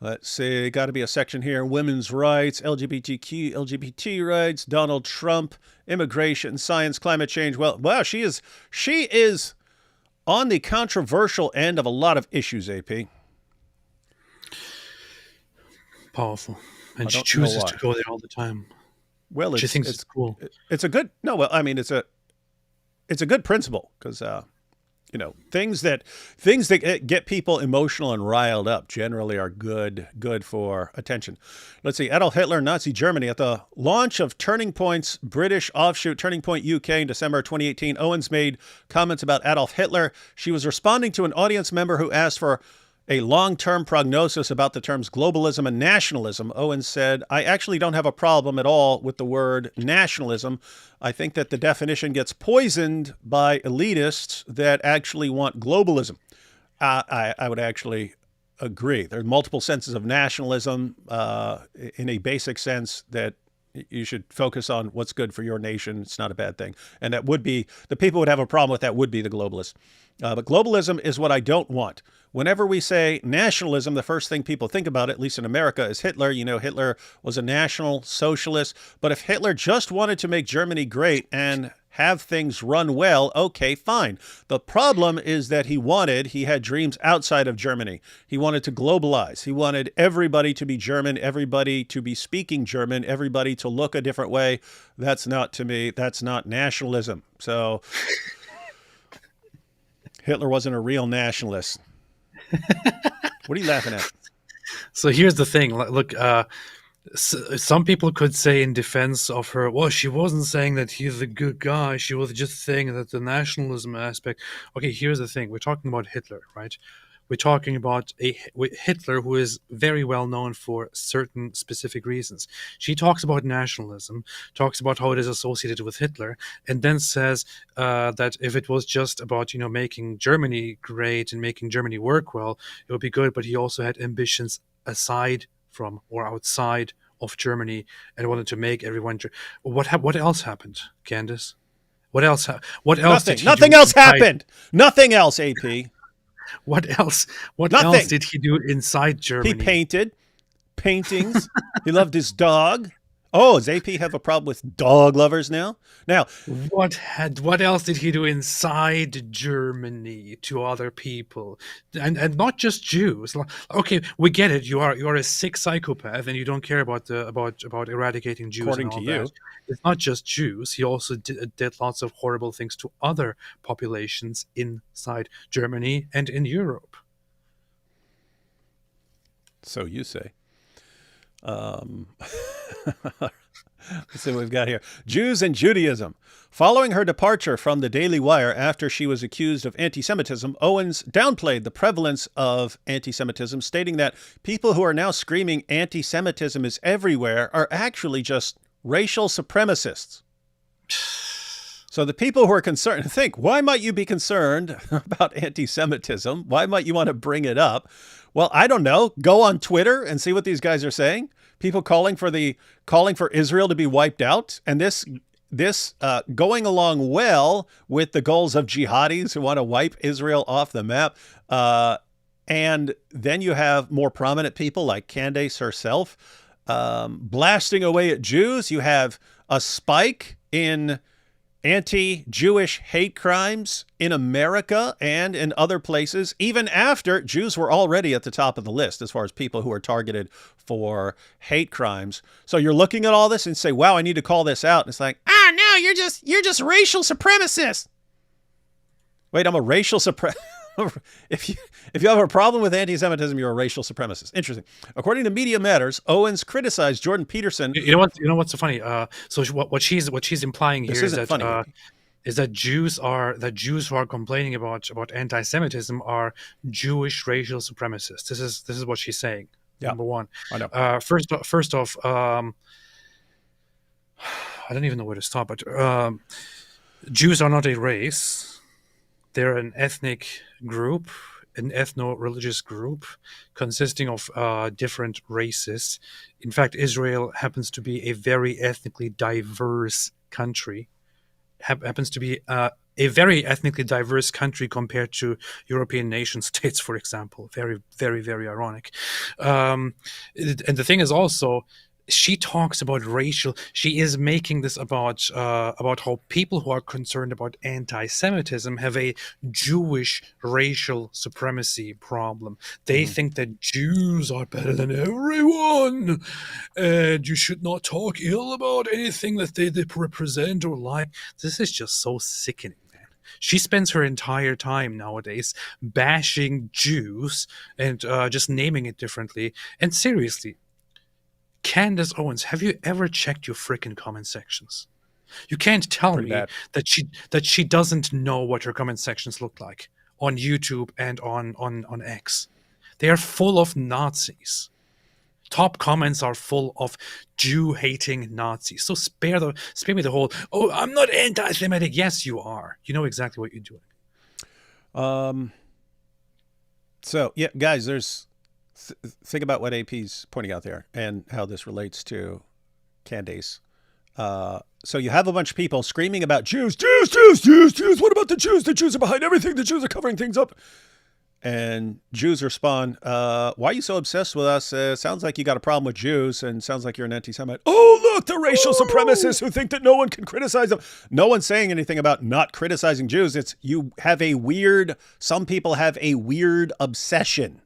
Let's see, got to be a section here. Women's rights, LGBT rights, Donald Trump, immigration, science, climate change. Well, wow, she is on the controversial end of a lot of issues, AP. Powerful. And she chooses to go there all the time. Well, she thinks it's cool. It's a good, no, well, I mean, it's a good principle because, things that get people emotional and riled up generally are good for attention. Let's see. Adolf Hitler, Nazi Germany. At the launch of Turning Point's British offshoot Turning Point UK in December 2018, Owens made comments about Adolf Hitler. She was responding to an audience member who asked for a long-term prognosis about the terms globalism and nationalism. Owens said, I actually don't have a problem at all with the word nationalism. I think that the definition gets poisoned by elitists that actually want globalism. I would actually agree. There are multiple senses of nationalism in a basic sense that you should focus on what's good for your nation. It's not a bad thing. And that would be, the people would have a problem with that would be the globalists. But globalism is what I don't want. Whenever we say nationalism, the first thing people think about, at least in America, is Hitler. You know, Hitler was a national socialist. But if Hitler just wanted to make Germany great and have things run well, okay, fine. The problem is that he had dreams outside of Germany. He wanted to globalize. He wanted everybody to be German, everybody to be speaking German, everybody to look a different way. That's not, to me, that's not nationalism. So Hitler wasn't a real nationalist. What are you laughing at? So here's the thing. Look, some people could say in defense of her, well, she wasn't saying that he's a good guy. She was just saying that the nationalism aspect. Okay, here's the thing. We're talking about Hitler, right? We're talking about Hitler, who is very well known for certain specific reasons. She talks about nationalism, talks about how it is associated with Hitler, and then says that if it was just about making Germany great and making Germany work well, it would be good. But he also had ambitions aside from or outside of Germany and wanted to make everyone. What else happened, Candace? What else? What else? Nothing else happened. Nothing else. AP. What else? What Nothing. else did he do inside Germany? He painted paintings. He loved his dog. Oh, does AP have a problem with dog lovers now? Now, what else did he do inside Germany to other people, and not just Jews? Okay, we get it. You are a sick psychopath, and you don't care about eradicating Jews. According and all to you, that. It's not just Jews. He also did lots of horrible things to other populations inside Germany and in Europe. So you say. Let's see what we've got here. Jews and Judaism. Following her departure from the Daily Wire after she was accused of anti-Semitism, Owens downplayed the prevalence of anti-Semitism, stating that people who are now screaming anti-Semitism is everywhere are actually just racial supremacists. So the people who are concerned think, why might you be concerned about anti-Semitism? Why might you want to bring it up? Well, I don't know. Go on Twitter and see what these guys are saying. People calling for Israel to be wiped out, and this going along well with the goals of jihadis who want to wipe Israel off the map. And then you have more prominent people like Candace herself blasting away at Jews. You have a spike in anti-Jewish hate crimes in America and in other places, even after Jews were already at the top of the list as far as people who are targeted for hate crimes. So you're looking at all this and say, wow, I need to call this out. And it's like, no, you're just racial supremacist. Wait, I'm a racial supremacist. If you have a problem with anti-Semitism, you're a racial supremacist. Interesting. According to Media Matters, Owens criticized Jordan Peterson. You know what's so funny? So what she's implying here is that funny. Is that Jews who are complaining about anti-Semitism are Jewish racial supremacists. This is what she's saying. Yeah. Number one. I know. First off, I don't even know where to start. But Jews are not a race. They're an ethnic group, an ethno-religious group consisting of different races. In fact, Israel happens to be a very ethnically diverse country. Happens to be a very ethnically diverse country compared to European nation states, for example. Very, very, very ironic. And the thing is also, she talks about racial. She is making this about how people who are concerned about anti-Semitism have a Jewish racial supremacy problem. They think that Jews are better than everyone, and you should not talk ill about anything that they represent or like. This is just so sickening. She spends her entire time nowadays bashing Jews and just naming it differently. And seriously, Candace Owens, have you ever checked your frickin' comment sections? You can't tell me that she doesn't know what her comment sections look like on YouTube and on X. They are full of Nazis. Top comments are full of Jew-hating Nazis. So spare me the whole, oh, I'm not anti-Semitic. Yes, you are. You know exactly what you're doing. So, yeah, guys, think about what AP's pointing out there and how this relates to Candace. So you have a bunch of people screaming about Jews. What about the Jews? The Jews are behind everything. The Jews are covering things up. And Jews respond, why are you so obsessed with us? Sounds like you got a problem with Jews and sounds like you're an anti-Semite. Oh, look, the racial supremacists who think that no one can criticize them. No one's saying anything about not criticizing Jews. It's some people have a weird obsession.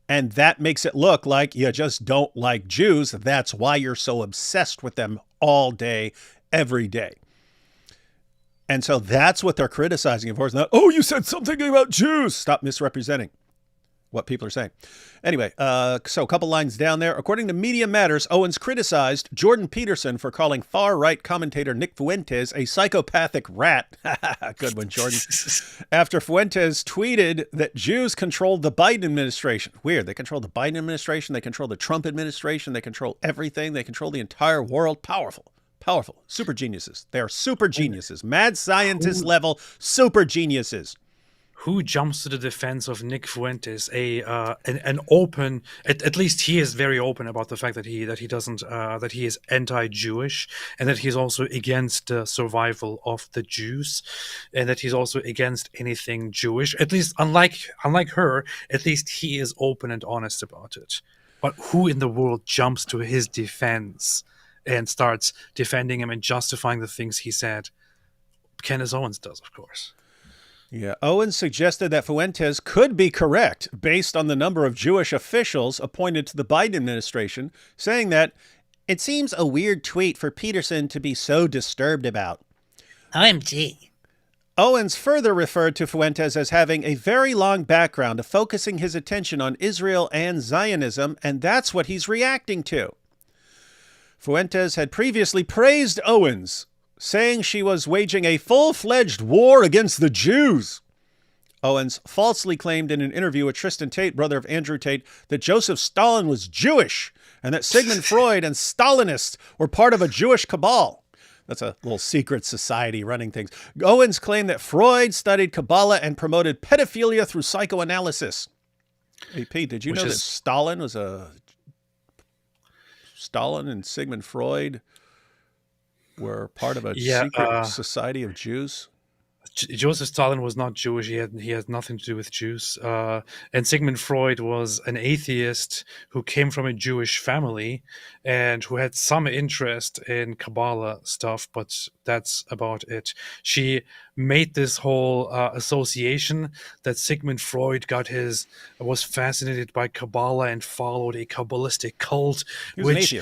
And that makes it look like you just don't like Jews. That's why you're so obsessed with them all day, every day. And so that's what they're criticizing. Of course, not, oh, you said something about Jews. Stop misrepresenting. what people are saying. Anyway, so a couple lines down there. According to Media Matters, Owens criticized Jordan Peterson for calling far-right commentator Nick Fuentes a psychopathic rat. Good one, Jordan. After Fuentes tweeted that Jews controlled the Biden administration. Weird. They control the Biden administration. They control the Trump administration. They control everything. They control the entire world. Powerful. Powerful. Super geniuses. They are super geniuses. Mad scientist level super geniuses. Who jumps to the defense of Nick Fuentes? An open, at least he is very open about the fact that he doesn't that he is anti-Jewish, and that he's also against the survival of the Jews, and that he's also against anything Jewish. At least, unlike her, at least he is open and honest about it. But who in the world jumps to his defense and starts defending him and justifying the things he said? Candace Owens does, of course. Yeah, Owens suggested that Fuentes could be correct based on the number of Jewish officials appointed to the Biden administration, saying that it seems a weird tweet for Peterson to be so disturbed about. OMG. Owens further referred to Fuentes as having a very long background of focusing his attention on Israel and Zionism, and that's what he's reacting to. Fuentes had previously praised Owens, saying she was waging a full-fledged war against the Jews. Owens falsely claimed in an interview with Tristan Tate, brother of Andrew Tate, that Joseph Stalin was Jewish and that Sigmund Freud and Stalinists were part of a Jewish cabal. That's a little secret society running things. Owens claimed that Freud studied Kabbalah and promoted pedophilia through psychoanalysis. Hey, Pete, did you know that Stalin and Sigmund Freud were part of a secret society of Jews? Joseph Stalin was not Jewish. He had nothing to do with Jews. And Sigmund Freud was an atheist who came from a Jewish family and who had some interest in Kabbalah stuff, but that's about it. She made this whole association that Sigmund Freud was fascinated by Kabbalah and followed a Kabbalistic cult, which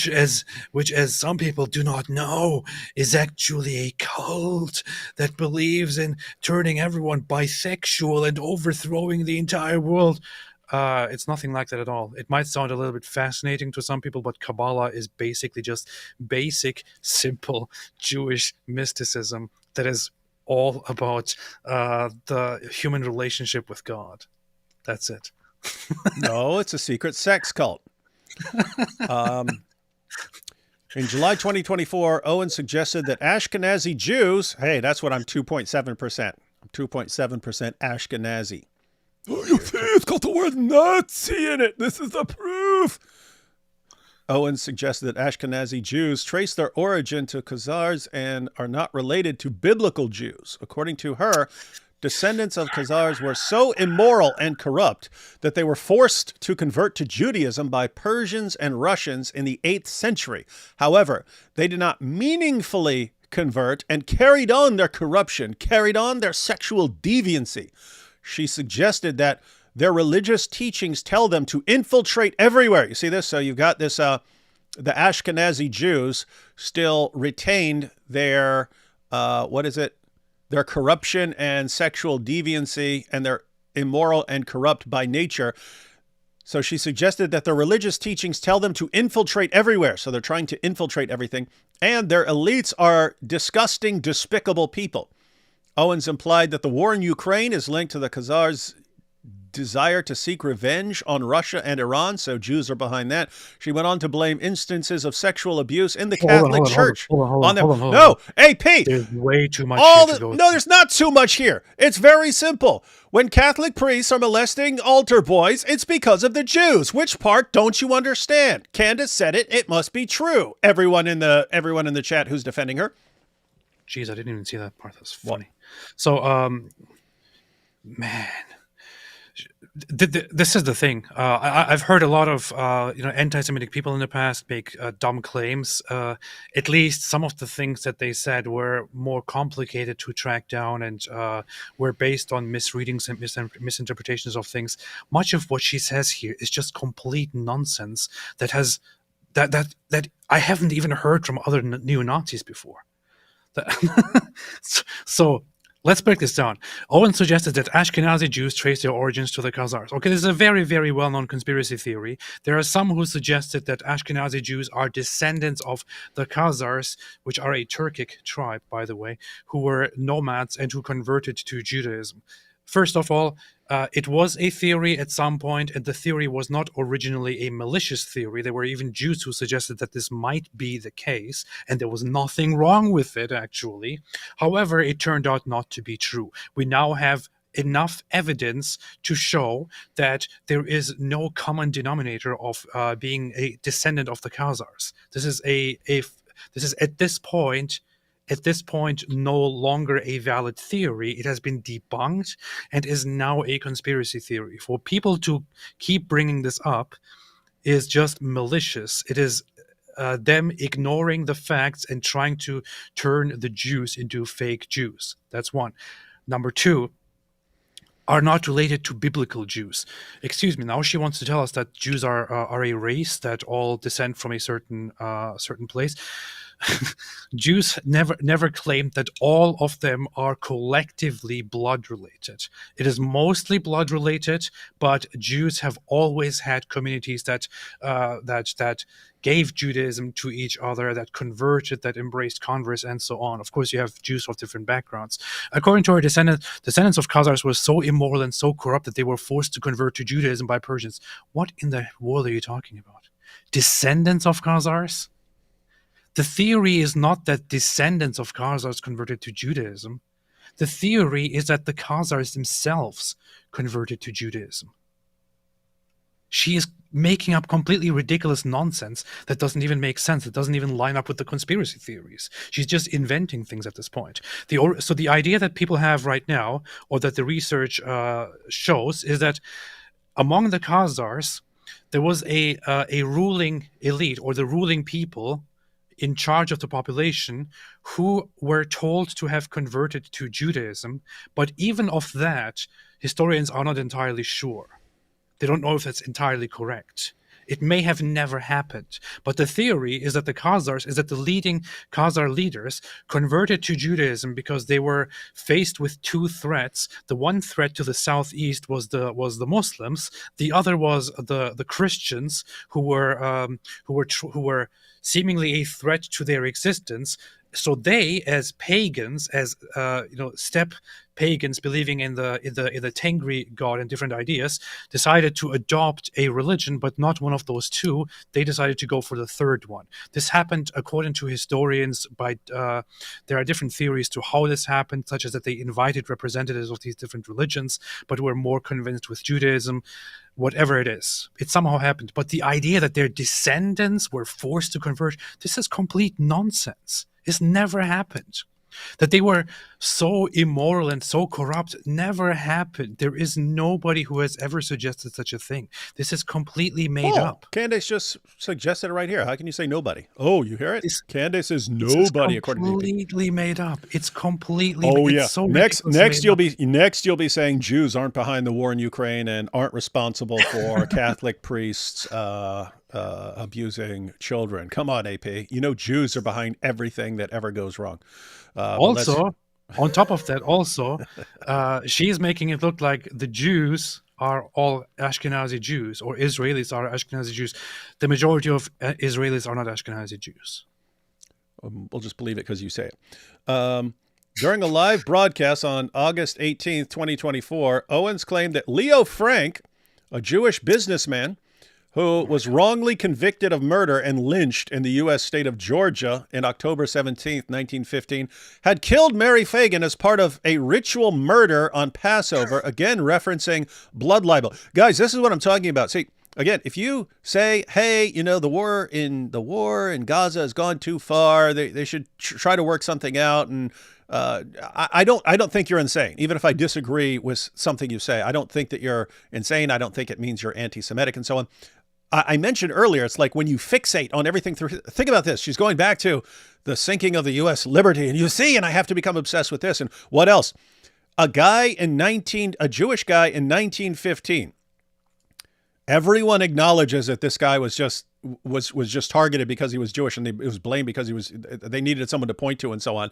as some people do not know, is actually a cult that believes in turning everyone bisexual and overthrowing the entire world. It's nothing like that at all. It might sound a little bit fascinating to some people, but Kabbalah is basically just basic, simple Jewish mysticism that is all about the human relationship with God. That's it. No, it's a secret sex cult. In July 2024, Owens suggested that Ashkenazi Jews, hey, that's what I'm 2.7%. I'm 2.7% Ashkenazi. Oh, you see, it's got the word Nazi in it. This is the proof. Owens suggested that Ashkenazi Jews trace their origin to Khazars and are not related to biblical Jews. According to her, descendants of Khazars were so immoral and corrupt that they were forced to convert to Judaism by Persians and Russians in the 8th century. However, they did not meaningfully convert and carried on their corruption, carried on their sexual deviancy. She suggested that their religious teachings tell them to infiltrate everywhere. You see this? So you've got this, the Ashkenazi Jews still retained their, their corruption and sexual deviancy, and they're immoral and corrupt by nature. So she suggested that their religious teachings tell them to infiltrate everywhere. So they're trying to infiltrate everything. And their elites are disgusting, despicable people. Owens implied that the war in Ukraine is linked to the Khazars' desire to seek revenge on Russia and Iran, so Jews are behind that. She went on to blame instances of sexual abuse in the Catholic Church on them. No, hey, Pete. There's way too much here to go. No, there's not too much here. It's very simple. When Catholic priests are molesting altar boys, it's because of the Jews. Which part don't you understand? Candace said it. It must be true. Everyone in the chat who's defending her. Jeez, I didn't even see that part. That's funny. So, man, this is the thing. I've heard a lot of anti-Semitic people in the past make dumb claims. At least some of the things that they said were more complicated to track down and were based on misreadings and misinterpretations of things. Much of what she says here is just complete nonsense that I haven't even heard from other neo-Nazis before. So Let's break this down. Owen suggested that Ashkenazi Jews trace their origins to the Khazars. Okay, this is a very, very well-known conspiracy theory. There are some who suggested that Ashkenazi Jews are descendants of the Khazars, which are a Turkic tribe, by the way, who were nomads and who converted to Judaism. First of all, it was a theory at some point, and the theory was not originally a malicious theory. There were even Jews who suggested that this might be the case, and there was nothing wrong with it, actually. However, it turned out not to be true. We now have enough evidence to show that there is no common denominator of being a descendant of the Khazars. This is this is at this point no longer a valid theory. It has been debunked and is now a conspiracy theory. For people to keep bringing this up is just malicious. It is them ignoring the facts and trying to turn the Jews into fake Jews. That's one. Number two, are not related to biblical Jews. Excuse me. Now she wants to tell us that Jews are a race that all descend from a certain place. Jews never claimed that all of them are collectively blood related. It is mostly blood related, but Jews have always had communities that gave Judaism to each other, that converted, that embraced converts, and so on. Of course, you have Jews of different backgrounds. According to her descendants of Khazars were so immoral and so corrupt that they were forced to convert to Judaism by Persians. What in the world are you talking about? Descendants of Khazars? The theory is not that descendants of Khazars converted to Judaism. The theory is that the Khazars themselves converted to Judaism. She is making up completely ridiculous nonsense that doesn't even make sense. It doesn't even line up with the conspiracy theories. She's just inventing things at this point. So the idea that people have right now, or that the research shows, is that among the Khazars, there was a ruling elite, or the ruling people in charge of the population, who were told to have converted to Judaism. But even of that, historians are not entirely sure. They don't know if that's entirely correct. It may have never happened. But the theory is that the leading Khazar leaders converted to Judaism because they were faced with two threats. The one threat to the southeast was the Muslims. The other was the Christians, who were seemingly a threat to their existence. So they, as pagans, as steppe pagans believing in the Tengri god and different ideas, decided to adopt a religion, but not one of those two. They decided to go for the third one. This happened, according to historians, there are different theories to how this happened, such as that they invited representatives of these different religions, but were more convinced with Judaism. Whatever it is, it somehow happened. But the idea that their descendants were forced to convert, this is complete nonsense. It's never happened. That they were so immoral and so corrupt never happened. There is nobody who has ever suggested such a thing. This is completely made up. Candace just suggested it right here. How can you say nobody? Oh, you hear it? Candace is nobody, according to you. Completely made up. It's completely. Oh yeah. So next you'll be saying Jews aren't behind the war in Ukraine and aren't responsible for Catholic priests abusing children. Come on, AP. You know Jews are behind everything that ever goes wrong. Also, on top of that, she's making it look like the Jews are all Ashkenazi Jews, or Israelis are Ashkenazi Jews. The majority of Israelis are not Ashkenazi Jews. We'll just believe it because you say it. During a live broadcast on August 18th, 2024, Owens claimed that Leo Frank, a Jewish businessman who was wrongly convicted of murder and lynched in the U.S. state of Georgia in October 17th, 1915, had killed Mary Fagan as part of a ritual murder on Passover, again referencing blood libel. Guys, this is what I'm talking about. See, again, if you say, hey, the war in Gaza has gone too far, they should try to work something out, and I don't think you're insane. Even if I disagree with something you say, I don't think that you're insane. I don't think it means you're anti-Semitic and so on. I mentioned earlier, it's like when you fixate on everything through. Think about this. She's going back to the sinking of the U.S. liberty, and and I have to become obsessed with this. And what else? A Jewish guy in 1915. Everyone acknowledges that this guy was just targeted because he was Jewish, and it was blamed because they needed someone to point to and so on.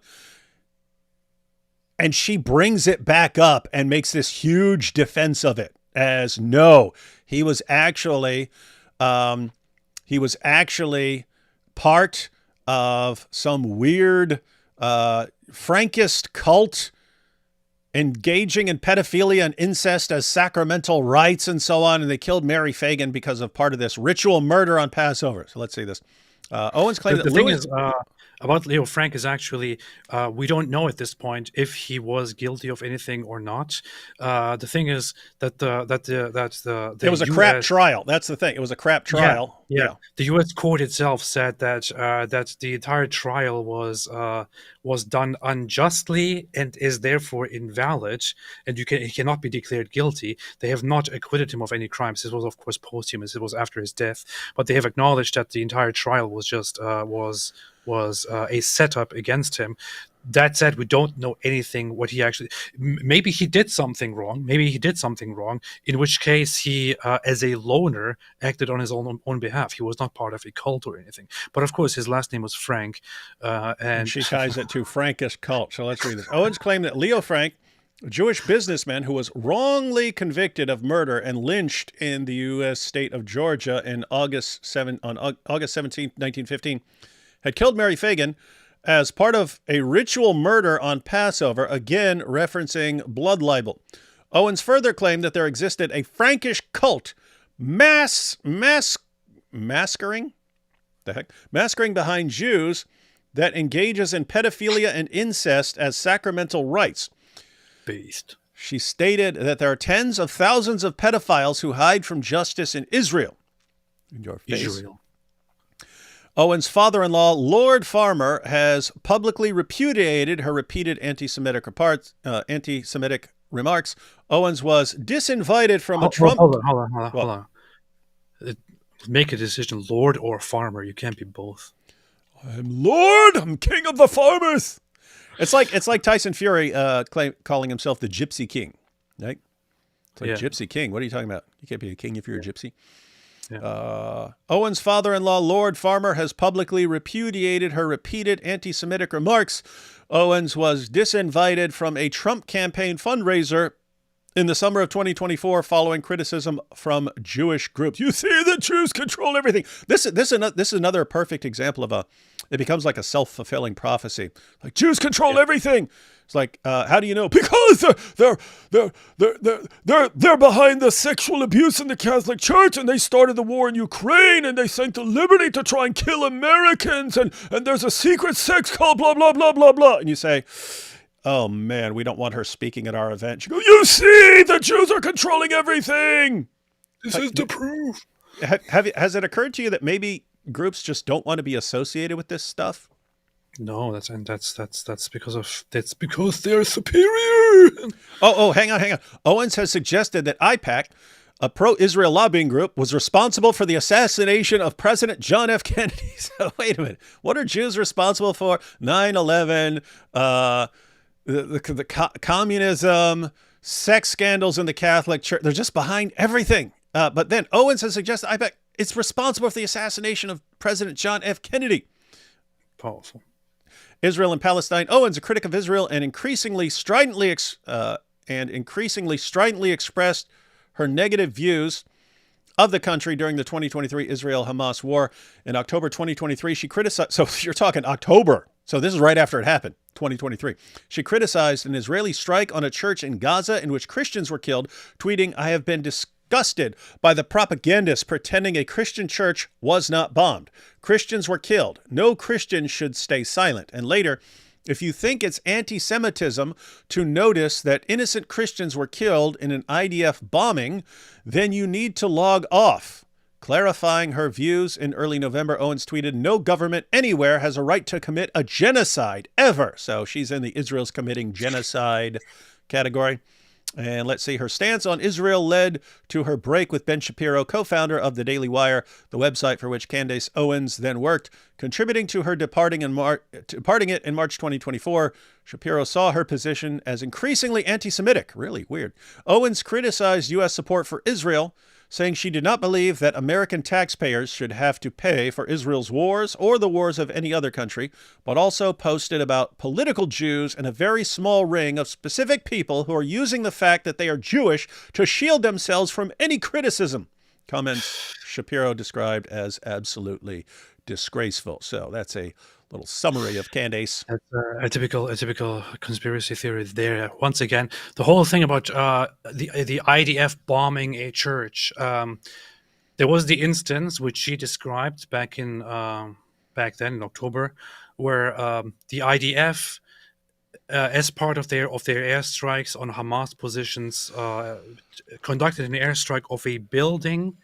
And she brings it back up and makes this huge defense of it as no, he was actually part of some weird Frankist cult engaging in pedophilia and incest as sacramental rites and so on. And they killed Mary Fagan because of part of this ritual murder on Passover. So let's see this. Owens claimed The that thing Lewis... is, about Leo Frank is actually, we don't know at this point if he was guilty of anything or not. The thing is that the it was a crap trial. That's the thing. It was a crap trial. Yeah. The U.S. court itself said that that the entire trial was done unjustly and is therefore invalid, and he cannot be declared guilty. They have not acquitted him of any crimes. This was, of course, posthumous. It was after his death, but they have acknowledged that the entire trial was just was a setup against him. That said, we don't know anything what he actually... Maybe he did something wrong. In which case he, as a loner, acted on his own behalf. He was not part of a cult or anything. But of course, his last name was Frank. And she ties it to Frankish cult. So let's read this. Owens claimed that Leo Frank, a Jewish businessman who was wrongly convicted of murder and lynched in the U.S. state of Georgia on August 17, 1915, had killed Mary Fagan as part of a ritual murder on Passover, again referencing blood libel. Owens further claimed that there existed a Frankish cult masquerading behind Jews that engages in pedophilia and incest as sacramental rites. Beast. She stated that there are tens of thousands of pedophiles who hide from justice in Israel. In your face. Israel. Owens' father-in-law, Lord Farmer, has publicly repudiated her repeated anti-Semitic remarks. Owens was disinvited from a Trump... Hold on. Make a decision, Lord or Farmer. You can't be both. I'm Lord. I'm king of the farmers. It's like Tyson Fury calling himself the Gypsy King, right? It's like Gypsy King. What are you talking about? You can't be a king if you're a gypsy. Yeah. Owens' father-in-law, Lord Farmer, has publicly repudiated her repeated anti-Semitic remarks. Owens was disinvited from a Trump campaign fundraiser in the summer of 2024 following criticism from Jewish groups. You see, the Jews control everything. This is another perfect example of it becomes like a self-fulfilling prophecy. Like, Jews control everything. It's like, how do you know? Because they're behind the sexual abuse in the Catholic Church, and they started the war in Ukraine, and they sank to liberty to try and kill Americans, and there's a secret sex cult, blah, blah, blah, blah, blah. And you say, oh man, we don't want her speaking at our event. She goes, you see, the Jews are controlling everything. This is the proof. Has it occurred to you that maybe groups just don't want to be associated with this stuff? No, that's because they're superior. Hang on. Owens has suggested that IPAC, a pro-Israel lobbying group, was responsible for the assassination of President John F. Kennedy. So wait a minute. What are Jews responsible for? 9/11, the communism, sex scandals in the Catholic Church. They're just behind everything. But then Owens has suggested IPAC is responsible for the assassination of President John F. Kennedy. Powerful. Israel and Palestine. Owens, a critic of Israel, and increasingly stridently expressed her negative views of the country during the 2023 Israel-Hamas war. In October 2023, she criticized... So you're talking October. So this is right after it happened, 2023. She criticized an Israeli strike on a church in Gaza in which Christians were killed, tweeting, "I have been disgusted by the propagandists pretending a Christian church was not bombed. Christians were killed. No Christian should stay silent." And later, "If you think it's anti-Semitism to notice that innocent Christians were killed in an IDF bombing, then you need to log off." Clarifying her views in early November, Owens tweeted, "No government anywhere has a right to commit a genocide, ever." So she's in the Israel's committing genocide category. And let's see, her stance on Israel led to her break with Ben Shapiro, co-founder of The Daily Wire, the website for which Candace Owens then worked, contributing to her departing it in March 2024. Shapiro saw her position as increasingly anti-Semitic. Really weird. Owens criticized U.S. support for Israel, saying she did not believe that American taxpayers should have to pay for Israel's wars or the wars of any other country, but also posted about political Jews and a very small ring of specific people who are using the fact that they are Jewish to shield themselves from any criticism. Comments Shapiro described as absolutely disgraceful. So that's a little summary of Candace. That's a typical conspiracy theory there. Once again, the whole thing about the IDF bombing a church. There was the instance which she described back then in October, where the IDF, as part of their airstrikes on Hamas positions, conducted an airstrike of a building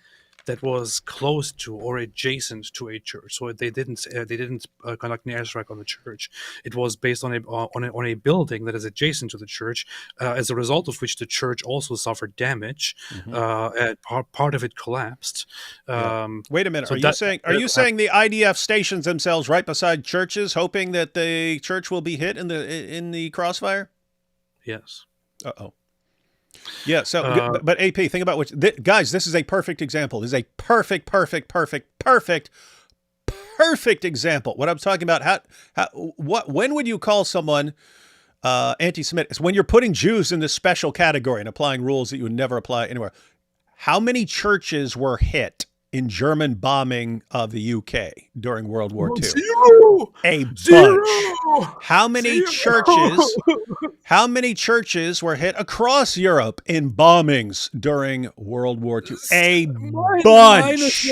that was close to or adjacent to a church. So they didn't conduct an airstrike on the church. It was based on a building that is adjacent to the church, as a result of which the church also suffered damage. And part of it collapsed. Wait a minute. so Are that- you saying the IDF stations themselves right beside churches, hoping that the church will be hit in the crossfire? Yes. Uh-oh. Yeah, so, but AP, think about guys, this is a perfect example. This is a perfect example. What I'm talking about, when would you call someone anti-Semitic? It's when you're putting Jews in this special category and applying rules that you would never apply anywhere. How many churches were hit in German bombing of the UK during World War II? Zero. A bunch. Zero. How many churches were hit across Europe in bombings during World War II? A bunch.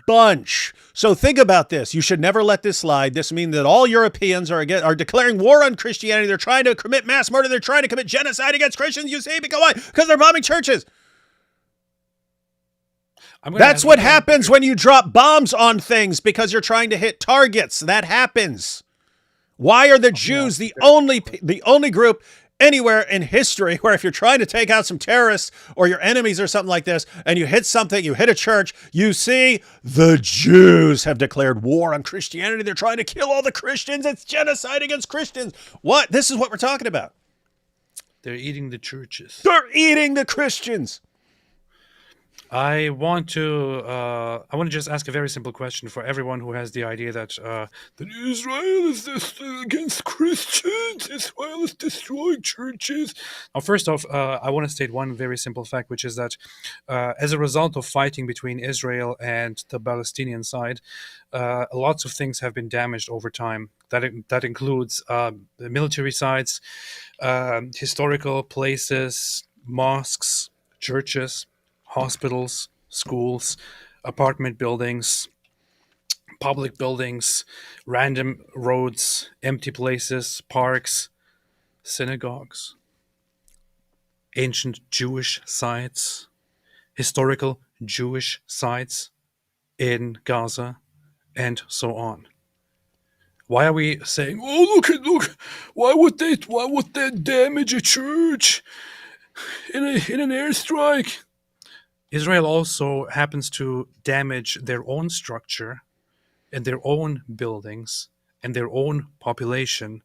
Bunch. So think about this. You should never let this slide. This means that all Europeans are declaring war on Christianity. They're trying to commit mass murder. They're trying to commit genocide against Christians. You see, because they're bombing churches. That's what happens when you drop bombs on things, because you're trying to hit targets. That happens. Why are the Jews the only group anywhere in history where if you're trying to take out some terrorists or your enemies or something like this, and you hit something, you hit a church, you see the Jews have declared war on Christianity. They're trying to kill all the Christians. It's genocide against Christians. What? This is what we're talking about. They're eating the churches. They're eating the Christians. I want to just ask a very simple question for everyone who has the idea that Israel is against Christians. Israel is destroying churches. Now, first off, I want to state one very simple fact, which is that as a result of fighting between Israel and the Palestinian side, lots of things have been damaged over time. That includes the military sites, historical places, mosques, churches, hospitals, schools, apartment buildings, public buildings, random roads, empty places, parks, synagogues, ancient Jewish sites, historical Jewish sites in Gaza, and so on. Why are we saying, oh, look, why would they damage a church in an airstrike? Israel also happens to damage their own structure and their own buildings and their own population,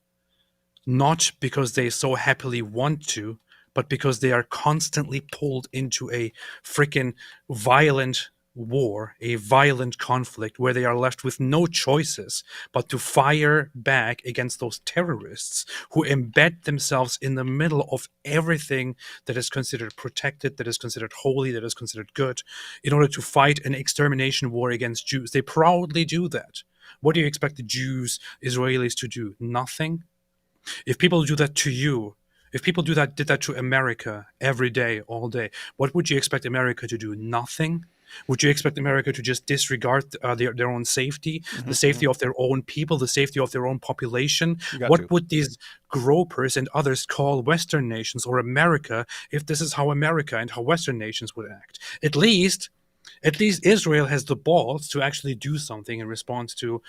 not because they so happily want to, but because they are constantly pulled into a freaking violent war, a violent conflict where they are left with no choices but to fire back against those terrorists who embed themselves in the middle of everything that is considered protected, that is considered holy, that is considered good, in order to fight an extermination war against Jews. They proudly do that. What do you expect the Jews, Israelis to do? Nothing? If people do that to you, if people did that to America every day, all day, what would you expect America to do? Nothing? Would you expect America to just disregard their own safety, the safety of their own people, the safety of their own population? What would these gropers and others call Western nations or America if this is how America and how Western nations would act? At least Israel has the balls to actually do something in response to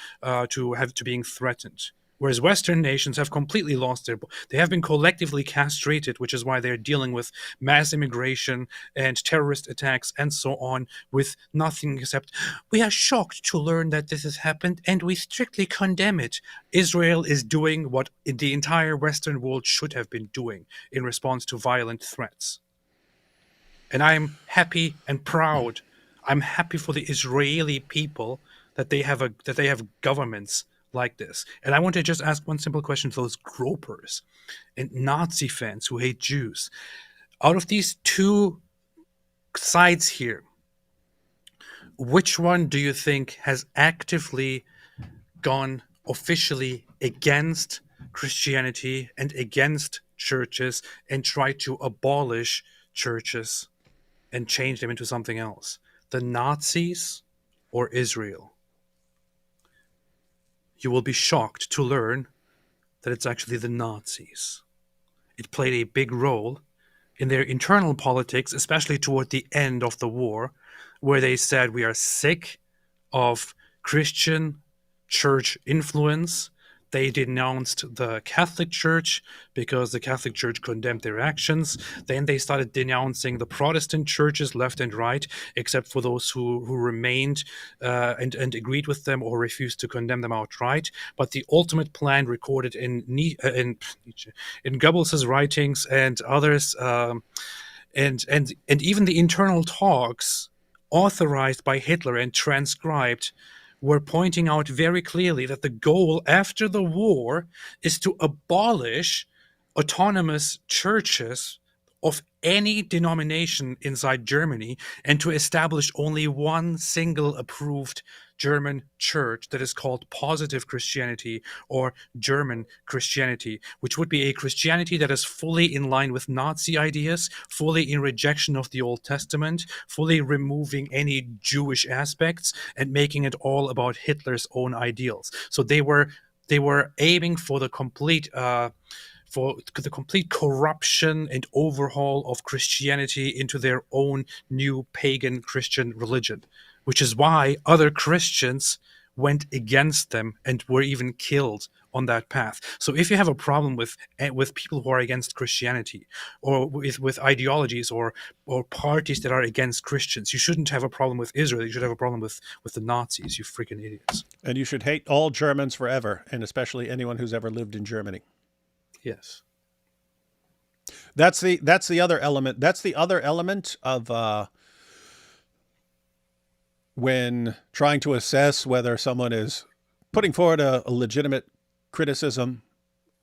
being threatened. Whereas Western nations have completely lost they have been collectively castrated, which is why they're dealing with mass immigration and terrorist attacks and so on with nothing except, we are shocked to learn that this has happened and we strictly condemn it. Israel is doing what the entire Western world should have been doing in response to violent threats. And I'm happy and proud. I'm happy for the Israeli people that they have governments like this. And I want to just ask one simple question to those gropers and Nazi fans who hate Jews. Out of these two sides here, which one do you think has actively gone officially against Christianity and against churches and tried to abolish churches and change them into something else? The Nazis or Israel? You will be shocked to learn that it's actually the Nazis. It played a big role in their internal politics, especially toward the end of the war, where they said we are sick of Christian church influence. They denounced the Catholic Church because the Catholic Church condemned their actions. Then they started denouncing the Protestant churches left and right, except for those who remained and agreed with them or refused to condemn them outright. But the ultimate plan, recorded in Goebbels's writings and others, and even the internal talks authorized by Hitler and transcribed, were pointing out very clearly that the goal after the war is to abolish autonomous churches of any denomination inside Germany and to establish only one single approved German church that is called positive Christianity or German Christianity, which would be a Christianity that is fully in line with Nazi ideas, fully in rejection of the Old Testament, fully removing any Jewish aspects and making it all about Hitler's own ideals. So they were aiming for the complete corruption and overhaul of Christianity into their own new pagan Christian religion, which is why other Christians went against them and were even killed on that path. So if you have a problem with people who are against Christianity or with ideologies or parties that are against Christians, you shouldn't have a problem with Israel. You should have a problem with the Nazis, you freaking idiots. And you should hate all Germans forever, and especially anyone who's ever lived in Germany. Yes. That's the other element. That's the other element of when trying to assess whether someone is putting forward a legitimate criticism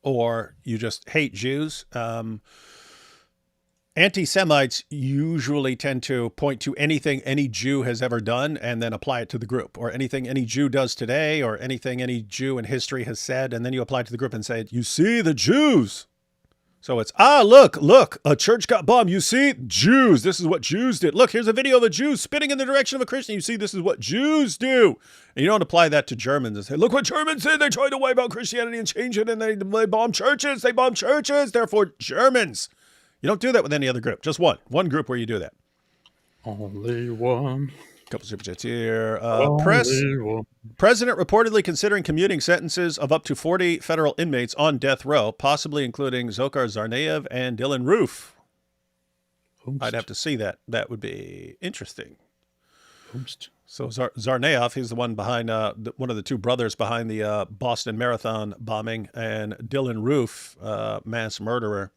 or you just hate Jews. Anti-Semites usually tend to point to anything any Jew has ever done and then apply it to the group, or anything any Jew does today, or anything any Jew in history has said, and then you apply it to the group and say, you see, the Jews. So it's, look, a church got bombed. You see, Jews, this is what Jews did. Look, here's a video of a Jew spitting in the direction of a Christian. You see, this is what Jews do. And you don't apply that to Germans and say, look what Germans did. They tried to wipe out Christianity and change it, and they bombed churches. They bombed churches, therefore Germans. You don't do that with any other group. Just one group where you do that. Only one. Couple super chats here. Only one. President reportedly considering commuting sentences of up to 40 federal inmates on death row, possibly including Dzhokhar Tsarnaev and Dylan Roof. I'd have to see that. That would be interesting. So Tsarnaev, he's the one behind, one of the two brothers behind the Boston Marathon bombing, and Dylan Roof, mass murderer.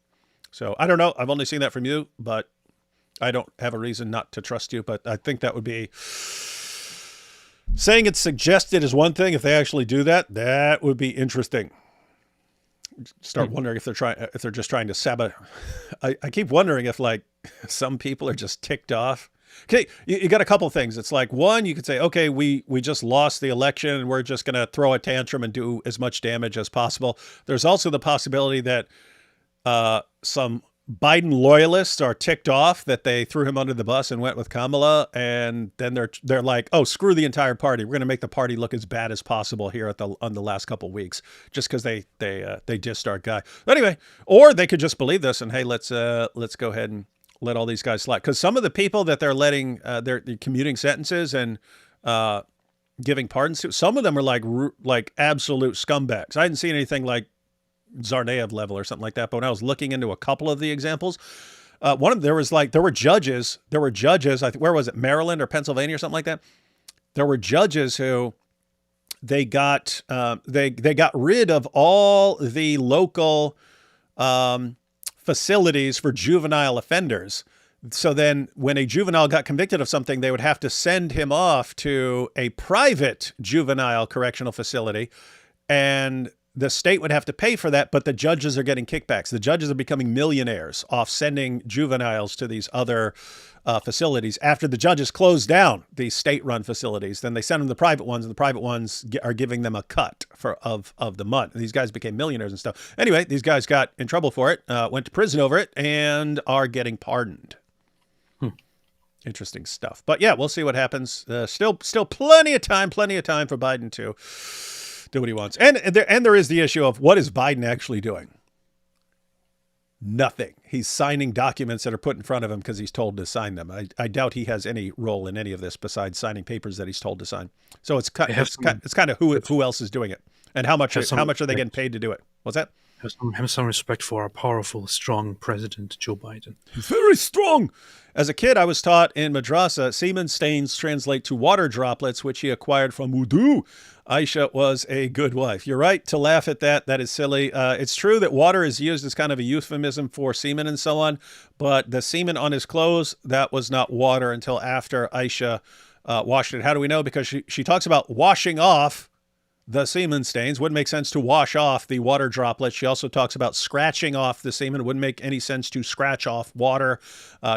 So I don't know. I've only seen that from you, but I don't have a reason not to trust you. But I think that would be, saying it's suggested is one thing. If they actually do that, that would be interesting. Start wondering if they're just trying to sabotage. I keep wondering if, like, some people are just ticked off. Okay, you got a couple things. It's like, one, you could say, okay, we just lost the election and we're just going to throw a tantrum and do as much damage as possible. There's also the possibility that some Biden loyalists are ticked off that they threw him under the bus and went with Kamala, and then they're like, oh, screw the entire party. We're going to make the party look as bad as possible here on the last couple of weeks, just because they dissed our guy. But anyway, or they could just believe this and, hey, let's go ahead and let all these guys slide, because some of the people that they're letting they're commuting sentences and giving pardons to, some of them are like absolute scumbags. I hadn't seen anything like Tsarnaev level or something like that. But when I was looking into a couple of the examples, there were judges, I think, where was it? Maryland or Pennsylvania or something like that. There were judges who they got rid of all the local facilities for juvenile offenders So then when a juvenile got convicted of something, they would have to send him off to a private juvenile correctional facility, and the state would have to pay for that, but the judges are getting kickbacks. The judges are becoming millionaires off sending juveniles to these other facilities. After the judges close down these state-run facilities, then they send them to the private ones, and the private ones are giving them a cut of the month. These guys became millionaires and stuff. Anyway, these guys got in trouble for it, went to prison over it, and are getting pardoned. Interesting stuff. But yeah, we'll see what happens. Still plenty of time for Biden to do what he wants. And there is the issue of, what is Biden actually doing? Nothing. He's signing documents that are put in front of him because he's told to sign them. I doubt he has any role in any of this besides signing papers that he's told to sign. So it's kind of who else is doing it, and how much are they getting paid to do it? What's that? Have some respect for our powerful, strong president, Joe Biden. He's very strong. As a kid, I was taught in madrasa, semen stains translate to water droplets, which he acquired from wudu. Aisha was a good wife. You're right to laugh at that. That is silly. It's true that water is used as kind of a euphemism for semen and so on, but the semen on his clothes, that was not water until after Aisha washed it. How do we know? Because she talks about washing off the semen stains. Wouldn't make sense to wash off the water droplets. She also talks about scratching off the semen. Wouldn't make any sense to scratch off water.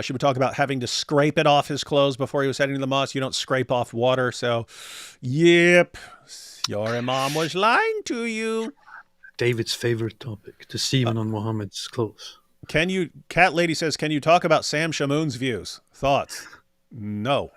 She would talk about having to scrape it off his clothes before he was heading to the mosque. You don't scrape off water. So, yep, your imam was lying to you. David's favorite topic, the semen on Muhammad's clothes. Cat Lady says, can you talk about Sam Shamoun's views? Thoughts? No.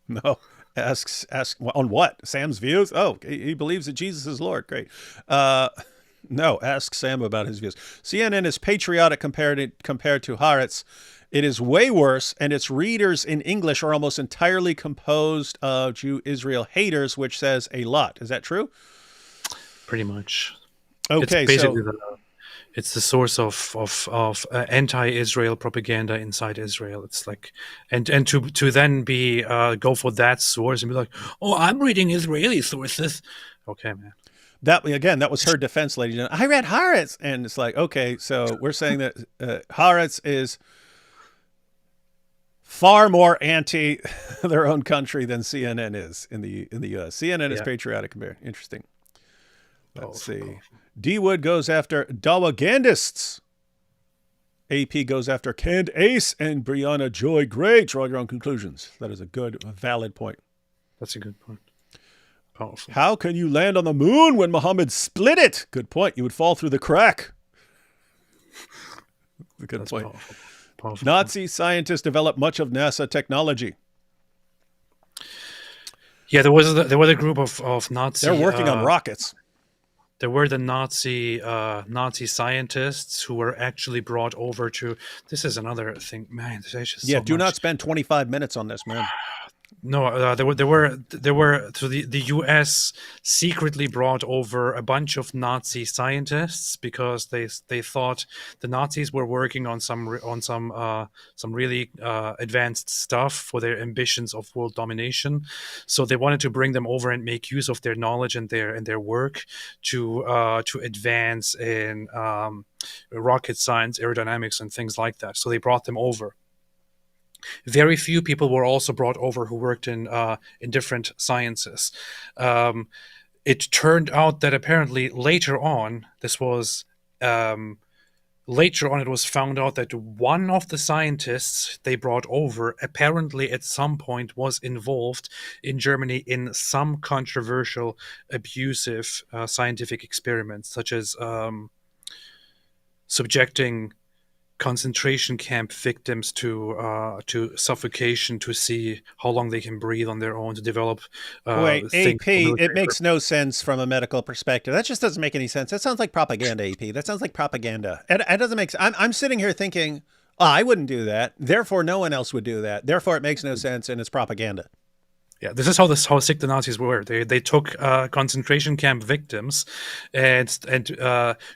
No. Asks on what? Sam's views? Oh, he believes that Jesus is Lord. Great. No, ask Sam about his views. CNN is patriotic compared to Haaretz. It is way worse, and its readers in English are almost entirely composed of Jew-Israel haters, which says a lot. Is that true? Pretty much. Okay, it's basically it's the source of anti-Israel propaganda inside Israel. It's like, and to then be go for that source and be like, oh, I'm reading Israeli sources. Okay, man. That was her defense, lady. I read Haaretz, and it's like, okay, so we're saying that Haaretz is far more anti their own country than CNN is in the U.S. CNN is patriotic compared. Interesting. Let's see. D. Wood goes after Dawagandists. AP goes after Candace and Brianna Joy Gray. Draw your own conclusions. That is a good, valid point. That's a good point. Powerful. How can you land on the moon when Muhammad split it? Good point. You would fall through the crack. Good point. Powerful. Nazi scientists developed much of NASA technology. Yeah, there was a group of Nazi. They're working on rockets. There were the Nazi scientists who were actually brought over to. This is another thing, man. There's just so do much. Not spend 25 minutes on this, man. No, there were. So the U.S. secretly brought over a bunch of Nazi scientists because they thought the Nazis were working on some really advanced stuff for their ambitions of world domination. So they wanted to bring them over and make use of their knowledge and their work to advance in rocket science, aerodynamics, and things like that. So they brought them over. Very few people were also brought over who worked in different sciences. It turned out that apparently later on it was found out that one of the scientists they brought over apparently at some point was involved in Germany in some controversial, abusive scientific experiments, such as subjecting concentration camp victims to suffocation to see how long they can breathe on their own, to develop Wait, AP, it makes no sense from a medical perspective. That just doesn't make any sense. That sounds like propaganda, AP. That sounds like propaganda. It doesn't make sense. I'm sitting here thinking, I wouldn't do that. Therefore, no one else would do that. Therefore, it makes no sense, and it's propaganda. Yeah, this is how sick the Nazis were. They took concentration camp victims and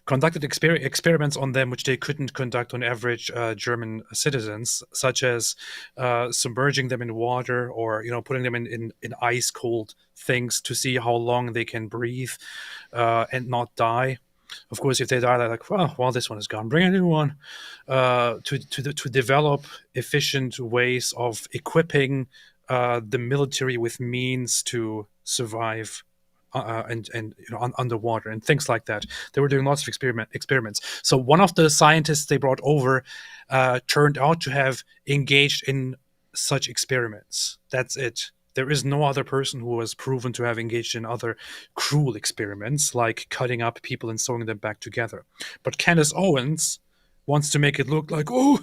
conducted experiments on them which they couldn't conduct on average German citizens, such as submerging them in water or putting them in ice cold things to see how long they can breathe and not die. Of course, if they die, they're like, well, this one is gone. Bring a new one. To develop efficient ways of equipping the military with means to survive and underwater and things like that. They were doing lots of experiments. So one of the scientists they brought over turned out to have engaged in such experiments. That's it. There is no other person who was proven to have engaged in other cruel experiments, like cutting up people and sewing them back together. But Candace Owens wants to make it look like, oh,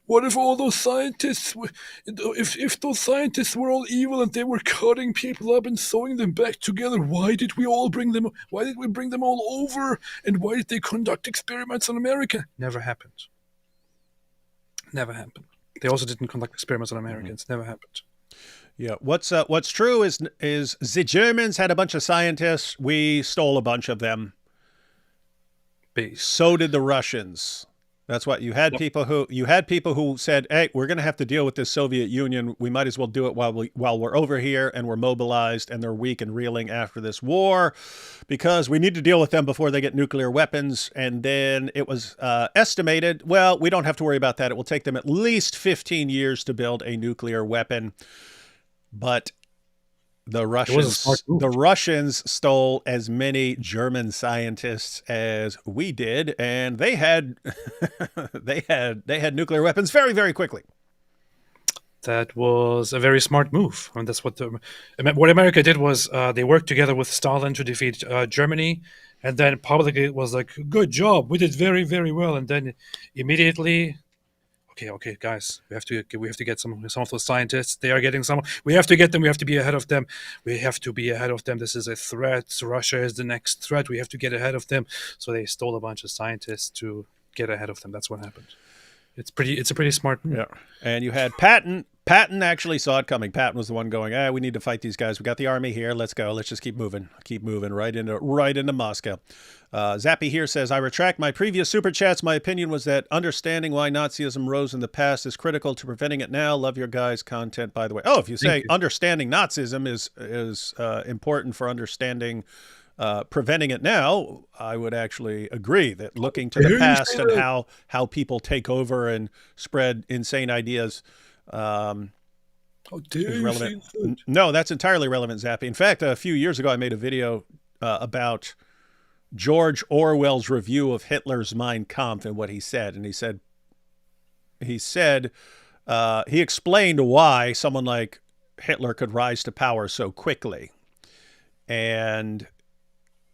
what if all those scientists, if those scientists were all evil and they were cutting people up and sewing them back together, why did we bring them all over? And why did they conduct experiments on America? Never happened. Never happened. They also didn't conduct experiments on Americans. Never happened. Yeah, what's true is the Germans had a bunch of scientists. We stole a bunch of them. Base. So did the Russians. That's what you had. Yep. People who said, "Hey, we're going to have to deal with this Soviet Union. We might as well do it while we're over here and we're mobilized and they're weak and reeling after this war, because we need to deal with them before they get nuclear weapons." And then it was estimated, well, we don't have to worry about that. It will take them at least 15 years to build a nuclear weapon. But the Russians stole as many German scientists as we did, and they had they had nuclear weapons very, very quickly. That was a very smart move. I mean, that's what America did was they worked together with Stalin to defeat Germany, and then publicly it was like, "Good job, we did very, very well." And then immediately, okay, guys, we have to get some of those scientists. They are getting some. We have to get them. We have to be ahead of them. This is a threat. Russia is the next threat. We have to get ahead of them. So they stole a bunch of scientists to get ahead of them. That's what happened. It's a pretty smart move. Yeah. And you had Patton. Patton actually saw it coming. Patton was the one going, we need to fight these guys. We got the army here. Let's go. Let's just keep moving right into Moscow. Zappy here says, I retract my previous super chats. My opinion was that understanding why Nazism rose in the past is critical to preventing it now. Love your guys' content, by the way. Oh, if you say understanding Nazism is important for understanding preventing it now, I would actually agree that looking to the past and how people take over and spread insane ideas is relevant. No, that's entirely relevant, Zappy. In fact, a few years ago, I made a video about George Orwell's review of Hitler's Mein Kampf and what he said. And he explained why someone like Hitler could rise to power so quickly. And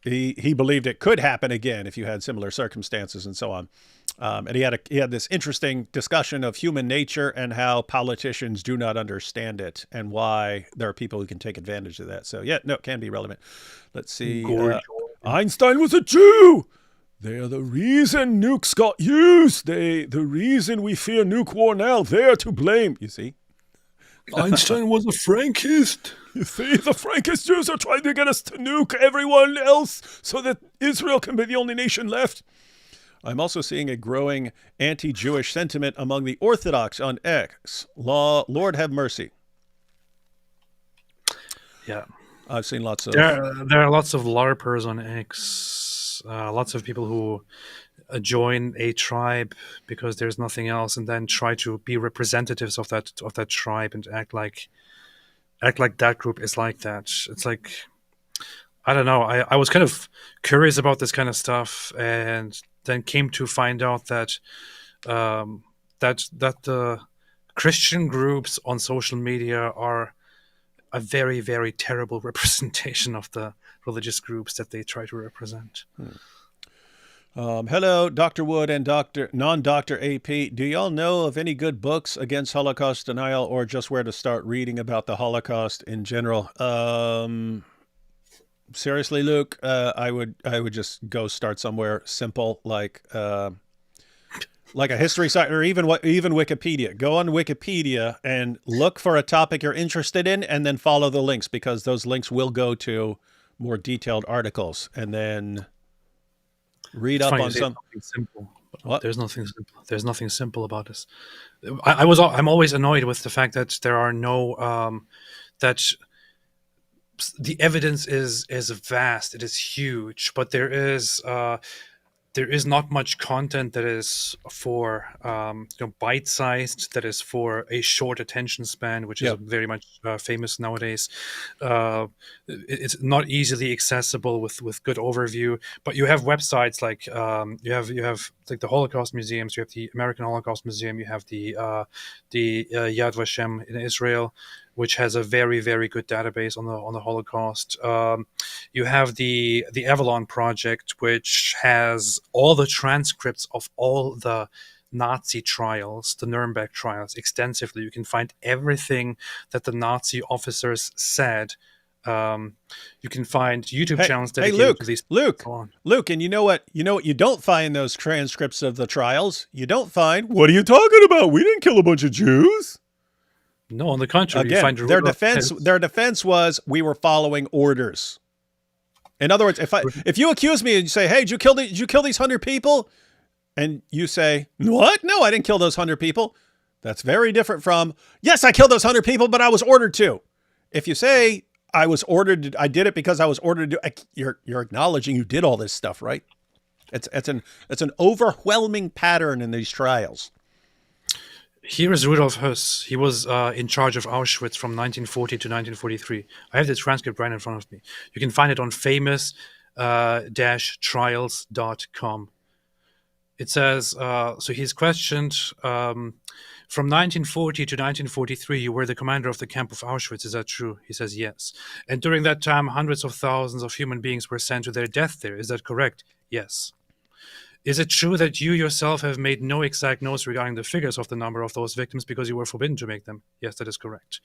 he believed it could happen again if you had similar circumstances and so on. And he had this interesting discussion of human nature and how politicians do not understand it and why there are people who can take advantage of that. So, it can be relevant. Let's see. Einstein was a Jew. They're the reason nukes got used. The reason we fear nuke war now, they're to blame. You see? Einstein was a Frankist. You see, the Frankist Jews are trying to get us to nuke everyone else so that Israel can be the only nation left. I'm also seeing a growing anti-Jewish sentiment among the Orthodox on X. Lord have mercy. Yeah. I've seen lots of... There are lots of LARPers on X. Lots of people who join a tribe because there's nothing else, and then try to be representatives of that tribe and act like that group is like that. It's like, I don't know. I was kind of curious about this kind of stuff, and then came to find out that that the Christian groups on social media are a very, very terrible representation of the religious groups that they try to represent. Hello, Dr. Wood and non-Dr. AP. Do y'all know of any good books against Holocaust denial, or just where to start reading about the Holocaust in general? Seriously, Luke, I would just go start somewhere simple, like a history site, or even Wikipedia. Go on Wikipedia and look for a topic you're interested in, and then follow the links, because those links will go to more detailed articles, and then read up on some. Simple. What? There's nothing simple about this. I'm always annoyed with the fact that there are no that the evidence is vast. It is huge, but there is not much content that is for bite-sized, that is for a short attention span, which is Yeah. very much famous nowadays. It's not easily accessible with good overview, but you have websites like you have like the Holocaust museums, you have the American Holocaust Museum, you have the Yad Vashem in Israel, which has a very, very good database on the Holocaust. You have the Avalon Project, which has all the transcripts of all the Nazi trials, the Nuremberg trials, extensively. You can find everything that the Nazi officers said. You can find YouTube channels dedicated to these. Luke, and you know what you don't find in those transcripts of the trials? You don't find, what are you talking about? We didn't kill a bunch of Jews. No, on the contrary, again, you find their defense was, we were following orders. In other words, if you accuse me and you say, hey, did you kill these 100 people? And you say, what? No, I didn't kill those 100 people. That's very different from, yes, I killed those 100 people, but I was ordered to. If you say, I did it because I was ordered to, you're acknowledging you did all this stuff, right? It's an overwhelming pattern in these trials. Here is Rudolf Höss. He was in charge of Auschwitz from 1940 to 1943. I have the transcript right in front of me. You can find it on famous-trials.com. It says, so he's questioned, from 1940 to 1943, you were the commander of the camp of Auschwitz. Is that true? He says, yes. And during that time, hundreds of thousands of human beings were sent to their death there. Is that correct? Yes. Is it true that you yourself have made no exact notes regarding the figures of the number of those victims because you were forbidden to make them? Yes, that is correct.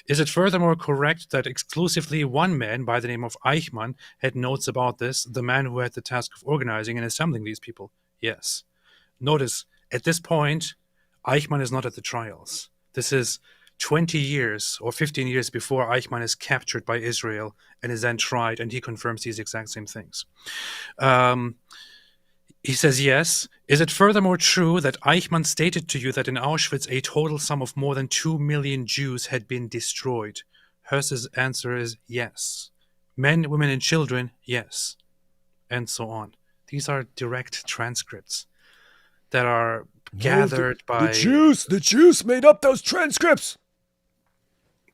Is it furthermore correct that exclusively one man by the name of Eichmann had notes about this, the man who had the task of organizing and assembling these people? Yes. Notice, at this point, Eichmann is not at the trials. This is 20 years or 15 years before Eichmann is captured by Israel and is then tried, and he confirms these exact same things. He says, yes. Is it furthermore true that Eichmann stated to you that in Auschwitz a total sum of more than 2 million Jews had been destroyed? Höss's answer is yes. Men, women, and children, yes. And so on. These are direct transcripts that are gathered by... The Jews made up those transcripts.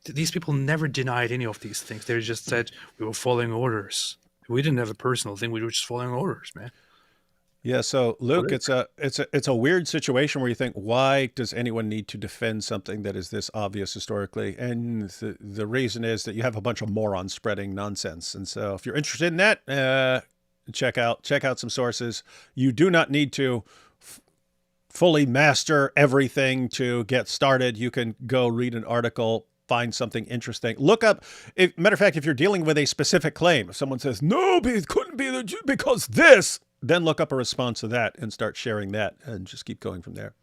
These people never denied any of these things. They just said, we were following orders. We didn't have a personal thing. We were just following orders, man. Yeah, so Luke, it's a weird situation where you think, why does anyone need to defend something that is this obvious historically? And the reason is that you have a bunch of morons spreading nonsense. And so if you're interested in that, check out some sources. You do not need to fully master everything to get started. You can go read an article, find something interesting. Look up, matter of fact, if you're dealing with a specific claim, if someone says, no, it couldn't be the Jew because this, then look up a response to that and start sharing that and just keep going from there.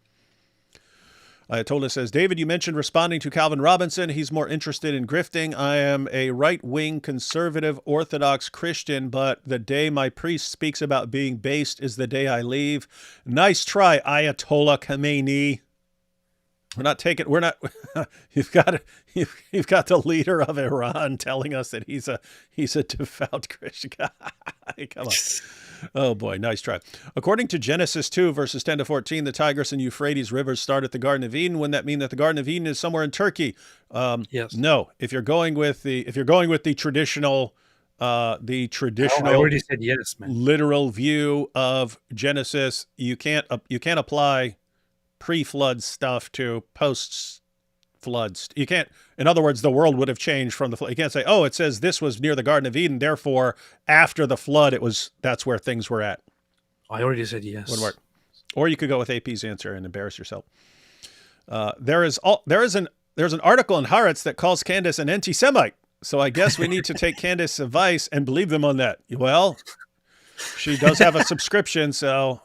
Ayatollah says, David, you mentioned responding to Calvin Robinson. He's more interested in grifting. I am a right-wing conservative Orthodox Christian, but the day my priest speaks about being based is the day I leave. Nice try, Ayatollah Khamenei. We're not, you've got the leader of Iran telling us that he's a devout Christian. Come on. Oh boy, nice try. According to Genesis 2, verses 10 to 14, the Tigris and Euphrates rivers start at the Garden of Eden. Wouldn't that mean that the Garden of Eden is somewhere in Turkey? Yes. No. If you're going with the traditional, I already said yes, man. literal view of Genesis, you can't apply pre-flood stuff to post-floods. You can't, in other words, the world would have changed from the flood. You can't say, oh, it says this was near the Garden of Eden, therefore, after the flood, that's where things were at. I already said yes. Wouldn't work. Or you could go with AP's answer and embarrass yourself. There's an article in Haaretz that calls Candace an antisemite. So I guess we need to take Candace's advice and believe them on that. Well, she does have a subscription, so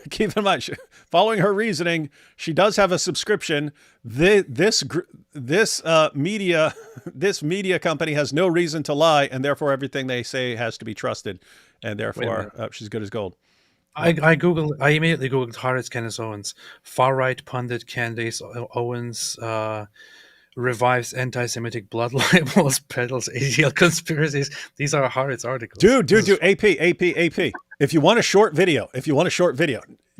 keep in mind, following her reasoning, she does have a subscription. This media company has no reason to lie, and therefore everything they say has to be trusted, and therefore she's good as gold. I immediately googled Haaretz Candace Owens, far right pundit Candace Owens revives anti-Semitic blood libels, peddles ADL conspiracies. These are Haaretz articles. Dude, AP. If you want a short video,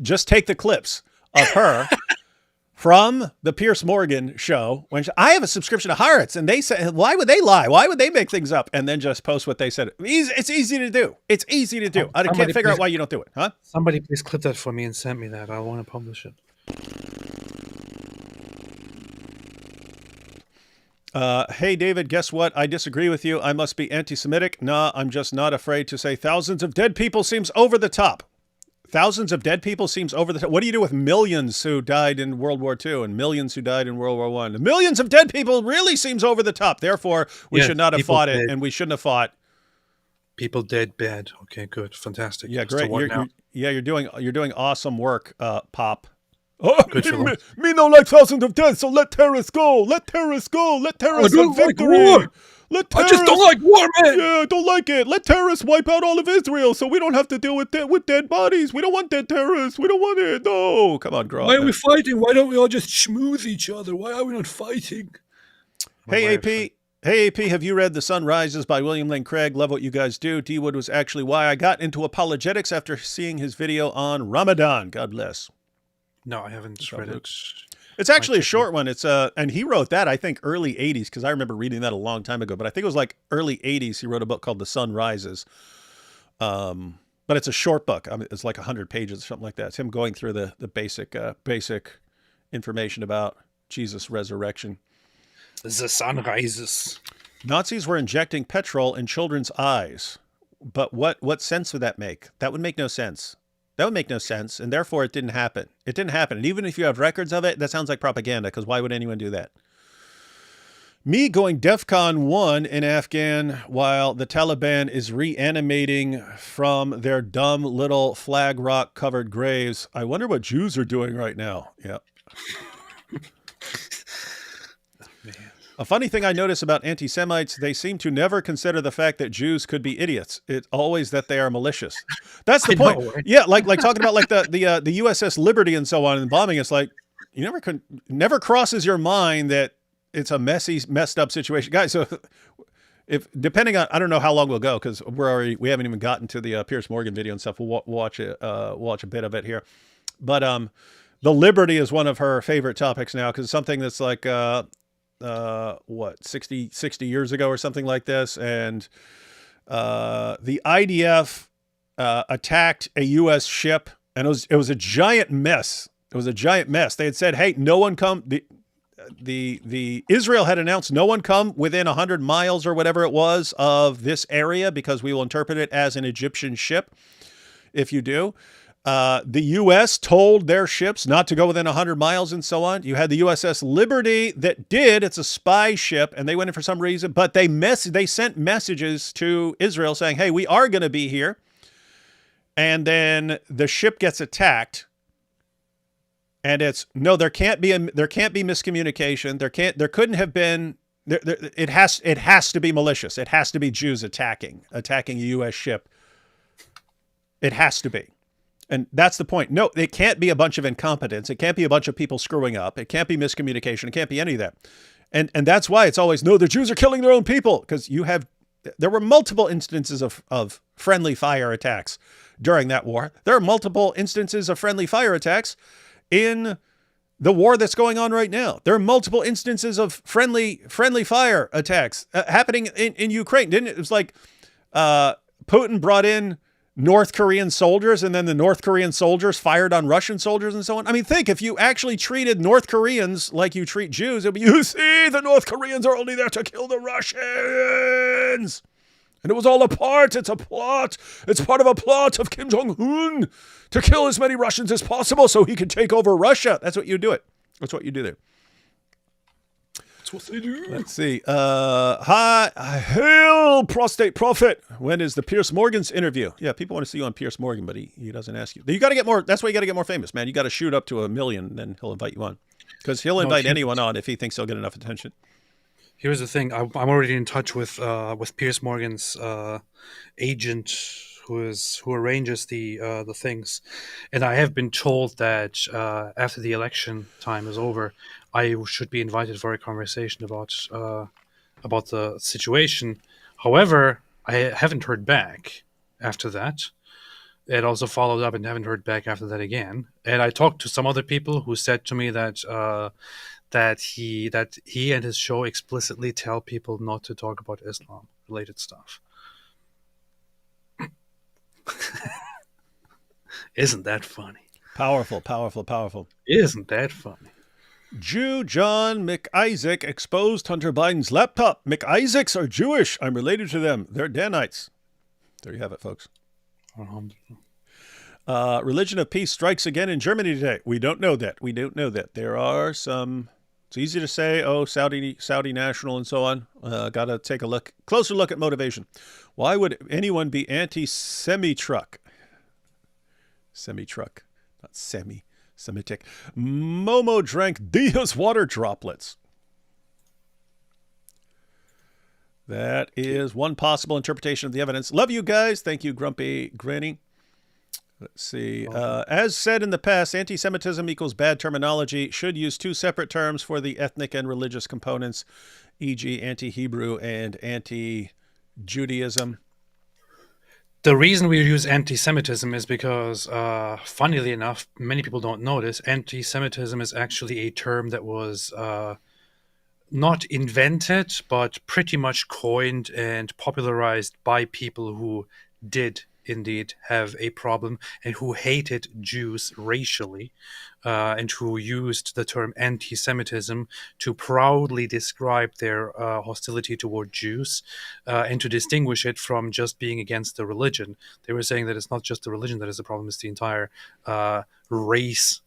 just take the clips of her from the Piers Morgan show. I have a subscription to Haaretz, and they say, why would they lie? Why would they make things up? And then just post what they said. It's easy to do. I can't figure out why you don't do it, huh? Somebody please clip that for me and send me that. I want to publish it. Hey, David, guess what? I disagree with you. I must be anti-Semitic. Nah, I'm just not afraid to say thousands of dead people seems over the top. Thousands of dead people seems over the top. What do you do with millions who died in World War II and millions who died in World War I? Millions of dead people really seems over the top. Therefore, we should not have fought it, and we shouldn't have fought. People dead bad. Okay, good. Fantastic. Yeah, great. You're doing awesome work, Pop. Me no like thousands of deaths, so let terrorists go. Let terrorists go. Let terrorists have victory. War. I just don't like war, man. Yeah, don't like it. Let terrorists wipe out all of Israel so we don't have to deal with dead bodies. We don't want dead terrorists. We don't want it. No. Come on, grow up. Why are we fighting? Why don't we all just schmooze each other? Why are we not fighting? Hey, AP, have you read The Sun Rises by William Lane Craig? Love what you guys do. D. Wood was actually why I got into apologetics after seeing his video on Ramadan. God bless. No, I haven't read it. It's actually a short one. It's and he wrote that, I think, early 80s, because I remember reading that a long time ago. But I think it was like early 80s. He wrote a book called The Sun Rises. But it's a short book. I mean, it's like 100 pages or something like that. It's him going through the basic information about Jesus' resurrection. The sun rises. Nazis were injecting petrol in children's eyes. But what sense would that make? That would make no sense. That would make no sense, and therefore it didn't happen. It didn't happen. And even if you have records of it, that sounds like propaganda, because why would anyone do that? Me going DEFCON 1 in Afghan while the Taliban is reanimating from their dumb little flag rock covered graves. I wonder what Jews are doing right now. Yeah. A funny thing I notice about anti-Semites, they seem to never consider the fact that Jews could be idiots. It's always that they are malicious. That's the point. Know, right? Yeah, like talking about like the USS Liberty and so on and bombing. It's like you never crosses your mind that it's a messed up situation, guys. So if depending on, I don't know how long we'll go because we haven't even gotten to the Piers Morgan video and stuff. We'll watch a bit of it here, but the Liberty is one of her favorite topics now because it's something that's like. 60 years ago or something like this. And the IDF attacked a U.S. ship, and it was a giant mess. It was a giant mess. They had said, hey, no one come. The Israel had announced no one come within 100 miles or whatever it was of this area because we will interpret it as an Egyptian ship if you do. The U.S. told their ships not to go within 100 miles and so on. You had the USS Liberty that did. It's a spy ship, and they went in for some reason. But they sent messages to Israel saying, hey, we are going to be here. And then the ship gets attacked. And there can't be miscommunication. There couldn't have been. It has to be malicious. It has to be Jews attacking a U.S. ship. It has to be. And that's the point. No, it can't be a bunch of incompetence. It can't be a bunch of people screwing up. It can't be miscommunication. It can't be any of that. And that's why it's always, no, the Jews are killing their own people. Because there were multiple instances of friendly fire attacks during that war. There are multiple instances of friendly fire attacks in the war that's going on right now. There are multiple instances of friendly fire attacks happening in Ukraine. It was like Putin brought in North Korean soldiers, and then the North Korean soldiers fired on Russian soldiers and so on. I mean, think if you actually treated North Koreans like you treat Jews, it'd be, you see, the North Koreans are only there to kill the Russians. And it was all a part. It's a plot. It's part of a plot of Kim Jong-un to kill as many Russians as possible so he can take over Russia. That's what you do it. That's what you do there. What they do. Let's see. Hail prostate prophet. When is the Piers Morgan's interview? Yeah, people want to see you on Piers Morgan, but he doesn't ask you. You got to get more. That's why you got to get more famous, man. You got to shoot up to 1 million, and then he'll invite you on. Because he'll invite anyone on if he thinks he'll get enough attention. Here's the thing. I'm already in touch with Piers Morgan's agent, who arranges the things, and I have been told that after the election time is over, I should be invited for a conversation about the situation. However, I haven't heard back after that. It also followed up and haven't heard back after that again. And I talked to some other people who said to me that he and his show explicitly tell people not to talk about Islam related stuff. Isn't that funny? Powerful, powerful, powerful. Isn't that funny? Jew John McIsaac exposed Hunter Biden's laptop. McIsaacs are Jewish. I'm related to them. They're Danites. There you have it, folks. Religion of peace strikes again in Germany today. We don't know that. We don't know that. There are some. It's easy to say, oh, Saudi national and so on. Got to take a closer look at motivation. Why would anyone be anti-semi-truck? Semi-truck, not semi-Semitic. Momo drank Dia's water droplets. That is one possible interpretation of the evidence. Love you guys. Thank you, Grumpy Granny. Let's see. As said in the past, anti-Semitism equals bad terminology. Should use two separate terms for the ethnic and religious components, e.g. anti-Hebrew and anti-Judaism. The reason we use anti-Semitism is because, funnily enough, many people don't know this, anti-Semitism is actually a term that was not invented, but pretty much coined and popularized by people who did indeed have a problem and who hated Jews racially, and who used the term anti-Semitism to proudly describe their hostility toward Jews, and to distinguish it from just being against the religion. They were saying that it's not just the religion that is the problem, it's the entire race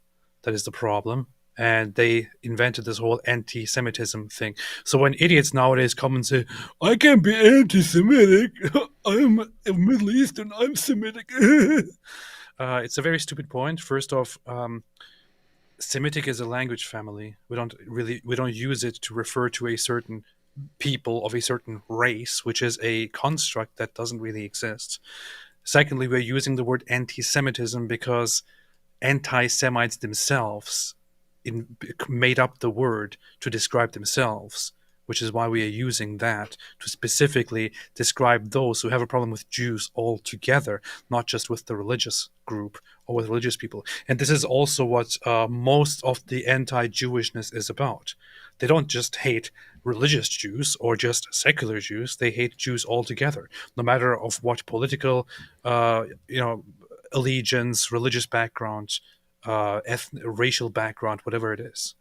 that is the problem. And they invented this whole anti-Semitism thing. So when idiots nowadays come and say, I can't be anti-Semitic, I'm Middle Eastern, I'm Semitic. It's a very stupid point. First off, Semitic is a language family. We don't use it to refer to a certain people of a certain race, which is a construct that doesn't really exist. Secondly, we're using the word anti-Semitism because anti-Semites themselves made up the word to describe themselves, which is why we are using that to specifically describe those who have a problem with Jews altogether, not just with the religious group or with religious people. And this is also what most of the anti-Jewishness is about. They don't just hate religious Jews or just secular Jews. They hate Jews altogether, no matter of what political, allegiance, religious background, racial background, whatever it is.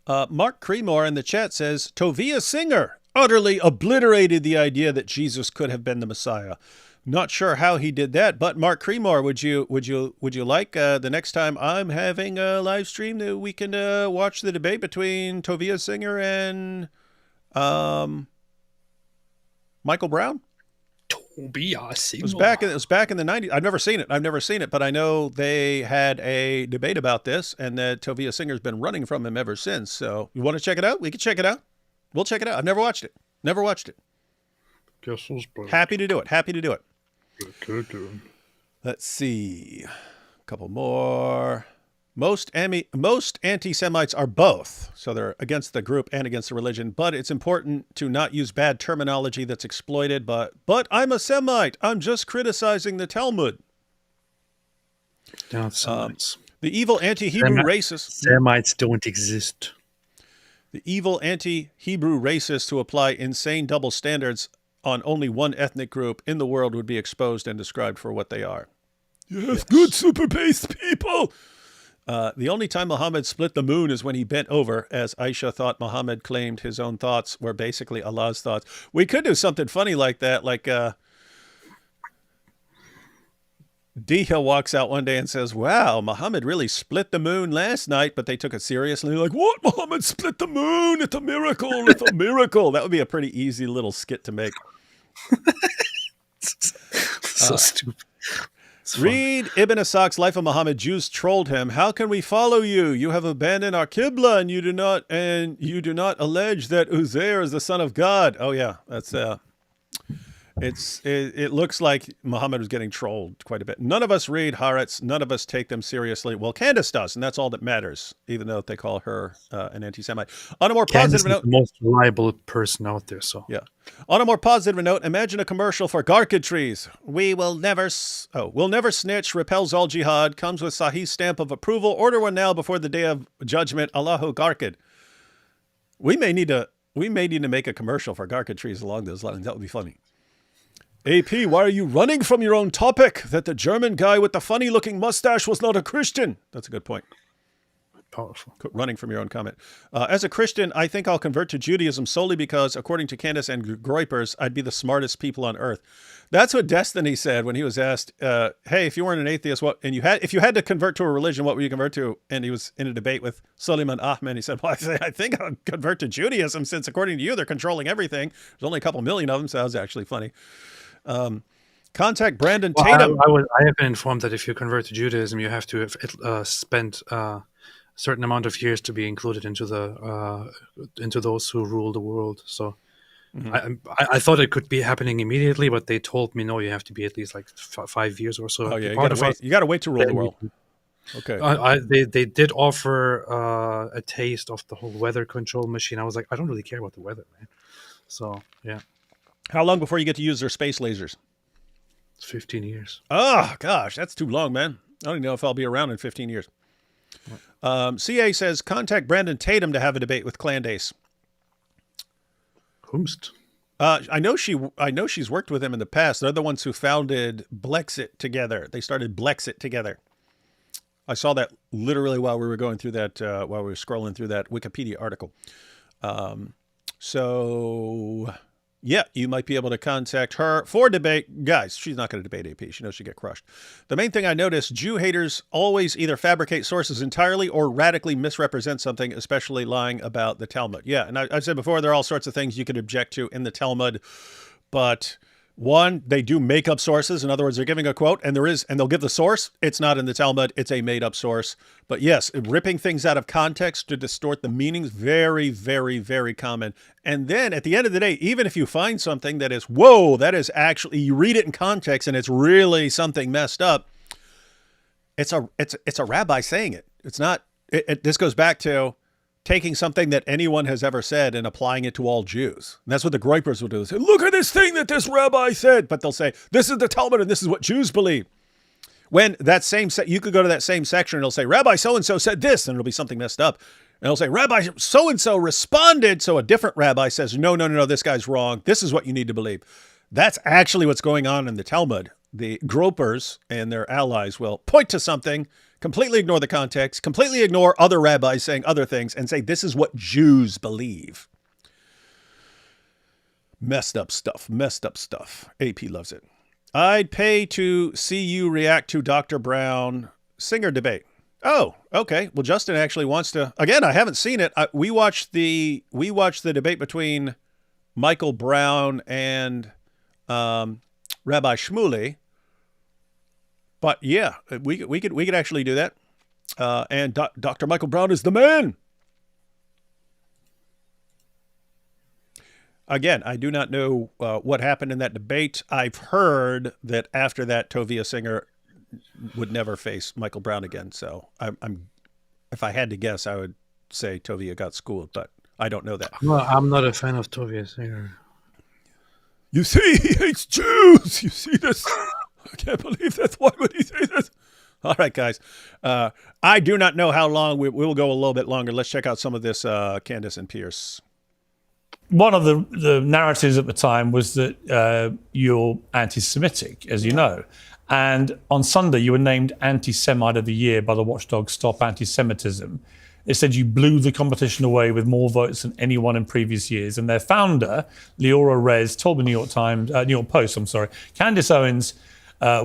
Mark Creemore in the chat says, Tovia Singer utterly obliterated the idea that Jesus could have been the Messiah. Not sure how he did that, but Mark Creemore, would you like the next time I'm having a live stream that we can watch the debate between Tovia Singer and Michael Brown? It was back in the 90s. I've never seen it, but I know they had a debate about this, and that Tovia Singer's been running from him ever since. So you want to check it out? We can check it out. We'll check it out. I've never watched it. Happy to do it. Let's see. A couple more. Most anti-Semites are both, so they're against the group and against the religion, but it's important to not use bad terminology that's exploited, but I'm a Semite. I'm just criticizing the Talmud. No, Semites. The evil anti-Hebrew racist. Semites don't exist. The evil anti-Hebrew racists who apply insane double standards on only one ethnic group in the world would be exposed and described for what they are. Yes. Good super-based people. The only time Muhammad split the moon is when he bent over, as Aisha thought Muhammad claimed his own thoughts were basically Allah's thoughts. We could do something funny like that, like Diha walks out one day and says, wow, Muhammad really split the moon last night, but they took it seriously. Like, what? Muhammad split the moon? It's a miracle. It's a miracle. That would be a pretty easy little skit to make. So stupid. Read Ibn Asak's Life of Muhammad. Jews trolled him. How can we follow you? You have abandoned our Qibla, and you do not allege that Uzair is the son of God. Oh yeah, that's It looks like Muhammad was getting trolled quite a bit. None of us read Haaretz. None of us take them seriously. Well, Candace does, and that's all that matters, even though they call her an anti-Semite. On a more Candace positive is note, the most reliable person out there. So yeah. On a more positive note, imagine a commercial for Garkid trees. We'll never snitch. Repels all jihad. Comes with Sahih stamp of approval. Order one now before the day of judgment. Allahu Garkid. We may need to make a commercial for Garkid trees along those lines. That would be funny. AP, why are you running from your own topic? That the German guy with the funny-looking mustache was not a Christian. That's a good point. powerful. Running from your own comment. As a Christian, I think I'll convert to Judaism solely because, according to Candace and Groypers, I'd be the smartest people on earth. That's what Destiny said when he was asked, hey, if you weren't an atheist, if you had to convert to a religion, what would you convert to? And he was in a debate with Suleiman Ahmed. He said, well, I think I'll convert to Judaism since, according to you, they're controlling everything. There's only a couple million of them, so that was actually funny. Contact Brandon Tatum. I have been informed that if you convert to Judaism, you have to have spent a certain amount of years to be included into those who rule the world. So I thought it could be happening immediately, but they told me no, you have to be at least like 5 years or so. Oh yeah, you got to wait to rule the world. Okay. They did offer a taste of the whole weather control machine. I was like, I don't really care about the weather, man. So yeah. How long before you get to use their space lasers? 15 years. Oh, gosh, that's too long, man. I don't even know if I'll be around in 15 years. CA says, contact Brandon Tatum to have a debate with Candace. Whomst? I know she's worked with him in the past. They're the ones who founded Blexit together. They started Blexit together. I saw that literally while we were going through that, while we were scrolling through that Wikipedia article. So... yeah, you might be able to contact her for debate. Guys, she's not going to debate AP. She knows she'll get crushed. The main thing I noticed, Jew haters always either fabricate sources entirely or radically misrepresent something, especially lying about the Talmud. Yeah, and I said before, there are all sorts of things you could object to in the Talmud, but... one, they do make up sources. In other words, they're giving a quote, and they'll give the source. It's not in the Talmud. It's a made-up source. But yes, ripping things out of context to distort the meanings, very, very, very common. And then at the end of the day, even if you find something that is, whoa, that is actually, you read it in context and it's really something messed up, it's a rabbi saying it. It's not, this goes back to taking something that anyone has ever said and applying it to all Jews. And that's what the Groypers will do. They say, look at this thing that this rabbi said. But they'll say, this is the Talmud and this is what Jews believe. When that same, you could go to that same section and it'll say, Rabbi so-and-so said this, and it'll be something messed up. And it'll say, Rabbi so-and-so responded. So a different rabbi says, no, this guy's wrong. This is what you need to believe. That's actually what's going on in the Talmud. The Groypers and their allies will point to something, completely ignore the context, completely ignore other rabbis saying other things, and say, this is what Jews believe. Messed up stuff. AP loves it. I'd pay to see you react to Dr. Brown Singer debate. Oh, okay. Well, Justin actually wants to. Again, I haven't seen it. We watched the debate between Michael Brown and Rabbi Shmuley. But yeah, we could actually do that. And Dr. Michael Brown is the man. Again, I do not know what happened in that debate. I've heard that after that, Tovia Singer would never face Michael Brown again. So I'm if I had to guess, I would say Tovia got schooled, but I don't know that. Well, I'm not a fan of Tovia Singer. You see, he hates Jews. You see this? I can't believe that's why would he say this? All right, guys. I do not know how long. We will go a little bit longer. Let's check out some of this Candace and Pierce. One of the narratives at the time was that you're anti-Semitic, as you know. And on Sunday, you were named Antisemite of the Year by the watchdog Stop Antisemitism. They said you blew the competition away with more votes than anyone in previous years. And their founder, Leora Rez, told the New York Post, Candace Owens,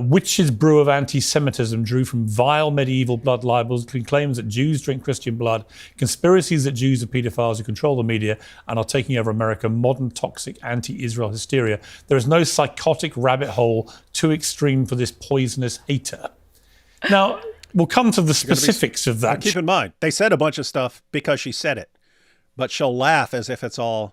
witch's brew of anti-Semitism drew from vile medieval blood libels, including claims that Jews drink Christian blood, conspiracies that Jews are pedophiles who control the media and are taking over America, modern toxic anti-Israel hysteria. There is no psychotic rabbit hole too extreme for this poisonous hater. Now, we'll come to the specifics of that. Keep in mind, they said a bunch of stuff because she said it, but she'll laugh as if it's all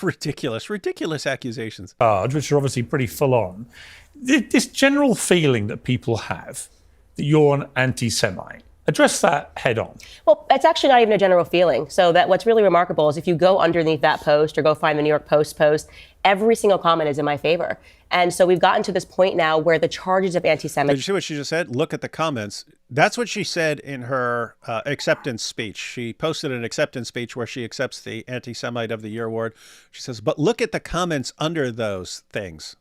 Ridiculous accusations. Which are obviously pretty full on. This general feeling that people have that you're an anti-Semite, address that head on. Well, it's actually not even a general feeling. So that what's really remarkable is if you go underneath that post or go find the New York Post post, every single comment is in my favor. And so we've gotten to this point now where the charges of anti-Semitism. Did you see what she just said? Look at the comments. That's what she said in her acceptance speech. She posted an acceptance speech where she accepts the Anti-Semite of the Year award. She says, but look at the comments under those things.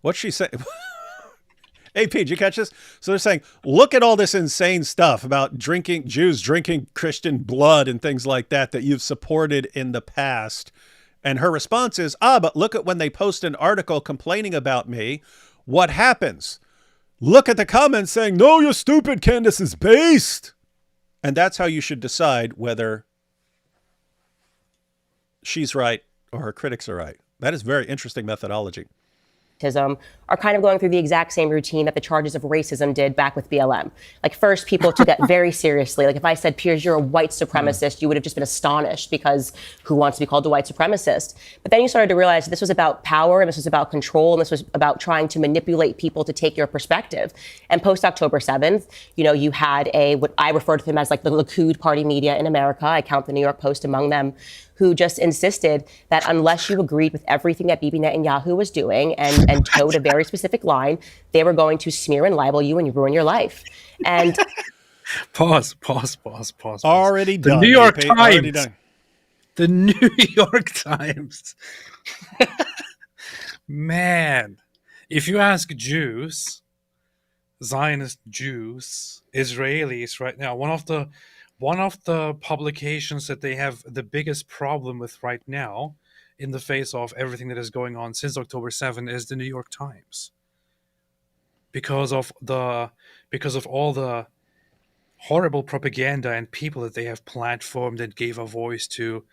What's she saying? AP, did you catch this? So they're saying, look at all this insane stuff about Jews drinking Christian blood and things like that you've supported in the past. And her response is, but look at when they post an article complaining about me, what happens? Look at the comments saying, no, you're stupid, Candace is based. And that's how you should decide whether she's right or her critics are right. That is very interesting methodology. Are kind of going through the exact same routine that the charges of racism did back with BLM. Like, first, people took that very seriously. Like, if I said, Piers, you're a white supremacist, you would have just been astonished, because who wants to be called a white supremacist? But then you started to realize this was about power, and this was about control, and this was about trying to manipulate people to take your perspective. And post October 7th, you had what I refer to them as like the Likud party media in America. I count the New York Post among them, who just insisted that unless you agreed with everything that Bibi Netanyahu was doing and towed a very specific line, they were going to smear and libel you and ruin your life. And Pause. Already done. The New York AP, already Times. done. The New York Times. Man, if you ask Jews, Zionist Jews, Israelis right now, one of the publications that they have the biggest problem with right now, in the face of everything that is going on since October 7, is the New York Times. Because of all the horrible propaganda and people that they have platformed and gave a voice to,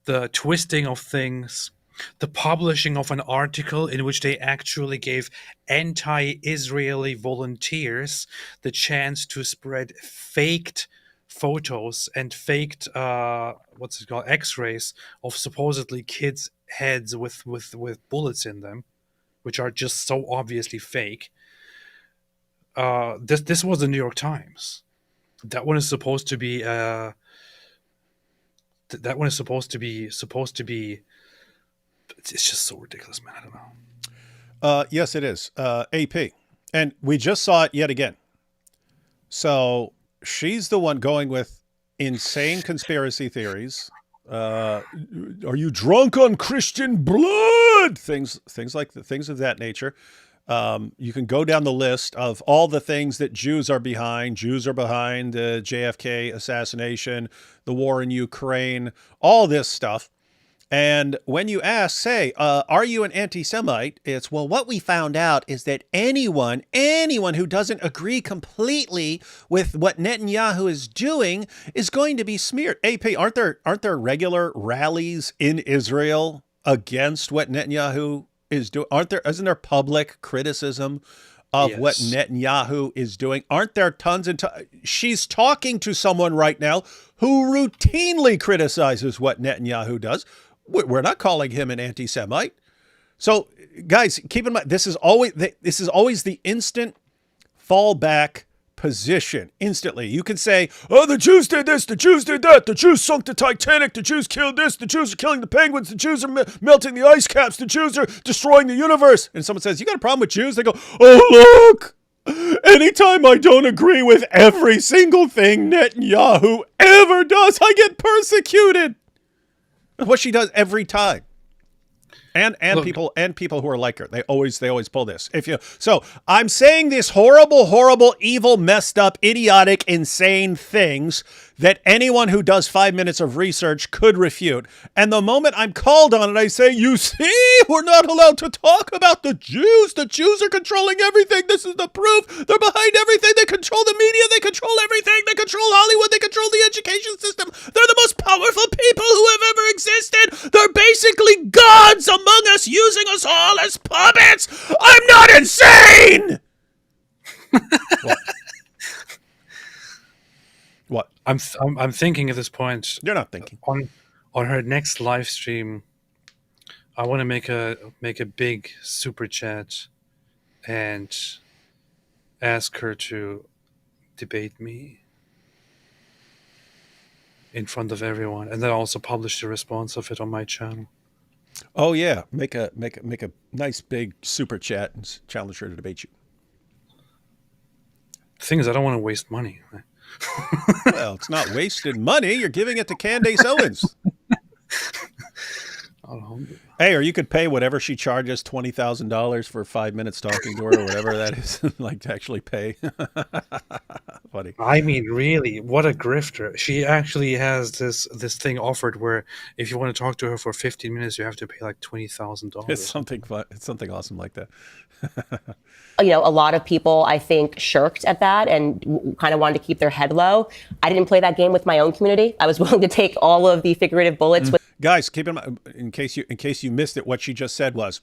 the twisting of things, the publishing of an article in which they actually gave anti-Israeli volunteers the chance to spread faked photos and faked X-rays of supposedly kids' heads with bullets in them, which are just so obviously fake. This was the New York Times. That one is supposed to be. It's just so ridiculous, man. I don't know. Yes, it is. AP, and we just saw it yet again. So she's the one going with insane conspiracy theories. Are you drunk on Christian blood? Things of that nature. You can go down the list of all the things that Jews are behind. Jews are behind the JFK assassination, the war in Ukraine, all this stuff. And when you ask, say, are you an anti-Semite? It's, well, what we found out is that anyone who doesn't agree completely with what Netanyahu is doing is going to be smeared. AP, aren't there regular rallies in Israel against what Netanyahu is doing? Isn't there public criticism of what Netanyahu is doing? Aren't there tons and tons? She's talking to someone right now who routinely criticizes what Netanyahu does. We're not calling him an anti-Semite. So, guys, keep in mind, this is always the instant fallback position. Instantly, you can say, "Oh, the Jews did this, the Jews did that, the Jews sunk the Titanic, the Jews killed this, the Jews are killing the penguins, the Jews are melting the ice caps, the Jews are destroying the universe." And someone says, "You got a problem with Jews?" They go, "Oh, look! Anytime I don't agree with every single thing Netanyahu ever does, I get persecuted." What she does every time. And look, people who are like her, they always pull this. So I'm saying this horrible, evil, messed up, idiotic, insane things that anyone who does 5 minutes of research could refute. And the moment I'm called on it, I say, "You see, we're not allowed to talk about the Jews. The Jews are controlling everything. This is the proof. They're behind everything. They control the media. They control everything. They control Hollywood. They control the education system. They're the most powerful people who have ever existed. They're basically gods among us, using us all as puppets. I'm not insane." What? I'm thinking at this point. You're not thinking. On her next live stream, I want to make a big super chat and ask her to debate me in front of everyone, and then also publish the response of it on my channel. Oh yeah, make a nice big super chat and challenge her to debate you. The thing is, I don't want to waste money. Well, it's not wasted money. You're giving it to Candace Owens. Hey, or you could pay whatever she charges, $20,000 for 5 minutes talking to her, or whatever that is, like to actually pay. Funny. I mean, really, what a grifter. She actually has this thing offered where if you want to talk to her for 15 minutes, you have to pay like $20,000. It's something fun. It's something awesome like that. You know, a lot of people, I think, shirked at that and kind of wanted to keep their head low. I didn't play that game with my own community. I was willing to take all of the figurative bullets. Guys, keep in mind, in case you missed it, what she just said was,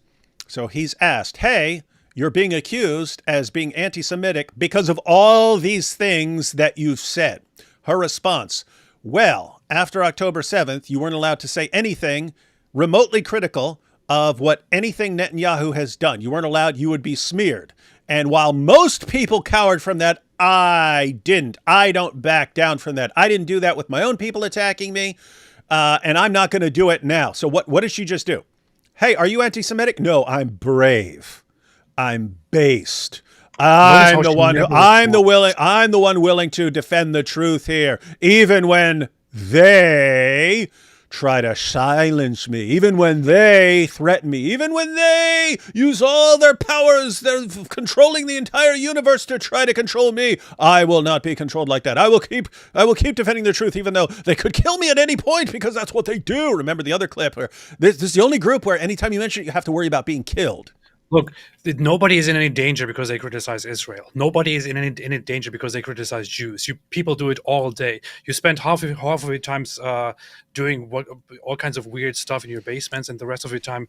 so he's asked, hey, you're being accused as being anti-Semitic because of all these things that you've said. Her response, well, after October 7th, you weren't allowed to say anything remotely critical of what anything Netanyahu has done. You weren't allowed, you would be smeared. And while most people cowered from that, I didn't. I don't back down from that. I didn't do that with my own people attacking me, and I'm not going to do it now. So what did she just do? Hey, are you anti-Semitic? No, I'm brave. I'm based. I'm the one willing to defend the truth here, even when they try to silence me, even when they threaten me, even when they use all their powers, they're controlling the entire universe to try to control me. I will not be controlled like that. I will keep defending the truth, even though they could kill me at any point, because that's what they do. Remember the other clip where this is the only group where anytime you mention it, you have to worry about being killed. Look, nobody is in any danger because they criticize Israel. Nobody is in any danger because they criticize Jews. People do it all day. You spend half of your time doing all kinds of weird stuff in your basements, and the rest of your time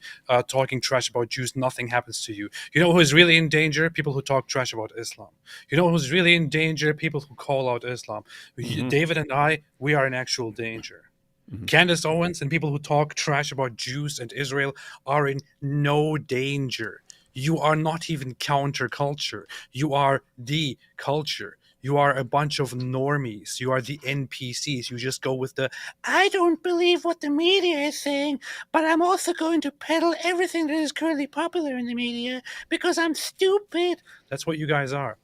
talking trash about Jews. Nothing happens to you. You know who is really in danger? People who talk trash about Islam. You know who's really in danger? People who call out Islam. Mm-hmm. David and I, we are in actual danger. Mm-hmm. Candace Owens and people who talk trash about Jews and Israel are in no danger. You are not even counterculture. You are the culture. You are a bunch of normies. You are the NPCs. You just go with the, I don't believe what the media is saying, but I'm also going to peddle everything that is currently popular in the media because I'm stupid. That's what you guys are.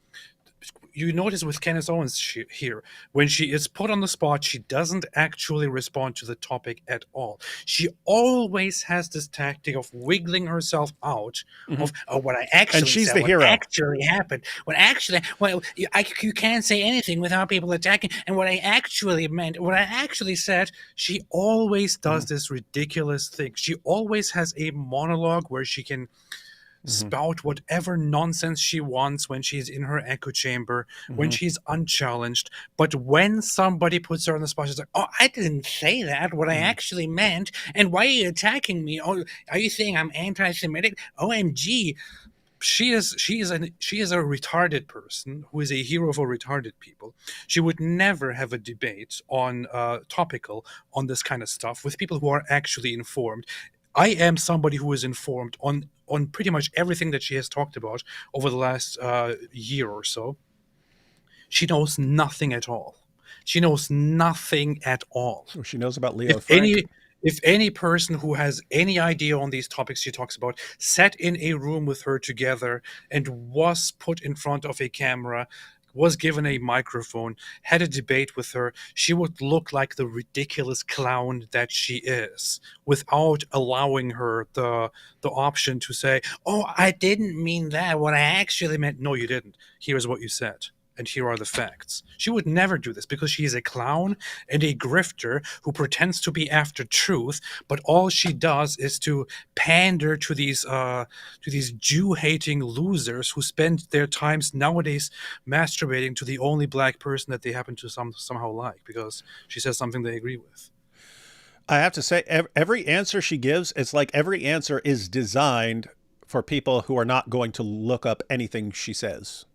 You notice with Candace Owens here, when she is put on the spot, she doesn't actually respond to the topic at all. She always has this tactic of wiggling herself out of, oh, what I actually and she's said, the what hero. actually happened. What actually, well, you can't say anything without people attacking. And what I actually meant, what I actually said, she always does this ridiculous thing. She always has a monologue where she can spout whatever nonsense she wants when she's in her echo chamber, when she's unchallenged. But when somebody puts her on the spot, she's like, oh, I didn't say that. What I actually meant. And why are you attacking me? Oh, are you saying I'm anti-Semitic? OMG. She is a retarded person who is a hero for retarded people. She would never have a debate on topical on this kind of stuff with people who are actually informed. I am somebody who is informed on pretty much everything that she has talked about over the last year or so. She knows nothing at all. She knows nothing at all. So she knows about Leo Frank. If any person who has any idea on these topics she talks about sat in a room with her together and was put in front of a camera, was given a microphone, had a debate with her, she would look like the ridiculous clown that she is, without allowing her the option to say, oh, I didn't mean that. What I actually meant, no, you didn't. Here's what you said. And here are the facts. She would never do this because she is a clown and a grifter who pretends to be after truth, but all she does is to pander to these Jew-hating losers who spend their times nowadays masturbating to the only black person that they happen to somehow like because she says something they agree with. I have to say, every answer she gives, it's like every answer is designed for people who are not going to look up anything she says.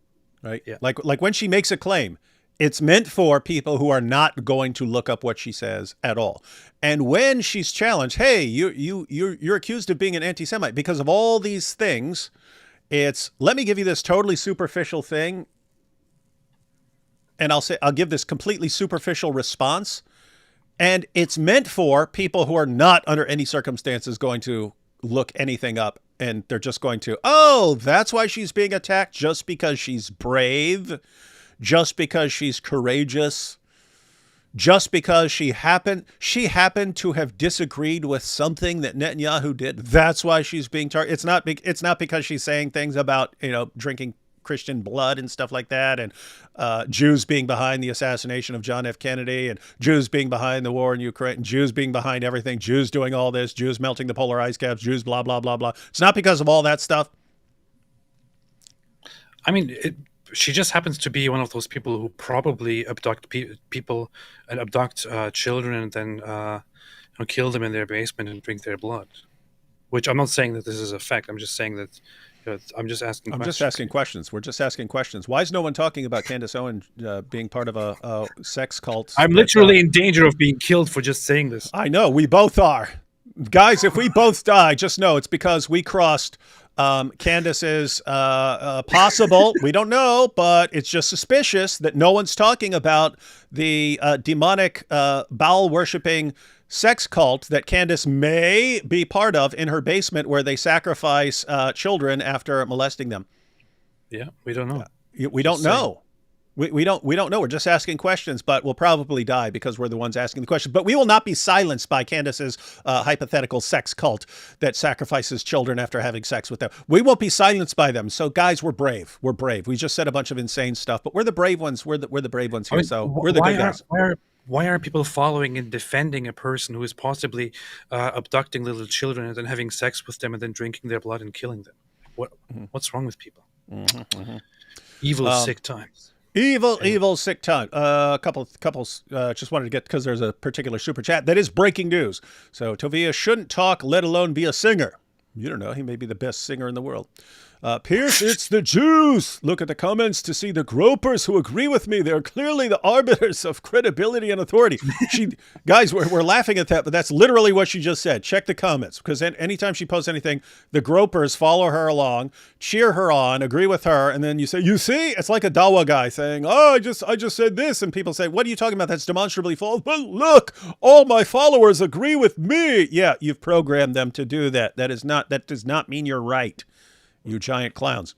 Right? Yeah. Like when she makes a claim, It's meant for people who are not going to look up what she says at all. And when she's challenged, hey, you're accused of being an anti-Semite because of all these things, it's, let me give you this totally superficial thing, and I'll give this completely superficial response. And it's meant for people who are not under any circumstances going to look anything up, and they're just going to, oh, that's why she's being attacked, just because she's brave, just because she's courageous, just because she happened to have disagreed with something that Netanyahu did. That's why she's being targeted. It's not because she's saying things about, drinking Christian blood and stuff like that, and Jews being behind the assassination of John F. Kennedy, and Jews being behind the war in Ukraine, and Jews being behind everything, Jews doing all this, Jews melting the polar ice caps, Jews blah, blah, blah, blah. It's not because of all that stuff. I mean, she just happens to be one of those people who probably abduct people and abduct children and then kill them in their basement and drink their blood. Which I'm not saying that this is a fact. I'm just saying that I'm just asking questions. Just asking questions. We're just asking questions. Why is no one talking about Candace Owens being part of a sex cult? I'm literally in danger of being killed for just saying this. I know. We both are. Guys, if we both die, just know it's because we crossed Candace's possible, we don't know, but it's just suspicious that no one's talking about the demonic bowel-worshipping sex cult that Candace may be part of in her basement, where they sacrifice children after molesting them. Yeah, we don't know. We don't know. We don't know. We're just asking questions, but we'll probably die because we're the ones asking the questions. But we will not be silenced by Candace's hypothetical sex cult that sacrifices children after having sex with them. We won't be silenced by them. So, guys, we're brave. We're brave. We just said a bunch of insane stuff, but we're the brave ones. We're the brave ones here. So we're the good guys. Why are people following and defending a person who is possibly abducting little children and then having sex with them and then drinking their blood and killing them? What's wrong with people? Evil, sick times. Evil, sick time. A couple. Just wanted to get, because there's a particular super chat that is breaking news. So Tovia shouldn't talk, let alone be a singer. You don't know. He may be the best singer in the world. Pierce, it's the Jews. Look at the comments to see the gropers who agree with me. They're clearly the arbiters of credibility and authority. Guys, we're laughing at that, but that's literally what she just said. Check the comments, because anytime she posts anything, the gropers follow her along, cheer her on, agree with her, and then you say, you see, it's like a Dawa guy saying, oh, I just said this, and people say, what are you talking about? That's demonstrably false. But look, all my followers agree with me. Yeah, you've programmed them to do that. That does not mean you're right. You giant clowns.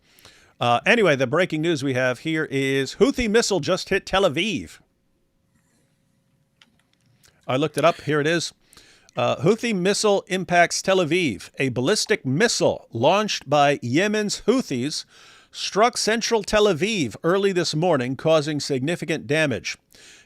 Anyway, the breaking news we have here is Houthi missile just hit Tel Aviv. I looked it up. Here it is. Houthi missile impacts Tel Aviv. A ballistic missile launched by Yemen's Houthis struck central Tel Aviv early this morning, causing significant damage.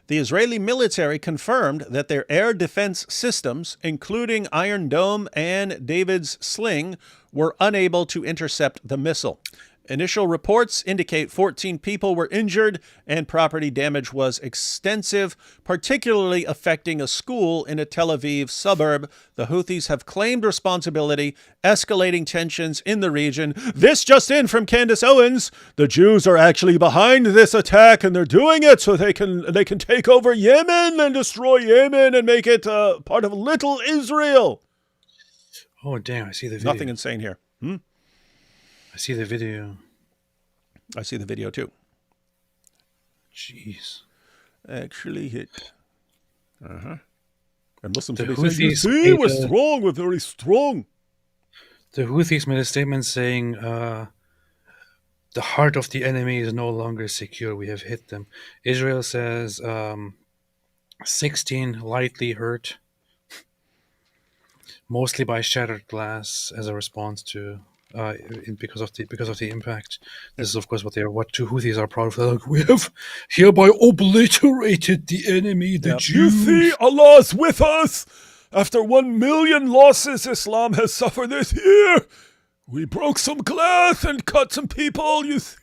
The Israeli military confirmed that their air defense systems, including Iron Dome and David's Sling, were unable to intercept the missile. Initial reports indicate 14 people were injured and property damage was extensive, particularly affecting a school in a Tel Aviv suburb. The Houthis have claimed responsibility, escalating tensions in the region. This just in from Candace Owens. The Jews are actually behind this attack, and they're doing it so they can take over Yemen and destroy Yemen and make it part of little Israel. Oh, damn, I see the video. Nothing insane here. I see the video. I see the video too. Jeez. Actually hit. And listen to The me saying, you Houthis see, we're strong, we're very strong. The Houthis made a statement saying, the heart of the enemy is no longer secure. We have hit them. Israel says 16 lightly hurt, mostly by shattered glass as a response to because of the impact. This is of course what two Houthis are proud of. They're like, we have hereby obliterated the enemy, the Jews. You see, Allah's with us. After 1 million losses Islam has suffered this year, we broke some glass and cut some people. You see,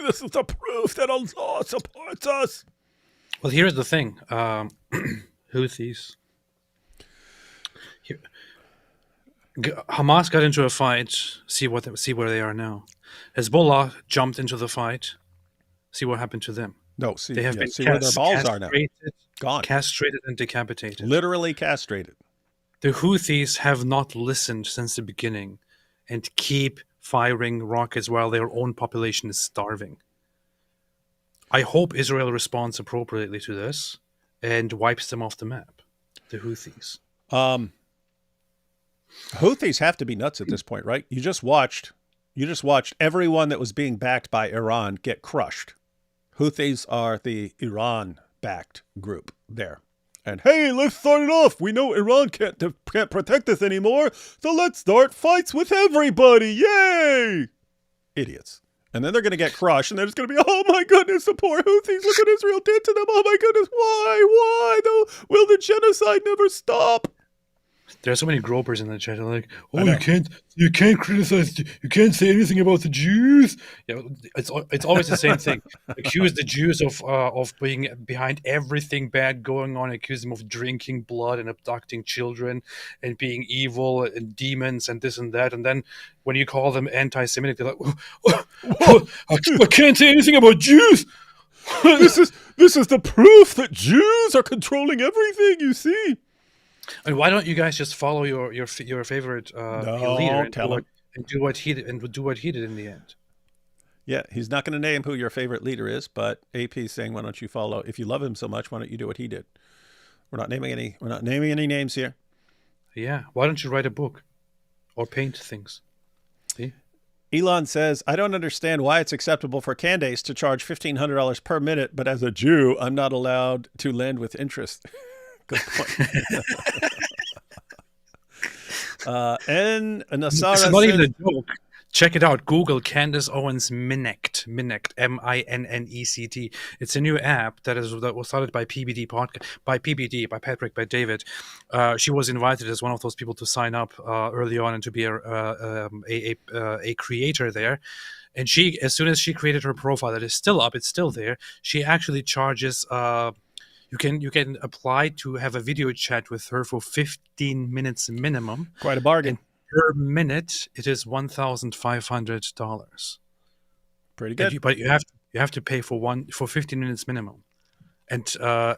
this is the proof that Allah supports us. Well, here's the thing. Houthis. Hamas got into a fight. See where they are now. Hezbollah jumped into the fight. See what happened to them. No, see, They have been see where their balls are now. Gone. Castrated and decapitated. Literally castrated. The Houthis have not listened since the beginning and keep firing rockets while their own population is starving. I hope Israel responds appropriately to this and wipes them off the map, the Houthis. Houthis have to be nuts at this point, right? You just watched everyone that was being backed by Iran get crushed. Houthis are the Iran-backed group there. And hey, let's start it off. We know Iran can't protect us anymore, so let's start fights with everybody. Yay! Idiots. And then they're going to get crushed, and they're just going to be, oh my goodness, the poor Houthis, look what Israel did to them. Oh my goodness, why? Though, will the genocide never stop? There are so many gropers in the chat. They're like, "Oh, you can't criticize, you can't say anything about the Jews." Yeah, it's always the same thing. Accuse the Jews of being behind everything bad going on. Accuse them of drinking blood and abducting children and being evil and demons and this and that. And then when you call them anti-Semitic, they're like, I can't say anything about Jews." This is the proof that Jews are controlling everything. You see. And why don't you guys just follow your favorite leader and do what he did in the end? Yeah, he's not going to name who your favorite leader is, but AP is saying, why don't you follow? If you love him so much, why don't you do what he did? We're not naming any names here. Yeah, why don't you write a book or paint things? See? Elon says, I don't understand why it's acceptable for Candace to charge $1,500 per minute, but as a Jew, I'm not allowed to lend with interest. Good point. And Nasara It's not even a joke. Check it out. Google Candace Owens Minnect, Minnect. It's a new app that was started by by Patrick, by David. She was invited as one of those people to sign up early on and to be a creator there. And she, as soon as she created her profile, that is still up, it's still there. She actually charges. You can apply to have a video chat with her for 15 minutes minimum. Quite a bargain. And per minute, it is $1,500. Pretty good. But you have to pay for 15 minutes minimum, and per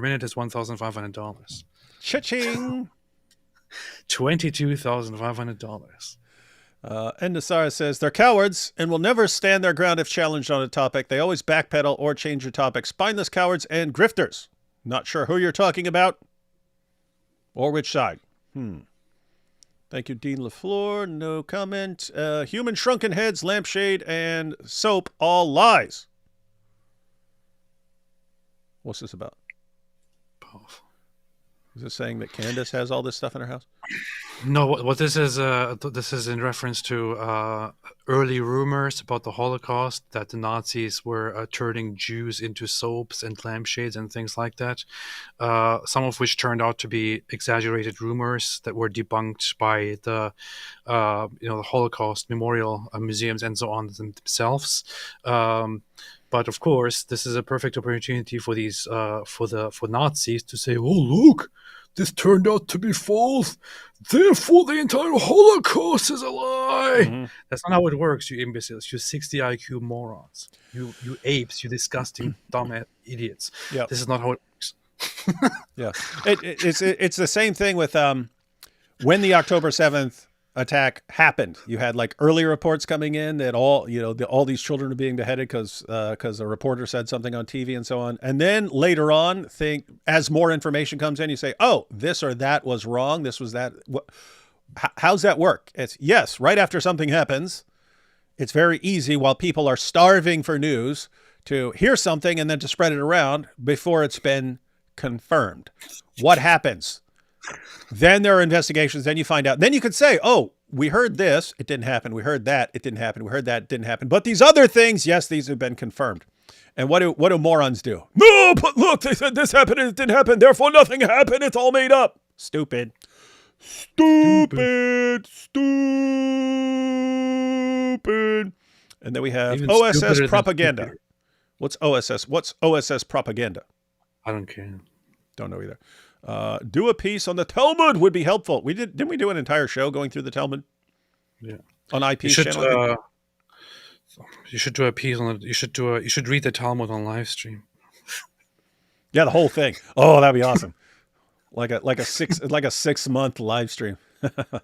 minute is $1,500. Cha-ching! $22,500. And Nasara says, they're cowards and will never stand their ground if challenged on a topic. They always backpedal or change your topic. Spineless cowards and grifters. Not sure who you're talking about or which side. Thank you, Dean LaFleur. No comment. Human shrunken heads, lampshade, and soap, all lies. What's this about? Is this saying that Candace has all this stuff in her house? No, what this is in reference to early rumors about the Holocaust, that the Nazis were turning Jews into soaps and lampshades and things like that. Some of which turned out to be exaggerated rumors that were debunked by the the Holocaust memorial museums and so on themselves. But of course, this is a perfect opportunity for these for Nazis to say, "Oh, look, this turned out to be false. Therefore, the entire Holocaust is a lie." Mm-hmm. That's not how it works, you imbeciles, you 60 IQ morons, you apes, you disgusting dumb idiots. Yep. This is not how it works. Yeah, it's the same thing with when the October 7th attack happened. You had like early reports coming in that all these children are being beheaded because a reporter said something on TV and so on. And then later on, as more information comes in, you say, oh, this or that was wrong. This was that. How's that work? It's yes, right after something happens, it's very easy while people are starving for news to hear something and then to spread it around before it's been confirmed. What happens? Then there are investigations. Then you find out. Then you could say, oh, we heard this. It didn't happen. We heard that. It didn't happen. We heard that. It didn't happen. But these other things, yes, these have been confirmed. And what do morons do? No, but look, they said this happened and it didn't happen. Therefore, nothing happened. It's all made up. Stupid. Stupid. And then we have even OSS propaganda. What's OSS? What's OSS propaganda? I don't care. Don't know either. Do a piece on the Talmud would be helpful. Didn't we do an entire show going through the Talmud? Yeah. On IP's channel? You should do a piece on it. You should read the Talmud on live stream. Yeah, the whole thing. Oh, that'd be awesome. Like a 6-month live stream. All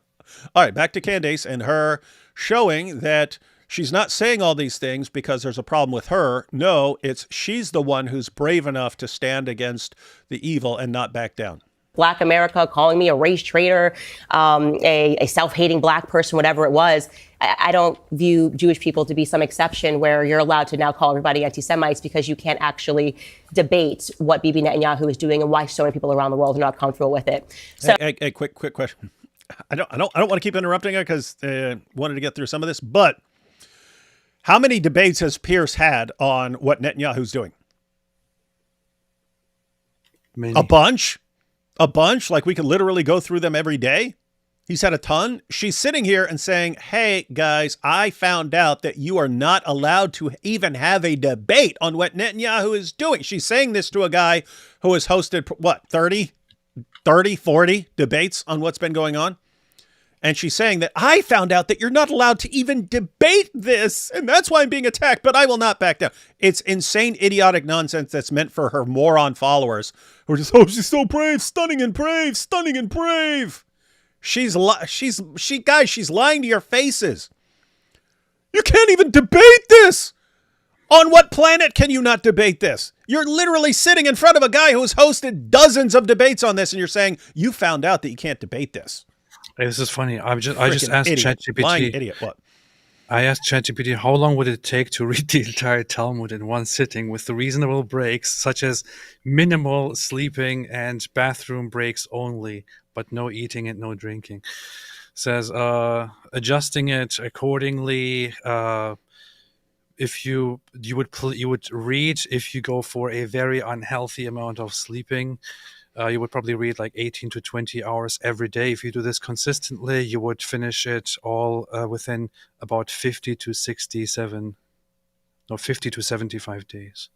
right, back to Candace and her showing that she's not saying all these things because there's a problem with her. No, it's she's the one who's brave enough to stand against the evil and not back down. Black America, calling me a race traitor, a self-hating black person, whatever it was. I don't view Jewish people to be some exception where you're allowed to now call everybody anti-Semites because you can't actually debate what Bibi Netanyahu is doing and why so many people around the world are not comfortable with it. So, Hey, quick question. I don't want to keep interrupting her because wanted to get through some of this. But how many debates has Pierce had on what Netanyahu's doing? Many. A bunch. Like we could literally go through them every day. He's had a ton. She's sitting here and saying, hey, guys, I found out that you are not allowed to even have a debate on what Netanyahu is doing. She's saying this to a guy who has hosted, 40 debates on what's been going on. And she's saying that I found out that you're not allowed to even debate this. And that's why I'm being attacked, but I will not back down. It's insane, idiotic nonsense that's meant for her moron followers who are just, oh, she's so brave, stunning and brave. She's lying to your faces. You can't even debate this. On what planet can you not debate this? You're literally sitting in front of a guy who's hosted dozens of debates on this, and you're saying you found out that you can't debate this. Hey, this is funny. I just asked idiot. ChatGPT. Lying idiot. What? I asked ChatGPT how long would it take to read the entire Talmud in one sitting with the reasonable breaks, such as minimal sleeping and bathroom breaks only, but no eating and no drinking. Says adjusting it accordingly. If you would read if you go for a very unhealthy amount of sleeping. You would probably read like 18 to 20 hours every day. If you do this consistently, you would finish it all within about 50 to 75 days.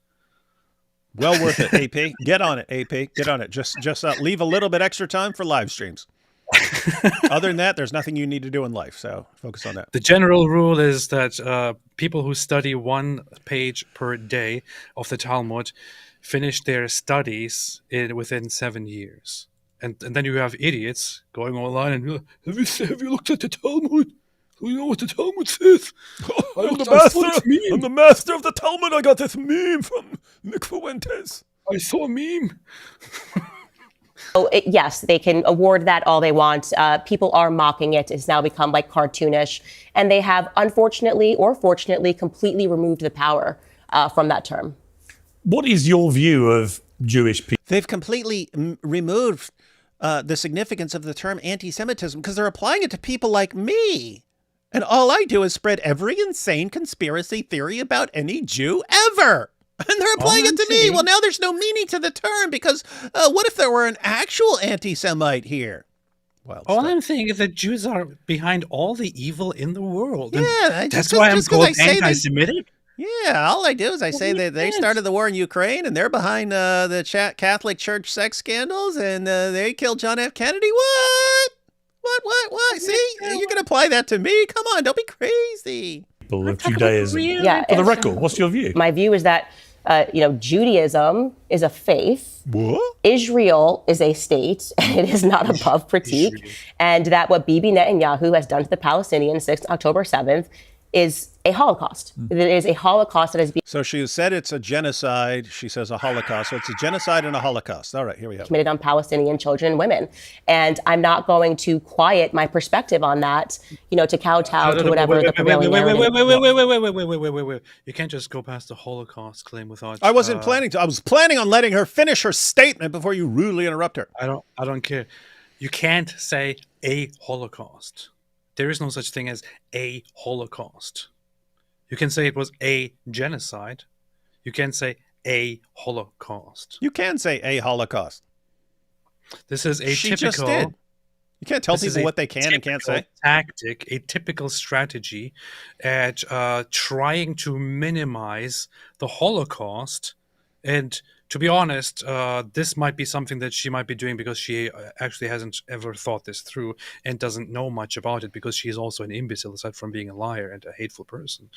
Well worth it, AP. Get on it, AP. Get on it. Just leave a little bit extra time for live streams. Other than that, there's nothing you need to do in life. So focus on that. The general rule is that people who study one page per day of the Talmud finish their studies within 7 years. And then you have idiots going online and have you looked at the Talmud? Do you know what the Talmud says? I'm the master of the Talmud. I got this meme from Nick Fuentes. I saw a meme. Yes, they can award that all they want. People are mocking it. It's now become like cartoonish. And they have, unfortunately or fortunately, completely removed the power from that term. What is your view of Jewish people? They've completely removed the significance of the term anti-Semitism because they're applying it to people like me. And all I do is spread every insane conspiracy theory about any Jew ever. And they're applying it to me. Well, now there's no meaning to the term because what if there were an actual anti-Semite here? Well, all I'm saying is that Jews are behind all the evil in the world. Yeah, that's why I'm called anti-Semitic. Yeah, all I do is I say that they started the war in Ukraine and they're behind the Catholic Church sex scandals and they killed John F. Kennedy. What? See, you're going to apply that to me? Come on, don't be crazy. Of Judaism. Yeah, for the record, what's your view? My view is that Judaism is a faith. What? Israel is a state, and it is not above critique. And that what Bibi Netanyahu has done to the Palestinians since October 7th is a Holocaust. It is a Holocaust that has been So she said it's a genocide. She says a Holocaust. So it's a genocide and a Holocaust. All right, here we go. committed on Palestinian children and women. And I'm not going to quiet my perspective on that, to kowtow to whatever the prevailing narrative. Wait. You can't just go past the Holocaust claim without... I wasn't planning to. I was planning on letting her finish her statement before you rudely interrupt her. I don't care. You can't say a Holocaust. There is no such thing as a Holocaust. You can say it was a genocide. You can say a Holocaust. You can say a Holocaust. This is a She typical... just did. You can't tell people what they can and can't say. Tactic, a typical strategy at trying to minimize the Holocaust and to be honest, this might be something that she might be doing because she actually hasn't ever thought this through and doesn't know much about it, because she is also an imbecile aside from being a liar and a hateful person.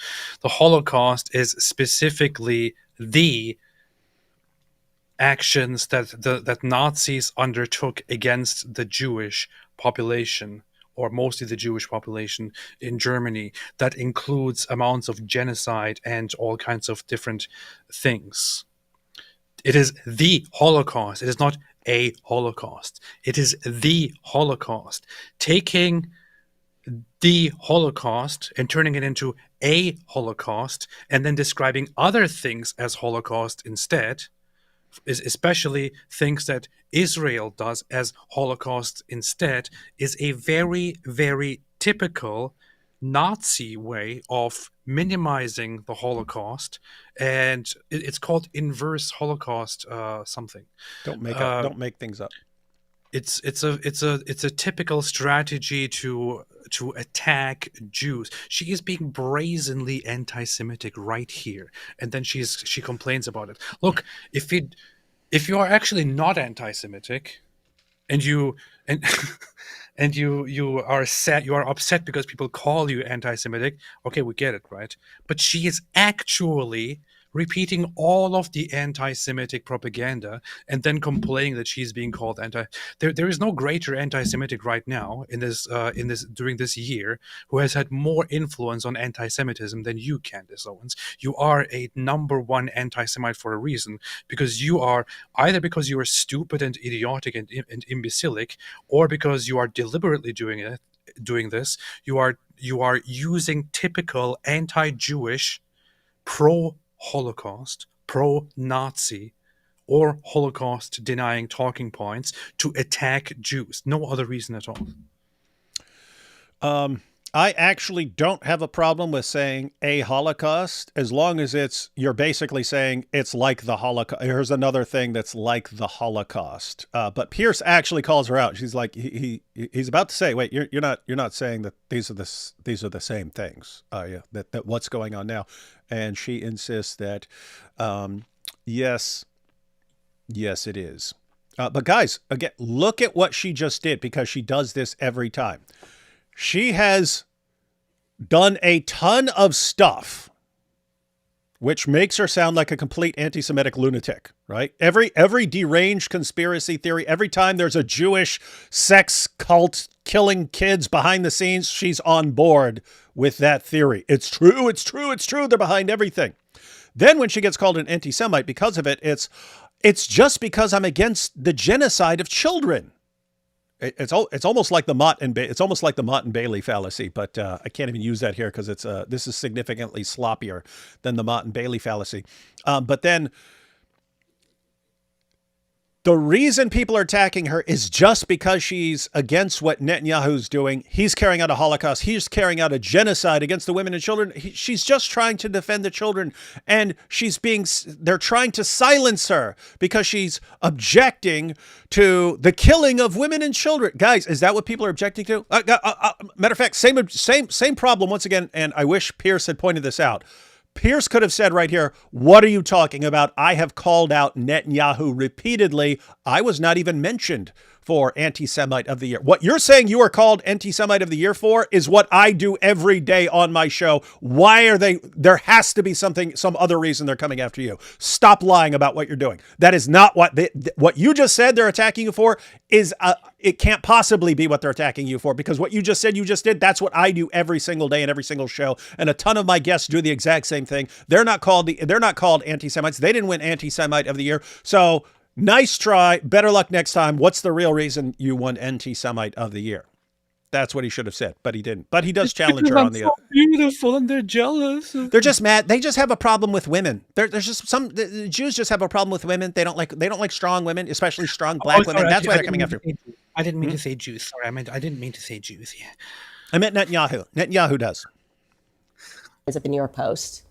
The Holocaust is specifically the actions that Nazis undertook against the Jewish population, or mostly the Jewish population in Germany. That includes amounts of genocide and all kinds of different things. It is the Holocaust. It is not a Holocaust. It is the Holocaust. Taking the Holocaust and turning it into a Holocaust and then describing other things as Holocaust instead, is especially things that Israel does as Holocaust instead, is a very, very typical Nazi way of minimizing the Holocaust, and it's called inverse Holocaust something. Don't make things up. It's a typical strategy to attack Jews. She is being brazenly anti-Semitic right here, and then she complains about it. Look, if you are actually not anti-Semitic, and you are sad, you are upset because people call you anti-Semitic, okay, we get it, right? But she is actually repeating all of the anti-Semitic propaganda and then complaining that she's being called anti. There is no greater anti-Semitic right now in this during this year who has had more influence on anti-Semitism than you, Candace Owens. You are a #1 anti-Semite for a reason, because you are because you are stupid and idiotic and imbecilic, or because you are deliberately doing this. You are using typical anti-Jewish, pro-Holocaust, pro-Nazi, or Holocaust denying talking points to attack Jews. No other reason at all. I actually don't have a problem with saying a Holocaust, as long as you're basically saying it's like the Holocaust. Here's another thing that's like the Holocaust. But Pierce actually calls her out. She's like, he's about to say, wait, you're not saying that these are the same things. Yeah, that what's going on now, and she insists that, yes, it is. But guys, again, look at what she just did, because she does this every time. She has done a ton of stuff which makes her sound like a complete anti-Semitic lunatic, right? Every deranged conspiracy theory, every time there's a Jewish sex cult killing kids behind the scenes, she's on board with that theory. It's true, it's true, it's true. They're behind everything. Then when she gets called an anti-Semite because of it, it's just because I'm against the genocide of children. It's almost like the Mott and Bailey fallacy, but I can't even use that here because this is significantly sloppier than the Mott and Bailey fallacy. But then the reason people are attacking her is just because she's against what Netanyahu's doing. He's carrying out a Holocaust. He's carrying out a genocide against the women and children. She's just trying to defend the children, and they're trying to silence her because she's objecting to the killing of women and children. Guys, is that what people are objecting to? Matter of fact, same problem once again, and I wish Pierce had pointed this out. Pierce could have said right here, what are you talking about? I have called out Netanyahu repeatedly. I was not even mentioned for Anti-Semite of the Year. What you're saying you are called Anti-Semite of the Year for is what I do every day on my show. Why are they? There has to be some other reason they're coming after you. Stop lying about what you're doing. That is not what you just said they're attacking you for. It can't possibly be what they're attacking you for, because what you just said you just did, that's what I do every single day in every single show. And a ton of my guests do the exact same thing. They're not called anti-Semites. They didn't win Anti-Semite of the Year. So nice try. Better luck next time. What's the real reason you won Anti-Semite of the Year? That's what he should have said, but he didn't. But he does challenge her on the. So beautiful, and they're jealous. They're just mad. They just have a problem with women. There's just the Jews just have a problem with women. They don't like strong women, especially strong black women. That's why they're coming after. I didn't mean to say Jews. Sorry, I didn't mean to say Jews. Yeah. I meant Netanyahu. Netanyahu does. Is at the New York Post.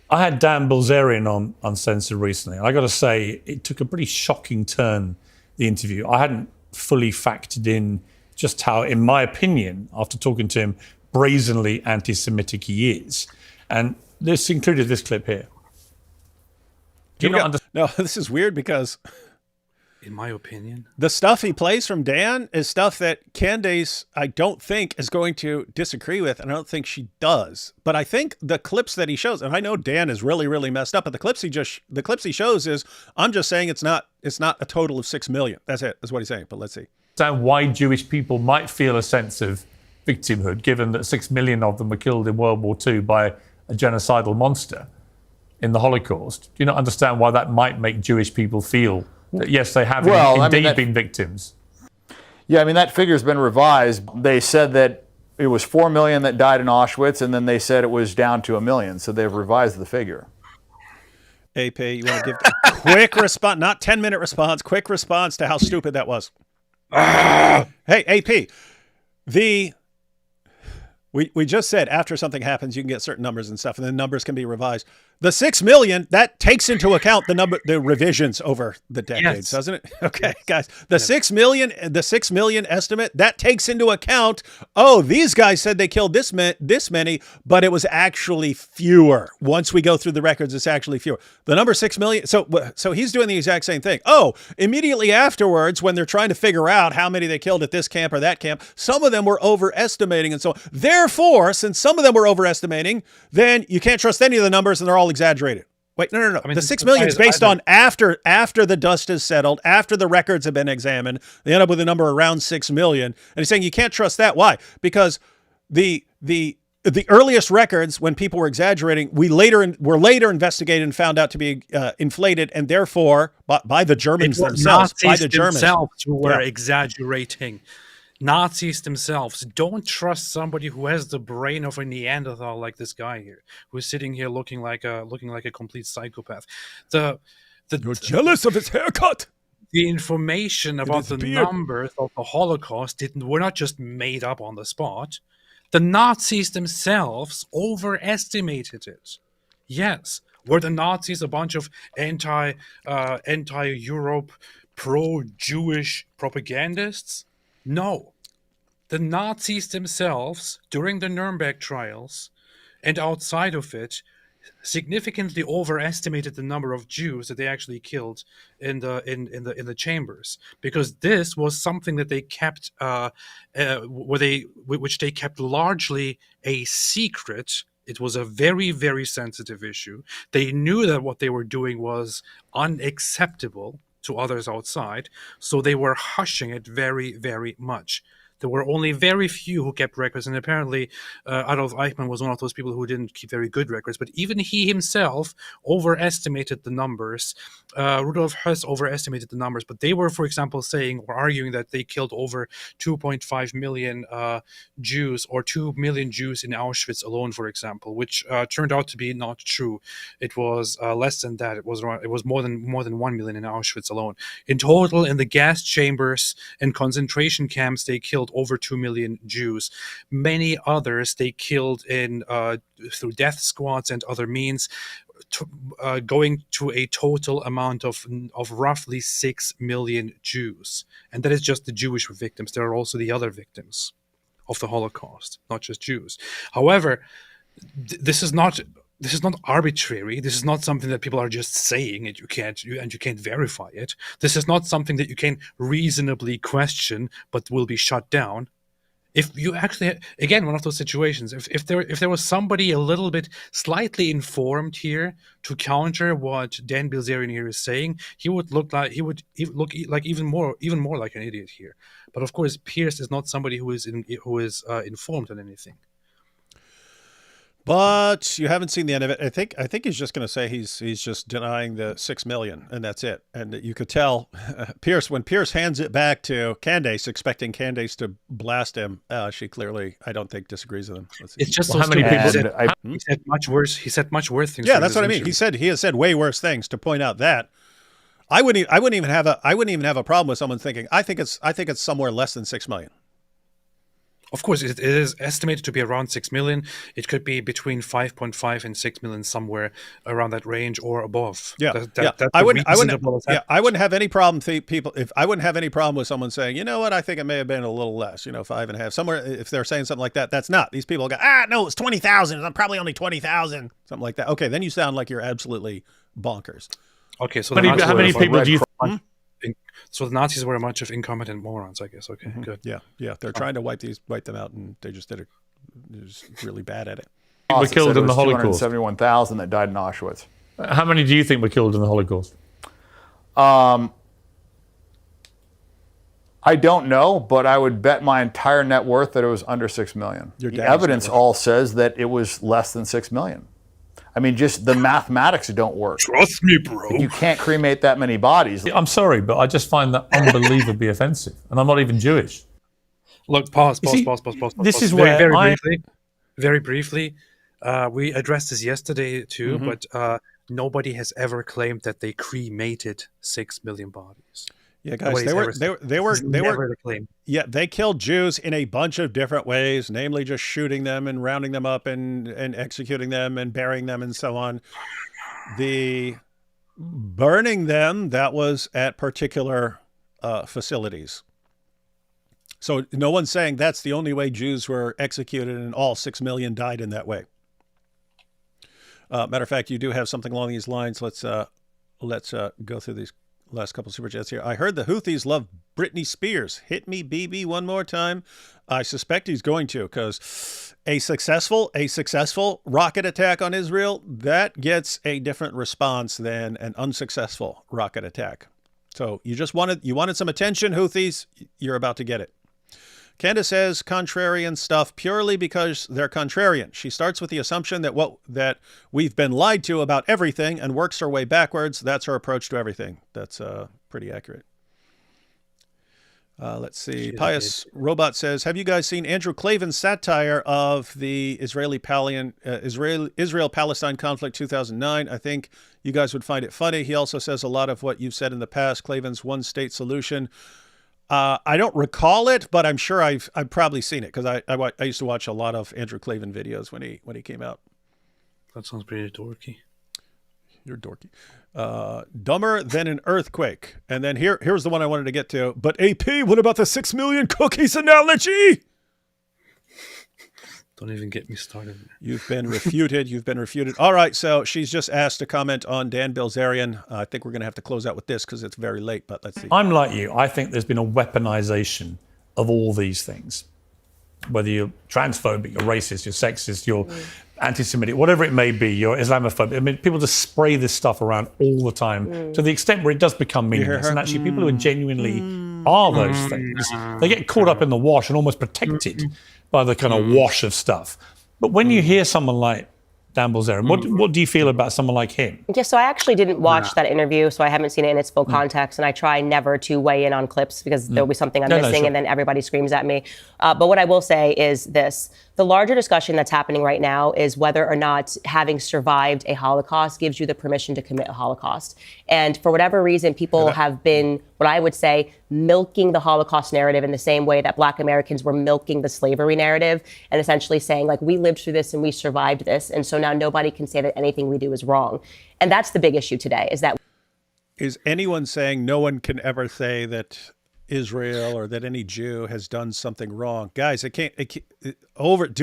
I had Dan Bilzerian on Uncensored recently. I got to say, it took a pretty shocking turn, the interview. I hadn't fully factored in just how, in my opinion, after talking to him, brazenly anti-Semitic he is. And this included this clip here. Do you not understand? No, this is weird because In my opinion, the stuff he plays from Dan is stuff that Candace, I don't think, is going to disagree with, and I don't think she does. But I think the clips that he shows, and I know Dan is really, really messed up, but the clips he shows is, I'm just saying it's not a total of 6 million. That's it. That's what he's saying. But let's see. Why Jewish people might feel a sense of victimhood, given that 6 million of them were killed in World War II by a genocidal monster in the Holocaust. Do you not understand why that might make Jewish people feel that, yes, they have indeed been victims? Yeah, I mean, that figure's been revised. They said that it was 4 million that died in Auschwitz, and then they said it was down to 1 million. So they've revised the figure. AP, you want to give a quick response, not 10-minute response, quick response to how stupid that was. Hey, AP, we just said after something happens, you can get certain numbers and stuff, and then numbers can be revised. The 6 million, that takes into account the revisions over the decades, doesn't it? Okay, guys, the 6 million estimate, that takes into account, these guys said they killed this many, but it was actually fewer. Once we go through the records, it's actually fewer. The number 6 million, so he's doing the exact same thing. Immediately afterwards, when they're trying to figure out how many they killed at this camp or that camp, some of them were overestimating, and so on. Therefore, since some of them were overestimating, then you can't trust any of the numbers, and they're all exaggerated. Wait, no. I mean, the 6 million is based on after the dust is settled, after the records have been examined. They end up with a number around 6 million. And he's saying you can't trust that. Why? Because the earliest records, when people were exaggerating, were later investigated and found out to be inflated, and therefore by the Germans themselves. Nazis themselves who were exaggerating. Nazis themselves. Don't trust somebody who has the brain of a Neanderthal like this guy here, who's sitting here looking like a complete psychopath. You're jealous of his haircut. The information about the numbers of the Holocaust were not just made up on the spot. The Nazis themselves overestimated it. Yes. Were the Nazis a bunch of anti-Europe, pro-Jewish propagandists? No. The Nazis themselves, during the Nuremberg trials and outside of it, significantly overestimated the number of Jews that they actually killed in the chambers, because this was something that they kept, which they kept largely a secret. It was a very, very sensitive issue. They knew that what they were doing was unacceptable to others outside, so they were hushing it very, very much. There were only very few who kept records, and apparently Adolf Eichmann was one of those people who didn't keep very good records, but even he himself overestimated the numbers. Rudolf Höss overestimated the numbers, but they were, for example, saying or arguing that they killed over 2.5 million Jews, or 2 million Jews in Auschwitz alone, for example, which turned out to be not true. It was less than that. It was more than 1 million in Auschwitz alone. In total, in the gas chambers and concentration camps, they killed over 2 million Jews. Many others they killed in through death squads and other means, going to a total amount of roughly 6 million Jews. And that is just the Jewish victims. There are also the other victims of the Holocaust, not just Jews. However, this is not arbitrary. This is not something that people are just saying and you can't verify it. This is not something that you can reasonably question but will be shut down. If you actually, again, one of those situations, if there was somebody a little bit slightly informed here to counter what Dan Bilzerian here is saying, he would look like even more like an idiot here. But of course, Pierce is not somebody who is informed on anything. But you haven't seen the end of it. I think he's just going to say he's just denying the 6 million, and that's it. And you could tell Pierce, when Pierce hands it back to Candace, expecting Candace to blast him, she clearly, I don't think, disagrees with him. It's just how many people he said much worse. He said much worse things. Yeah, that's what I mean. He has said way worse things to point out that. I wouldn't even have a problem with someone thinking, I think it's somewhere less than 6 million. Of course, it is estimated to be around 6 million. It could be between 5.5 and 6 million, somewhere around that range or above. Yeah, I wouldn't have any problem. I wouldn't have any problem with someone saying, you know what, I think it may have been a little less. 5.5 somewhere. If they're saying something like that, that's not. These people go, no, it's 20,000. I'm probably only 20,000, something like that. Okay, then you sound like you're absolutely bonkers. Okay, so How many people do you? so the Nazis were a bunch of incompetent morons, I guess. Okay, good. Yeah. They're trying to wipe them out, and they just did just really bad at it. Were killed in the Holocaust? 271,000 that died in Auschwitz. How many do you think were killed in the Holocaust? I don't know, but I would bet my entire net worth that it was under 6 million. The evidence all says that it was less than 6 million. I mean, just the mathematics don't work. Trust me, bro. You can't cremate that many bodies. I'm sorry, but I just find that unbelievably offensive, and I'm not even Jewish. Look, pause. This is very, where very briefly. We addressed this yesterday too, but nobody has ever claimed that they cremated 6 million bodies. Yeah, guys, they were the claim. Yeah, they killed Jews in a bunch of different ways, namely just shooting them and rounding them up and executing them and burying them and so on. The burning them, that was at particular facilities. So no one's saying that's the only way Jews were executed and all 6 million died in that way. Matter of fact, you do have something along these lines. Let's go through these last couple super chats here. I heard the Houthis love Britney Spears. Hit me, BB, one more time. I suspect he's going to, because a successful rocket attack on Israel, that gets a different response than an unsuccessful rocket attack. So you wanted some attention, Houthis. You're about to get it. Candace says contrarian stuff purely because they're contrarian. She starts with the assumption that we've been lied to about everything and works her way backwards. That's her approach to everything. That's pretty accurate. Let's see. Pious Robot says, have you guys seen Andrew Klavan's satire of the Israel-Palestine conflict 2009? I think you guys would find it funny. He also says a lot of what you've said in the past. Klavan's one-state solution. I don't recall it, but I'm sure I've probably seen it, because I used to watch a lot of Andrew Klavan videos when he came out. That sounds pretty dorky. You're dorky. Dumber than an earthquake. And then here's the one I wanted to get to. But AP, what about the 6 million cookies analogy? Don't even get me started. You've been refuted. All right, so she's just asked to comment on Dan Bilzerian. I think we're going to have to close out with this because it's very late, but let's see. I'm like you. I think there's been a weaponization of all these things. Whether you're transphobic, you're racist, you're sexist, you're anti-Semitic, whatever it may be, you're Islamophobic. I mean, people just spray this stuff around all the time to the extent where it does become meaningless. And actually, people who genuinely are those things, they get caught up in the wash and almost protected by the kind of wash of stuff. But when you hear someone like Dan Bilzerian, what do you feel about someone like him? Yeah, so I actually didn't watch that interview, so I haven't seen it in its full context, and I try never to weigh in on clips because there'll be something I'm missing, sure. and then everybody screams at me. But what I will say is this. The larger discussion that's happening right now is whether or not having survived a Holocaust gives you the permission to commit a Holocaust. And for whatever reason, people have been, what I would say, milking the Holocaust narrative in the same way that Black Americans were milking the slavery narrative, and essentially saying, like, we lived through this and we survived this, and so now nobody can say that anything we do is wrong. And that's the big issue today, Is anyone saying no one can ever say that Israel or that any Jew has done something wrong? Guys, ladies and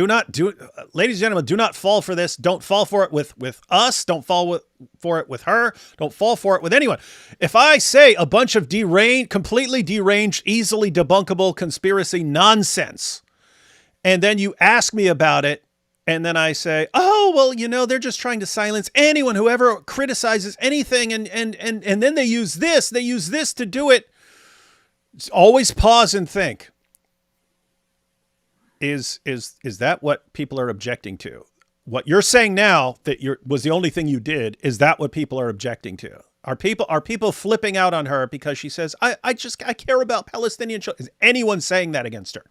gentlemen, do not fall for this. Don't fall for it with us. Don't fall for it with her. Don't fall for it with anyone. If I say a bunch of completely deranged, easily debunkable conspiracy nonsense, and then you ask me about it, and then I say, oh, well, they're just trying to silence anyone who ever criticizes anything, and then they use this to do it. Always pause and think. Is that what people are objecting to? What you're saying now that was the only thing you did, is that what people are objecting to? Are people flipping out on her because she says, I care about Palestinian children? Is anyone saying that against her?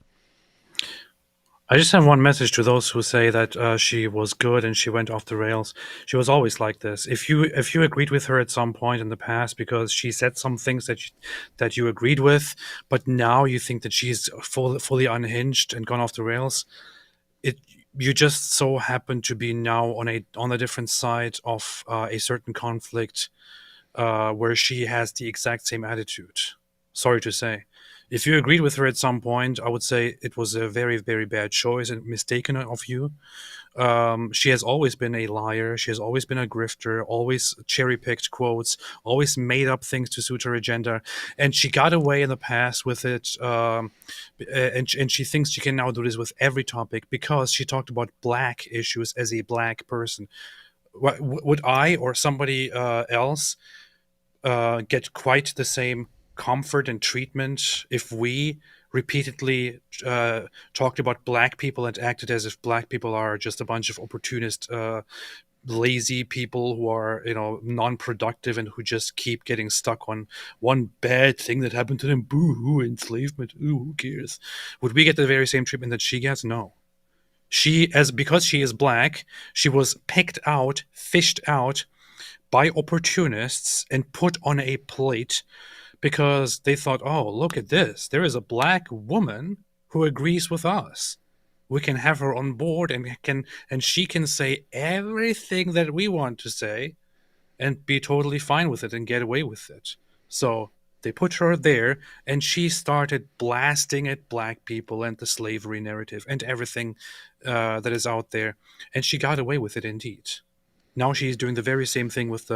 I just have one message to those who say that she was good and she went off the rails. She was always like this. If you agreed with her at some point in the past because she said some things that you agreed with, but now you think that she's fully unhinged and gone off the rails, you just so happen to be now on a different side of a certain conflict where she has the exact same attitude. Sorry to say. If you agreed with her at some point, I would say it was a very, very bad choice and mistaken of you. She has always been a liar. She has always been a grifter, always cherry-picked quotes, always made up things to suit her agenda. And she got away in the past with it. And she thinks she can now do this with every topic because she talked about black issues as a black person. Would I or somebody else get quite the same comfort and treatment if we repeatedly talked about black people and acted as if black people are just a bunch of opportunist, lazy people who are, non-productive and who just keep getting stuck on one bad thing that happened to them? Boo-hoo, enslavement. Ooh, who cares? Would we get the very same treatment that she gets? No. Because she is black, she was picked out, fished out by opportunists and put on a plate because they thought, oh, look at this. There is a black woman who agrees with us. We can have her on board and she can say everything that we want to say and be totally fine with it and get away with it. So they put her there and she started blasting at black people and the slavery narrative and everything that is out there. And she got away with it indeed. Now she's doing the very same thing with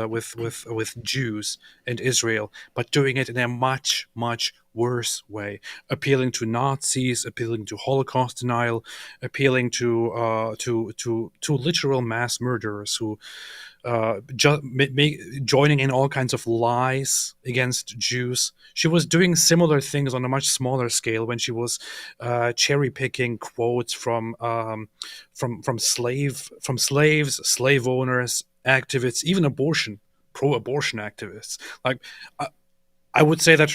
Jews and Israel, but doing it in a much, much worse way, appealing to Nazis, appealing to Holocaust denial, appealing to literal mass murderers who joining in all kinds of lies against Jews. She was doing similar things on a much smaller scale when she was cherry picking quotes from slaves, slave owners, activists, even pro-abortion activists. Like I would say that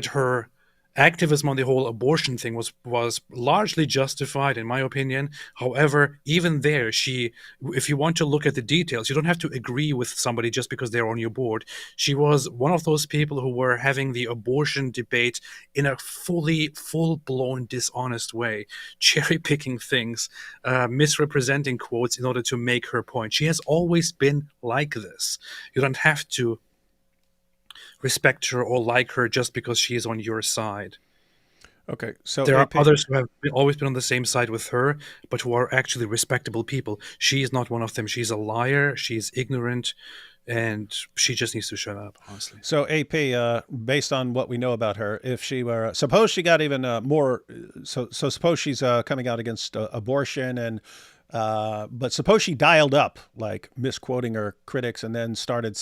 her activism on the whole abortion thing was largely justified, in my opinion. However, even there, if you want to look at the details, you don't have to agree with somebody just because they're on your board. She was one of those people who were having the abortion debate in a full-blown dishonest way, cherry-picking things, misrepresenting quotes in order to make her point. She has always been like this. You don't have to respect her or like her just because she is on your side. Okay, so there are others who have always been on the same side with her, but who are actually respectable people. She is not one of them. She's a liar. She's ignorant, and she just needs to shut up, honestly. So AP, based on what we know about her, if she were, suppose she got even more, so suppose she's coming out against abortion and. But suppose she dialed up, like misquoting her critics, and then started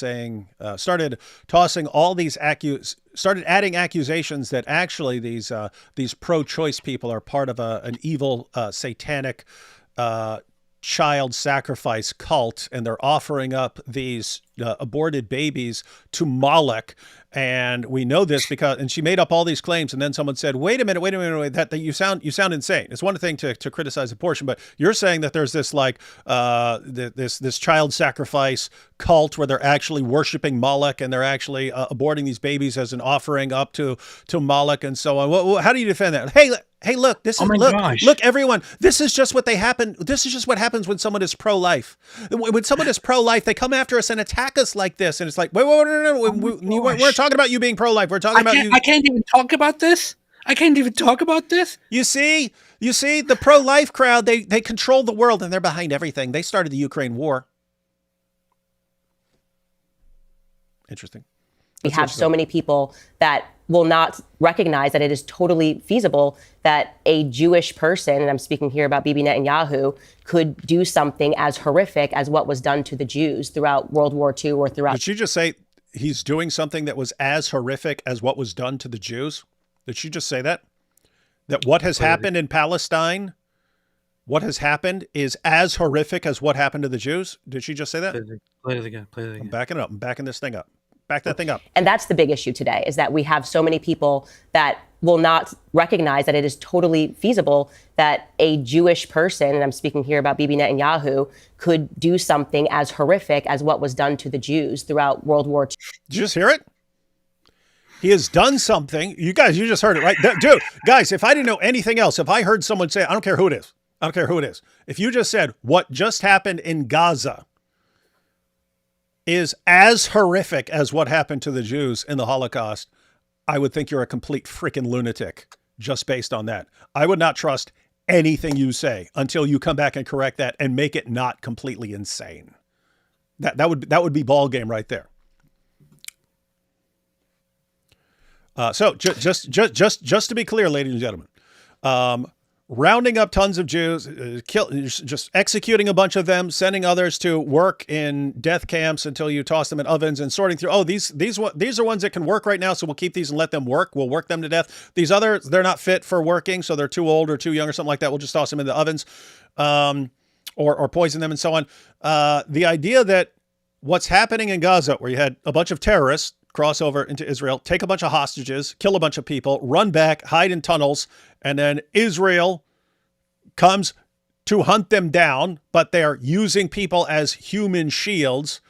tossing all these started adding accusations that actually these pro-choice people are part of an evil, satanic, child sacrifice cult, and they're offering up these aborted babies to Moloch. And we know this and she made up all these claims, and then someone said, wait a minute, that you sound insane. It's one thing to criticize abortion, but you're saying that there's this this child sacrifice cult where they're actually worshiping Moloch, and they're actually aborting these babies as an offering up to Moloch and so on. How do you defend that? Hey, look, look, everyone, this is just what this is just what happens when someone is pro-life. When someone is pro-life, they come after us and attack us like this. And it's like, wait, no. We're talking about you being pro-life. We're talking about you. I can't even talk about this. You see, the pro-life crowd, they control the world and they're behind everything. They started the Ukraine war. Interesting. We have so many people that will not recognize that it is totally feasible that a Jewish person, and I'm speaking here about Bibi Netanyahu, could do something as horrific as what was done to the Jews throughout World War II or throughout. Did she just say he's doing something that was as horrific as what was done to the Jews? Did she just say that? That what has happened in Palestine, what has happened is as horrific as what happened to the Jews? Did she just say that? Play it again. I'm backing it up. I'm backing this thing up. Back that thing up. And that's the big issue today, is that we have so many people that will not recognize that it is totally feasible that a Jewish person, and I'm speaking here about Bibi Netanyahu, could do something as horrific as what was done to the Jews throughout World War II. Did you just hear it? He has done something. You just heard it, right? Dude, guys, if I didn't know anything else, if I heard someone say, I don't care who it is. If you just said what just happened in Gaza is as horrific as what happened to the Jews in the Holocaust, I would think you're a complete freaking lunatic just based on that. I would not trust anything you say until you come back and correct that and make it not completely insane. That would be ball game right there. So just to be clear, ladies and gentlemen, rounding up tons of Jews, just executing a bunch of them, sending others to work in death camps until you toss them in ovens, and sorting through. Oh, these are ones that can work right now, so we'll keep these and let them work. We'll work them to death. These others, they're not fit for working, so they're too old or too young or something like that. We'll just toss them in the ovens, or poison them and so on. The idea that what's happening in Gaza, where you had a bunch of terrorists cross over into Israel, take a bunch of hostages, kill a bunch of people, run back, hide in tunnels, and then Israel comes to hunt them down, but they're using people as human shields.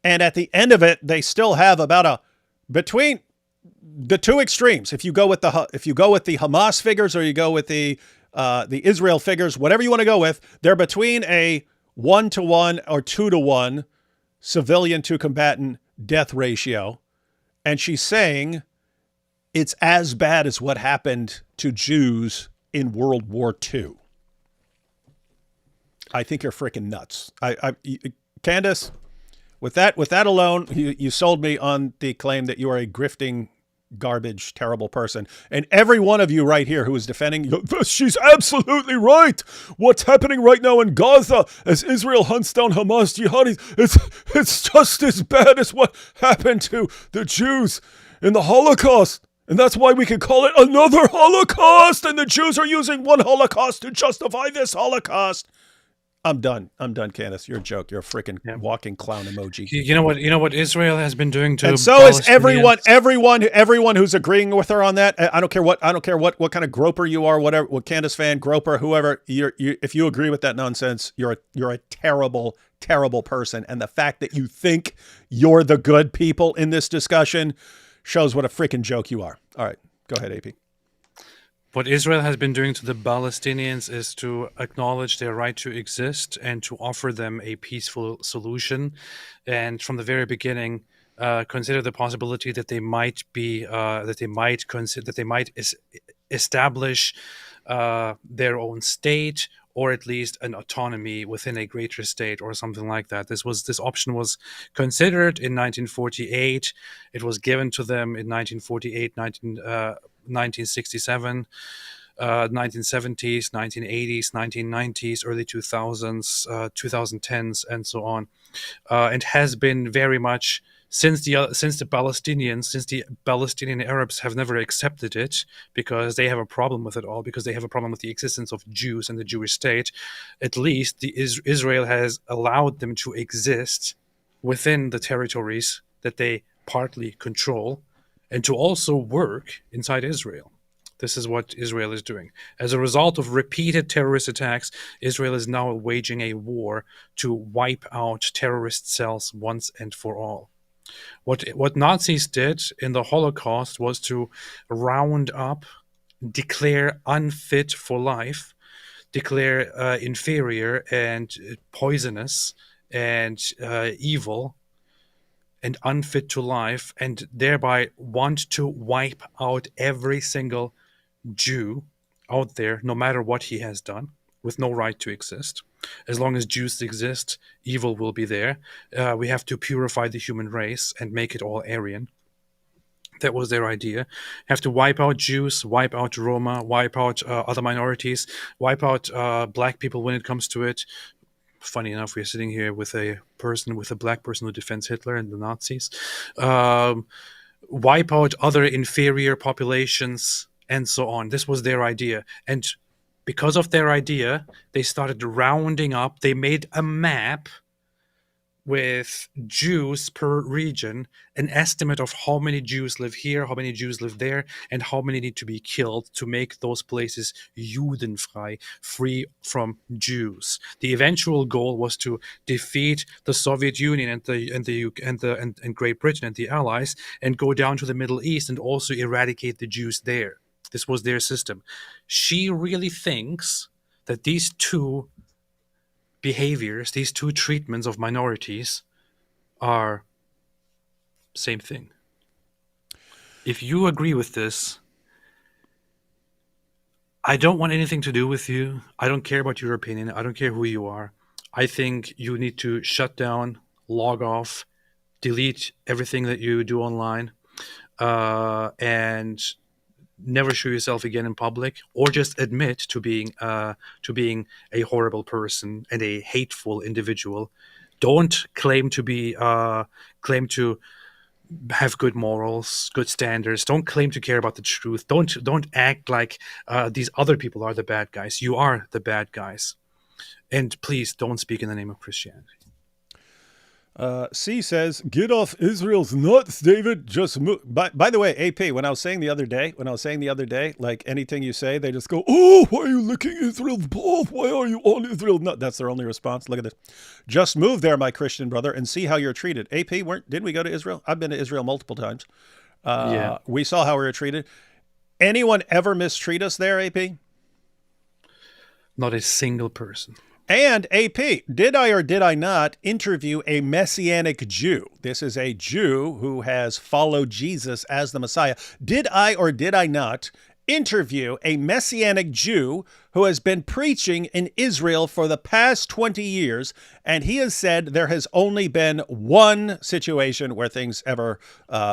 And at the end of it, they still have about between the two extremes. If you go with the Hamas figures or you go with the Israel figures, whatever you want to go with, they're between a 1-to-1 or 2-to-1 civilian to combatant death ratio. And she's saying it's as bad as what happened to Jews in World War II. I think you're freaking nuts. Candace, with that alone, you sold me on the claim that you are a grifting, garbage, terrible person. And every one of you right here who is defending, she's absolutely right. What's happening right now in Gaza as Israel hunts down Hamas jihadis, it's just as bad as what happened to the Jews in the Holocaust. And that's why we can call it another Holocaust. And the Jews are using one Holocaust to justify this Holocaust. I'm done, Candace. You're a joke. You're a freaking walking clown emoji. You know what Israel has been doing to, and so is everyone who's agreeing with her on that. I don't care what kind of groper you are, whatever, what Candace fan, groper, whoever. If you agree with that nonsense, you're a terrible, terrible person. And the fact that you think you're the good people in this discussion shows what a freaking joke you are. All right, go ahead, AP. What Israel has been doing to the Palestinians is to acknowledge their right to exist and to offer them a peaceful solution. And from the very beginning, consider the possibility that they might establish their own state, or at least an autonomy within a greater state or something like that. This option was considered in 1948. It was given to them in 1948, 1967, 1970s, 1980s, 1990s, early 2000s, 2010s, and so on. And has been very much since the Palestinian Arabs have never accepted it, because they have a problem with it all, because they have a problem with the existence of Jews and the Jewish state. At least Israel has allowed them to exist within the territories that they partly control, and to also work inside Israel. This is what Israel is doing. As a result of repeated terrorist attacks, Israel is now waging a war to wipe out terrorist cells once and for all. What Nazis did in the Holocaust was to round up, declare unfit for life, declare inferior and poisonous and evil and unfit to life, and thereby want to wipe out every single Jew out there, no matter what he has done, with no right to exist. As long as Jews exist, evil will be there. We have to purify the human race and make it all Aryan. That was their idea. Have to wipe out Jews, wipe out Roma, wipe out other minorities, wipe out black people when it comes to it. Funny enough, we're sitting here with a black person who defends Hitler and the Nazis. Wipe out other inferior populations, and so on. This was their idea. And because of their idea, they started rounding up. They made a map with Jews per region, an estimate of how many Jews live here, how many Jews live there, and how many need to be killed to make those places Judenfrei, free from Jews. The eventual goal was to defeat the Soviet Union and Great Britain and the Allies, and go down to the Middle East and also eradicate the Jews there. This was their system. She really thinks that these two behaviors, these two treatments of minorities, are same thing. if you agree with this, I don't want anything to do with you. I don't care about your opinion. I don't care who you are. I think you need to shut down, log off, delete everything that you do online, and never show yourself again in public, or just admit to being a horrible person and a hateful individual. Don't claim to have good morals, good standards. Don't claim to care about the truth. Don't act like these other people are the bad guys. You are the bad guys. And please don't speak in the name of Christianity. C says, "Get off Israel's nuts, David. Just move." By the way, AP, when I was saying the other day, like anything you say, they just go, "Oh, why are you licking Israel's balls? Why are you on Israel?" No, that's their only response. Look at this. Just move there, my Christian brother, and see how you're treated. AP, didn't we go to Israel? I've been to Israel multiple times. Yeah. We saw how we were treated. Anyone ever mistreat us there, AP? Not a single person. And AP, did I or did I not interview a Messianic Jew? This is a Jew who has followed Jesus as the Messiah. Did I or did I not interview a Messianic Jew who has been preaching in Israel for the past 20 years? And he has said there has only been one situation where things ever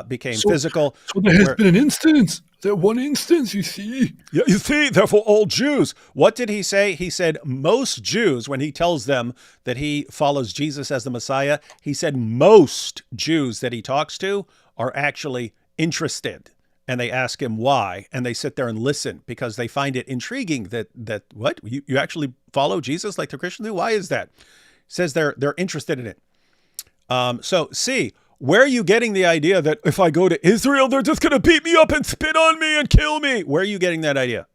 became physical. So there has been an instance. That one instance, you see. Yeah, you see, therefore all Jews. What did he say? He said most Jews, when he tells them that he follows Jesus as the Messiah, he said most Jews that he talks to are actually interested. And they ask him why, and they sit there and listen because they find it intriguing that what? You actually follow Jesus like the Christians do? Why is that? He says they're interested in it. So C, where are you getting the idea that if I go to Israel, they're just going to beat me up and spit on me and kill me? Where are you getting that idea?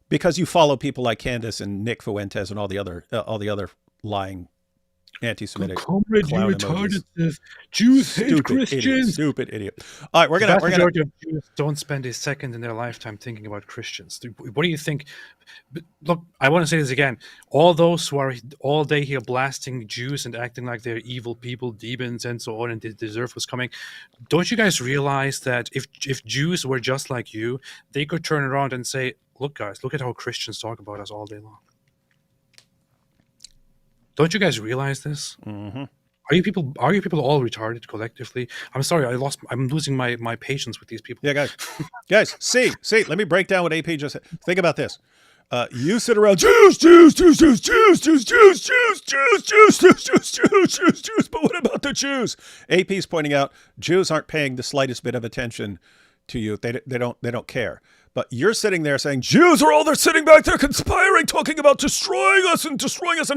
Because you follow people like Candace and Nick Fuentes and all the other lying anti-Semitic Comrade, you clown retarded. emojis. Jews hate Christians. Stupid idiot. All right, we're The gonna. majority of Jews don't spend a second in their lifetime thinking about Christians. What do you think? Look, I want to say this again. All those who are all day here blasting Jews and acting like they're evil people, demons, and so on, and they deserve what's coming. Don't you guys realize that if Jews were just like you, they could turn around and say, "Look, guys, look at how Christians talk about us all day long." Don't you guys realize this? Mm-hmm. Are you people all retarded collectively? I'm sorry, I'm losing my patience with these people. Yeah, guys, see, let me break down what AP just said. Think about this. You sit around, Jews, but what about the Jews? AP's pointing out Jews aren't paying the slightest bit of attention to you. They don't care. But you're sitting there saying, Jews are all there sitting back there conspiring, talking about destroying us and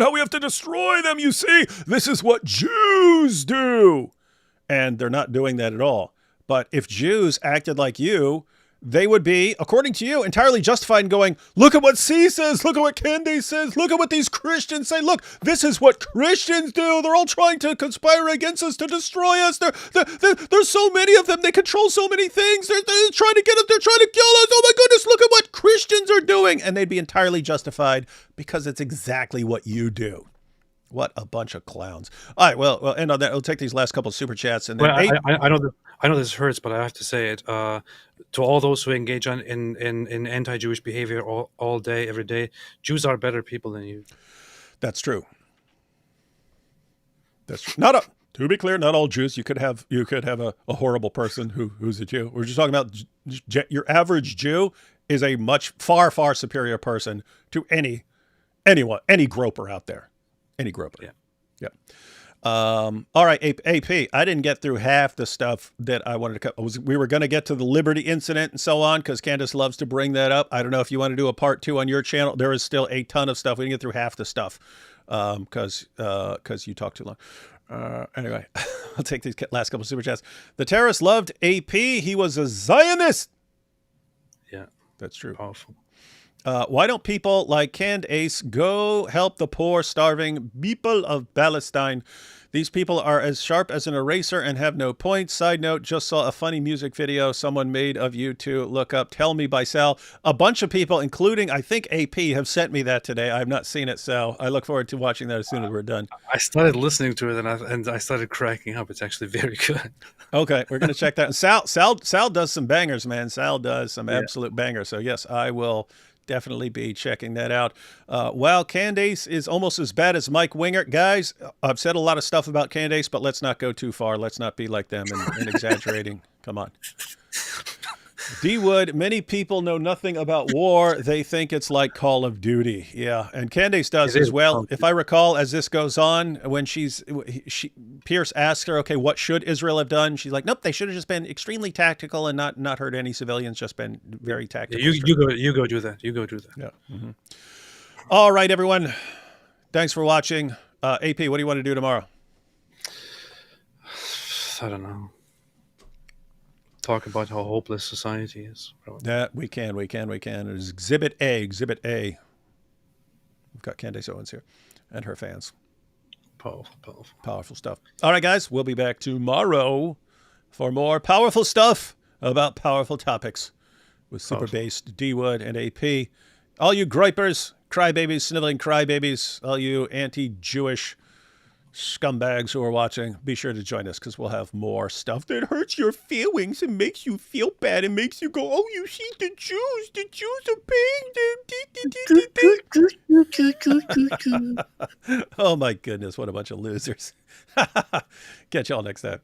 how we have to destroy them. You see, this is what Jews do. And they're not doing that at all. But if Jews acted like you, they would be, according to you, entirely justified in going, look at what C says, look at what Candace says, look at what these Christians say, look, this is what Christians do. They're all trying to conspire against us to destroy us. There's so many of them. They control so many things. They're trying to get us. They're trying to kill us. Oh my goodness, look at what Christians are doing. And they'd be entirely justified because it's exactly what you do. What a bunch of clowns. All right, well, we'll end on that. We'll take these last couple of super chats. And then I know this hurts, but I have to say it. To all those who engage in anti-Jewish behavior all day, every day, Jews are better people than you. That's true. That's true. To be clear, not all Jews. You could have a horrible person who's a Jew. We're just talking about your average Jew is a much far superior person to any groper out there. Any groper. Yeah. All right, AP. I didn't get through half the stuff that I wanted to cover. We were going to get to the Liberty incident and so on because Candace loves to bring that up. I don't know if you want to do a part 2 on your channel. There is still a ton of stuff. We didn't get through half the stuff because you talk too long. Anyway, I'll take these last couple of super chats. The terrorist loved AP. He was a Zionist. Yeah, that's true. Powerful. Why don't people like Candace go help the poor, starving people of Palestine? These people are as sharp as an eraser and have no points. Side note, just saw a funny music video someone made of you two. Look up Tell Me by Sal. A bunch of people, including, I think, AP, have sent me that today. I have not seen it, Sal. I look forward to watching that as soon as we're done. I started listening to it and I started cracking up. It's actually very good. Okay, we're going to check that. And Sal does some bangers, man. Sal does some absolute bangers. So, yes, I will definitely be checking that out. Well, Candace is almost as bad as Mike Winger. Guys, I've said a lot of stuff about Candace, but let's not go too far. Let's not be like them and exaggerating. Come on. D. Wood, many people know nothing about war. They think it's like Call of Duty. Yeah, and Candace does as well. If I recall, as this goes on, when Pierce asked her, okay, what should Israel have done? She's like, nope, they should have just been extremely tactical and not hurt any civilians, just been very tactical. You go do that. You go do that. Yeah. Mm-hmm. All right, everyone. Thanks for watching. AP, what do you want to do tomorrow? I don't know. Talk about how hopeless society is. Probably. That we can. It's Exhibit A. We've got Candace Owens here and her fans. Powerful stuff. All right, guys, we'll be back tomorrow for more powerful stuff about powerful topics with super-based D. Wood and AP. All you gripers, crybabies, sniveling crybabies, all you anti-Jewish scumbags who are watching, be sure to join us because we'll have more stuff that hurts your feelings and makes you feel bad and makes you go, oh, you see, the Jews are paying them. Oh my goodness, what a bunch of losers. Catch y'all next time.